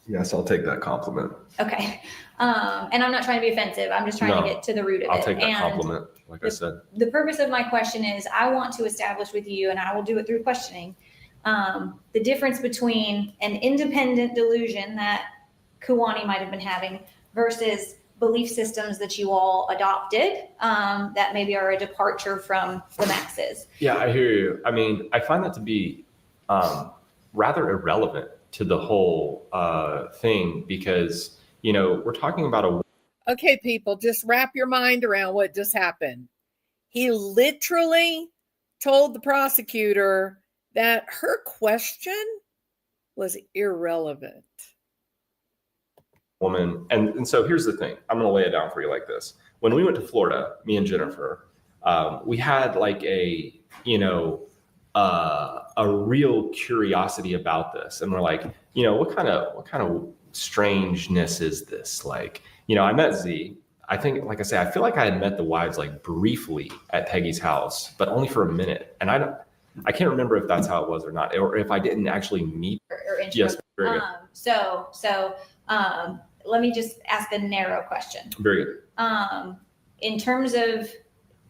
Yes, I'll take that compliment. Okay. And I'm not trying to be offensive. I'm just trying to get to the root of it. I'll take that compliment, like I said. The purpose of my question is I want to establish with you, and I will do it through questioning, the difference between an independent delusion that Kuwani might have been having versus belief systems that you all adopted that maybe are a departure from the masses. Yeah, I hear you. I mean, I find that to be rather irrelevant to the whole thing because, you know, we're talking about Okay, people, just wrap your mind around what just happened. He literally told the prosecutor that her question was irrelevant. Woman. And so here's the thing. I'm going to lay it down for you like this. When we went to Florida, me and Jennifer, we had like a real curiosity about this. And we're like, you know, what kind of strangeness is this? Like, you know, I met Z. I think, like I say, I feel like I had met the wives like briefly at Peggy's house, but only for a minute. And I can't remember if that's how it was or not, or if I didn't actually meet. Or yes, very good. Let me just ask a narrow question. Very good. In terms of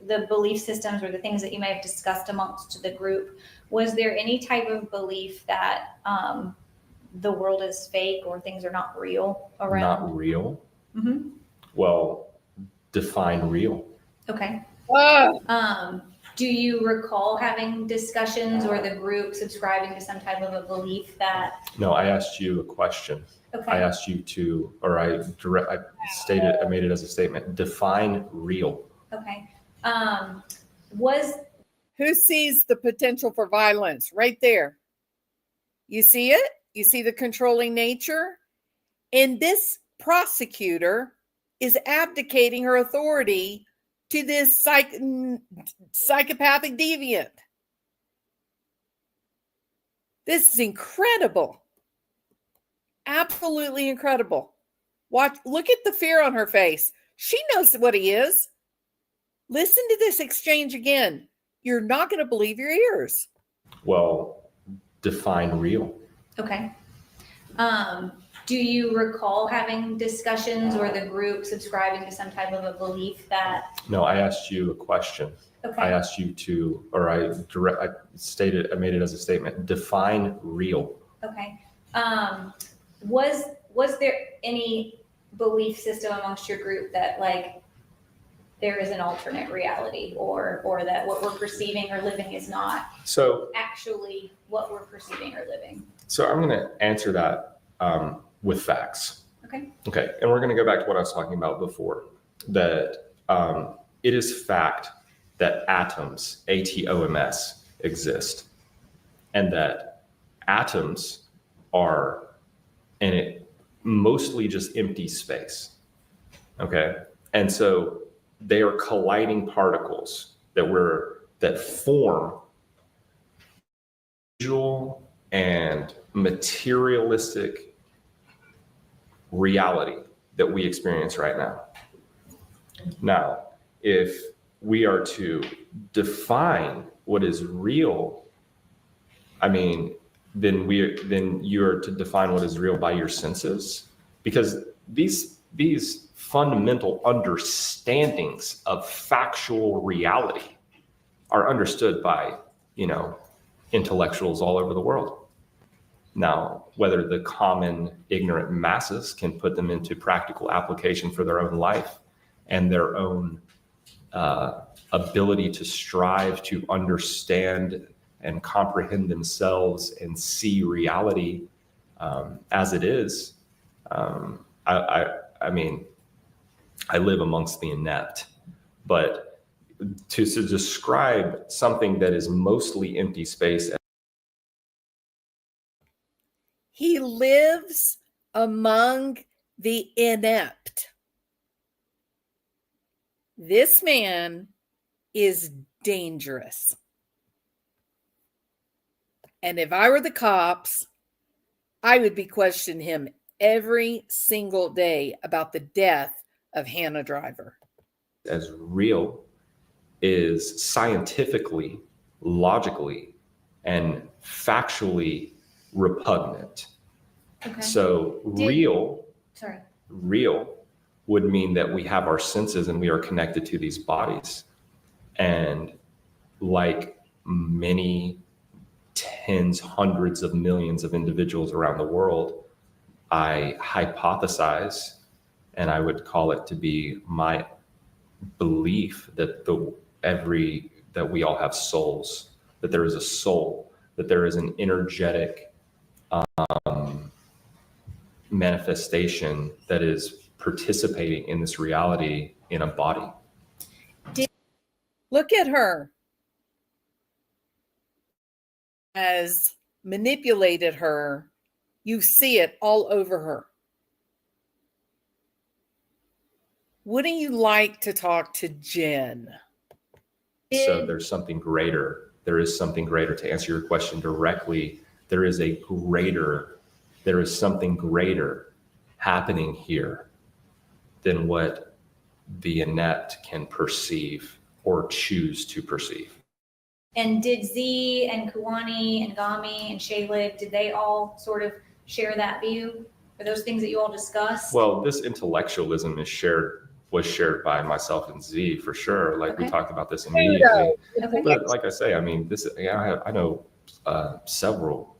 the belief systems or the things that you may have discussed amongst the group, was there any type of belief that the world is fake or things are not real around? Not real? Mm-hmm. Well, define real. Okay. Do you recall having discussions or the group subscribing to some type of a belief that? No, I asked you a question. Okay. I asked you to, or I made it as a statement. Define real. Okay. Who sees the potential for violence right there? You see it? You see the controlling nature? And this prosecutor is abdicating her authority to this psychopathic deviant. This is incredible. Absolutely incredible. Look at the fear on her face. She knows what he is. Listen to this exchange again. You're not going to believe your ears. Well, define real. Okay. Do you recall having discussions or the group subscribing to some type of a belief that? No, I asked you a question. Okay. I asked you to, or I made it as a statement. Define real. Okay. Was there any belief system amongst your group that like there is an alternate reality or that what we're perceiving or living is not actually what we're perceiving or living? So I'm going to answer that with facts. Okay. Okay. And we're going to go back to what I was talking about before, that it is fact that atoms, ATOMS, exist, and that atoms are in it mostly just empty space. Okay. And so they are colliding particles that form visual and materialistic reality that we experience right now. Now, if we are to define what is real, I mean, then you are to define what is real by your senses, because these fundamental understandings of factual reality are understood by, intellectuals all over the world. Now, whether the common ignorant masses can put them into practical application for their own life and their own ability to strive to understand and comprehend themselves and see reality as it is. I mean, I live amongst the inept, but to describe something that is mostly empty space. He lives among the inept. This man is dangerous. And if I were the cops, I would be questioning him every single day about the death of Hannah Driver. As real is scientifically, logically, and factually repugnant. Okay. So real would mean that we have our senses and we are connected to these bodies. And like many tens, hundreds of millions of individuals around the world, I hypothesize, and I would call it to be my belief that that we all have souls, that there is a soul, that there is an energetic manifestation that is participating in this reality in a body. Look at her. Has manipulated her. You see it all over her. Wouldn't you like to talk to Jen? So there's something greater. There is something greater. To answer your question directly, there is something greater happening here than what the inept can perceive or choose to perceive. And did Z and Kuwani and Gami and Shaylid, did they all sort of share that view? Are those things that you all discussed? Well, this intellectualism was shared by myself and Z for sure. Like we Okay. talked about this immediately. Okay. But like I say, I mean, I know several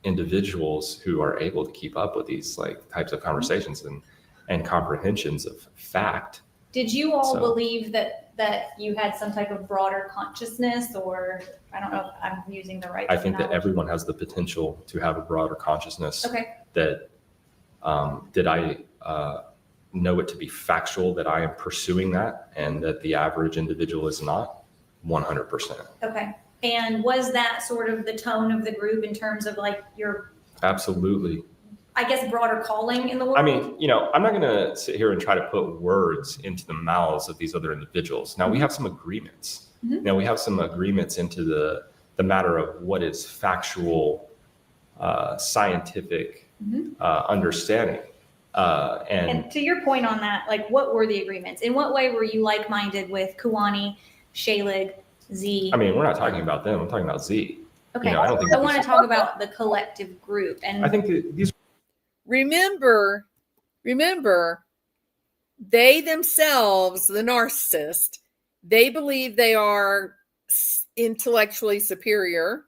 individuals who are able to keep up with these like types of conversations and comprehensions of fact. Did you all So- believe that you had some type of broader consciousness, or I don't know if I'm using the right I think that terminology. everyone has the potential to have a broader consciousness. Okay. That did I know it to be factual that I am pursuing that and that the average individual is not? 100%. Okay. And was that sort of the tone of the group in terms of like your, Absolutely. I guess, broader calling in the world? I mean, I'm not going to sit here and try to put words into the mouths of these other individuals. Now we have some agreements. Mhm. Now we have some agreements into the matter of what is factual, scientific understanding. And to your point on that, like what were the agreements? In what way were you like-minded with Kuwani, Shalig, Z? I mean, we're not talking about them. I'm talking about Z. Okay. I don't think I want to talk about the collective group. And I think that these. Remember, they themselves, the narcissist, they believe they are intellectually superior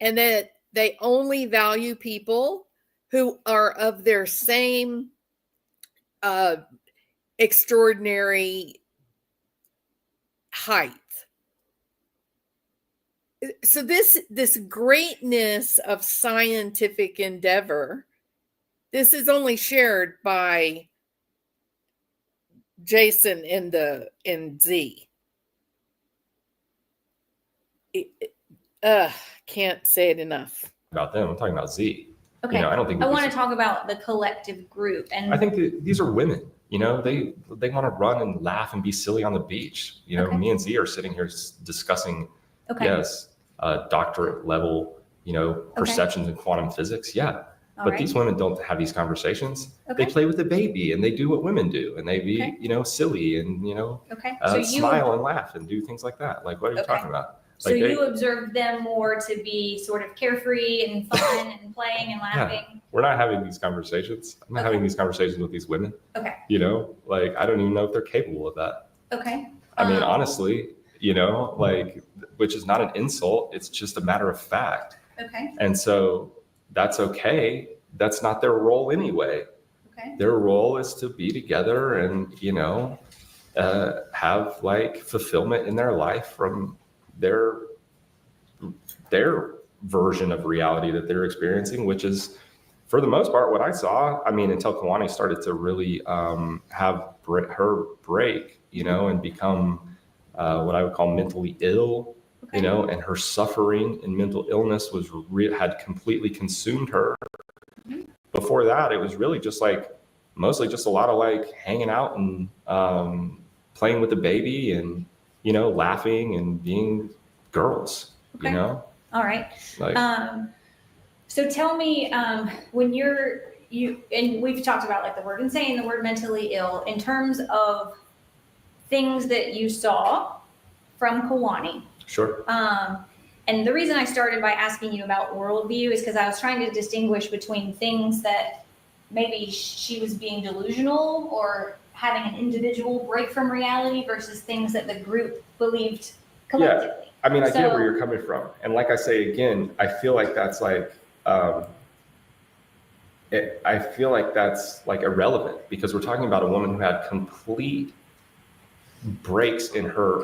and that they only value people who are of their same extraordinary height. So this greatness of scientific endeavor, this is only shared by Jason and Z. Can't say it enough. About them. I'm talking about Z. okay, I don't think I that want to talk about the collective group. And I think that these are women. They want to run and laugh and be silly on the beach. Okay. Me and Z are sitting here discussing, okay, yes, doctorate level, perceptions in quantum physics. Yeah. all But right. these women don't have these conversations. Okay. They play with the baby and they do what women do. And they be, Okay. silly and, Okay. So you smile and laugh and do things like that. Like, what are you Okay. talking about? So Like you observed them more to be sort of carefree and fun and playing and laughing. We're not having these conversations. I'm not Okay. having these conversations with these women. Okay. Like, I don't even know if they're capable of that. Okay. I mean, honestly, like, which is not an insult. It's just a matter of fact. Okay. And so that's okay. That's not their role anyway. Okay. Their role is to be together and, have like fulfillment in their life from their version of reality that they're experiencing, which is for the most part what I saw. I mean, until Kawani started to really have her break, and become what I would call mentally ill, Okay. and her suffering and mental illness had completely consumed her. Mhm. Before that, it was really just like mostly just a lot of like hanging out and playing with the baby and laughing and being girls. Okay. All right. Like So tell me, when you and we've talked about like the word insane, the word mentally ill, in terms of things that you saw from Kawani. sure. And the reason I started by asking you about worldview is because I was trying to distinguish between things that maybe she was being delusional or having an individual break from reality versus things that the group believed collectively. I mean, I get So- where you're coming from. And like I say, again, I feel like that's like, I feel like that's like irrelevant because we're talking about a woman who had complete breaks in her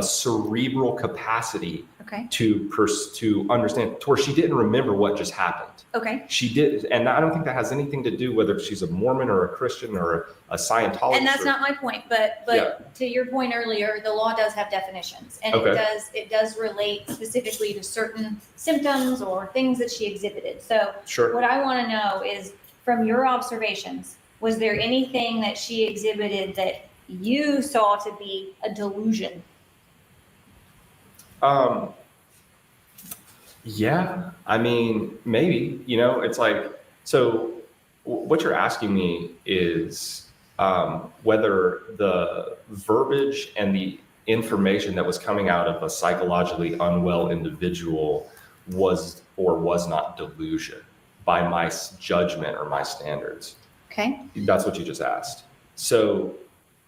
cerebral capacity Okay. to understand, to where she didn't remember what just happened. Okay. She did, and I don't think that has anything to do whether she's a Mormon or a Christian or a Scientologist. And that's not my point, but Yeah. to your point earlier, the law does have definitions, and Okay. it does relate specifically to certain symptoms or things that she exhibited. So Sure. what I want to know is, from your observations, was there anything that she exhibited that you saw to be a delusion? Yeah, I mean, maybe, it's like, so what you're asking me is whether the verbiage and the information that was coming out of a psychologically unwell individual was or was not delusion by my judgment or my standards. Okay. That's what you just asked. So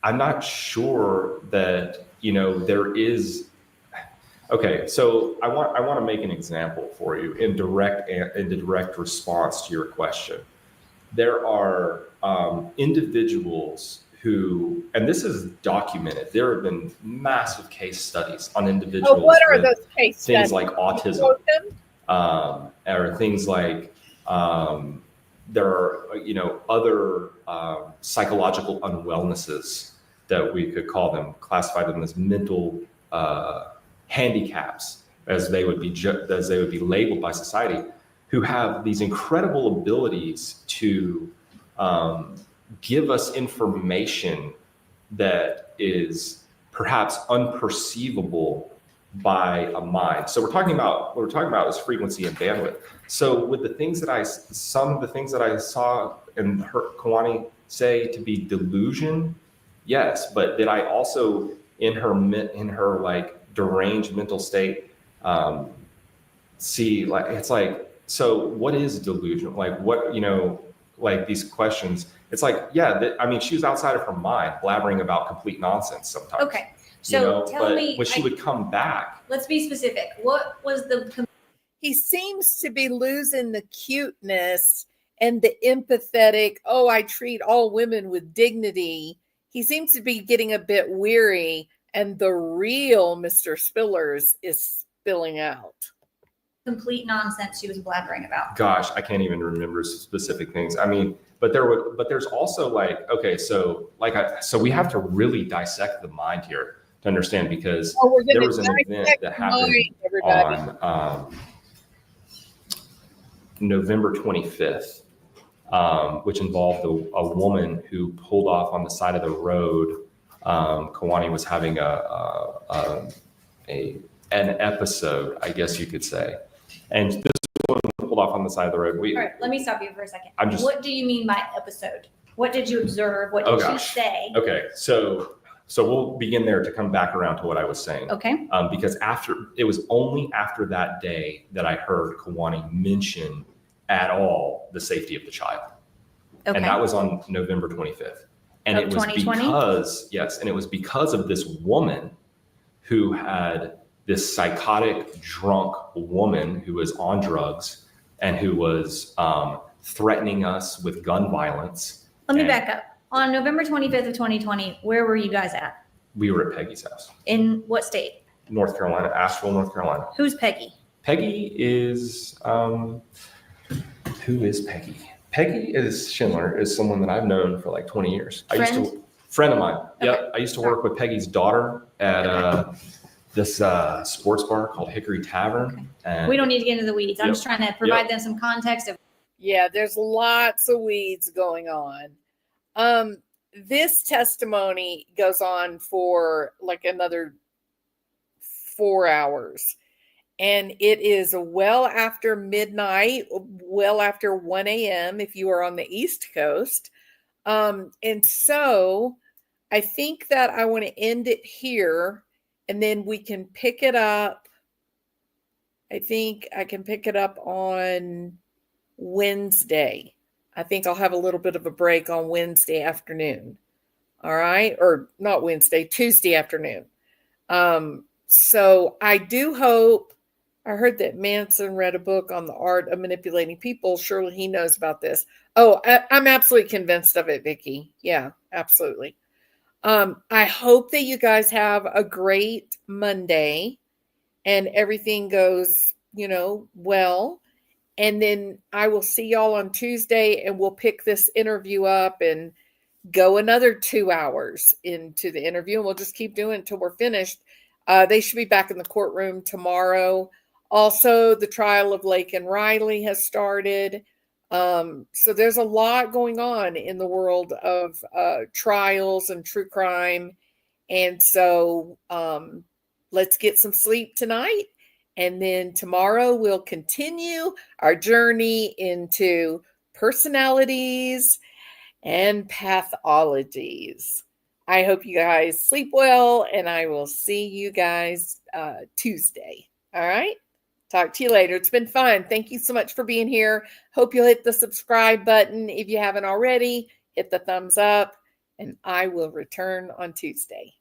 I'm not sure that, there is. Okay, so I want to make an example for you in direct response to your question. There are individuals who, and this is documented, there have been massive case studies on individuals. What are with those case things studies? like autism, or things like there are, other psychological unwellnesses that we could call them, classify them as mental handicaps, as they would be labeled by society, who have these incredible abilities to give us information that is perhaps unperceivable by a mind. So what we're talking about is frequency and bandwidth. So with some of the things that I saw and heard Kawani say to be delusion, yes, but did I also in her like deranged mental state see, like, it's like, so what is delusion? Like, what, like these questions, it's like, yeah, she was outside of her mind blabbering about complete nonsense sometimes. Okay. So tell me, when she would come back. Let's be specific. What was He seems to be losing the cuteness and the empathetic, oh, I treat all women with dignity. He seems to be getting a bit weary, and the real Mr. Spillers is spilling out. complete nonsense she was blabbering about? Gosh, I can't even remember specific things. But there's also like, okay, so we have to really dissect the mind here to understand, because there was an event that happened on November 25th, which involved a woman who pulled off on the side of the road. Kawani was having an episode, I guess you could say, and this woman pulled off on the side of the road. All right, let me stop you for a second. What do you mean by episode? What did you observe? What did she say? Okay, so we'll begin there to come back around to what I was saying. Okay. Because it was only after that day that I heard Kawani mention at all the safety of the child. Okay. And that was on November 25th. And it was 2020? Because of this woman who had this psychotic, drunk woman who was on drugs and who was threatening us with gun violence. Let me back up. On November 25th of 2020, where were you guys at? We were at Peggy's house. In what state? North Carolina, Asheville, North Carolina. Who's Peggy? Peggy is, who is Peggy? Peggy Schindler is someone that I've known for like 20 years. Friend of mine. Okay. Yep. I used to work with Peggy's daughter at this sports bar called Hickory Tavern. Okay. And we don't need to get into the weeds. I'm just trying to provide them some context of. Yeah, there's lots of weeds going on. This testimony goes on for like another 4 hours, and it is well after midnight, well after 1 a.m. if you are on the East Coast. And so I think that I want to end it here, and then we can pick it up. I think I can pick it up on Wednesday. I think I'll have a little bit of a break on Wednesday afternoon. All right. Or not Wednesday, Tuesday afternoon. So I do hope. I heard that Manson read a book on the art of manipulating people. Surely he knows about this. Oh, I'm absolutely convinced of it, Vicki. Yeah, absolutely. I hope that you guys have a great Monday and everything goes, well. And then I will see y'all on Tuesday, and we'll pick this interview up and go another 2 hours into the interview. And we'll just keep doing it until we're finished. They should be back in the courtroom tomorrow. Also, the trial of Lake and Riley has started. So there's a lot going on in the world of trials and true crime. And so let's get some sleep tonight. And then tomorrow we'll continue our journey into personalities and pathologies. I hope you guys sleep well, and I will see you guys Tuesday. All right? Talk to you later. It's been fun. Thank you so much for being here. Hope you'll hit the subscribe button if you haven't already. Hit the thumbs up, and I will return on Tuesday.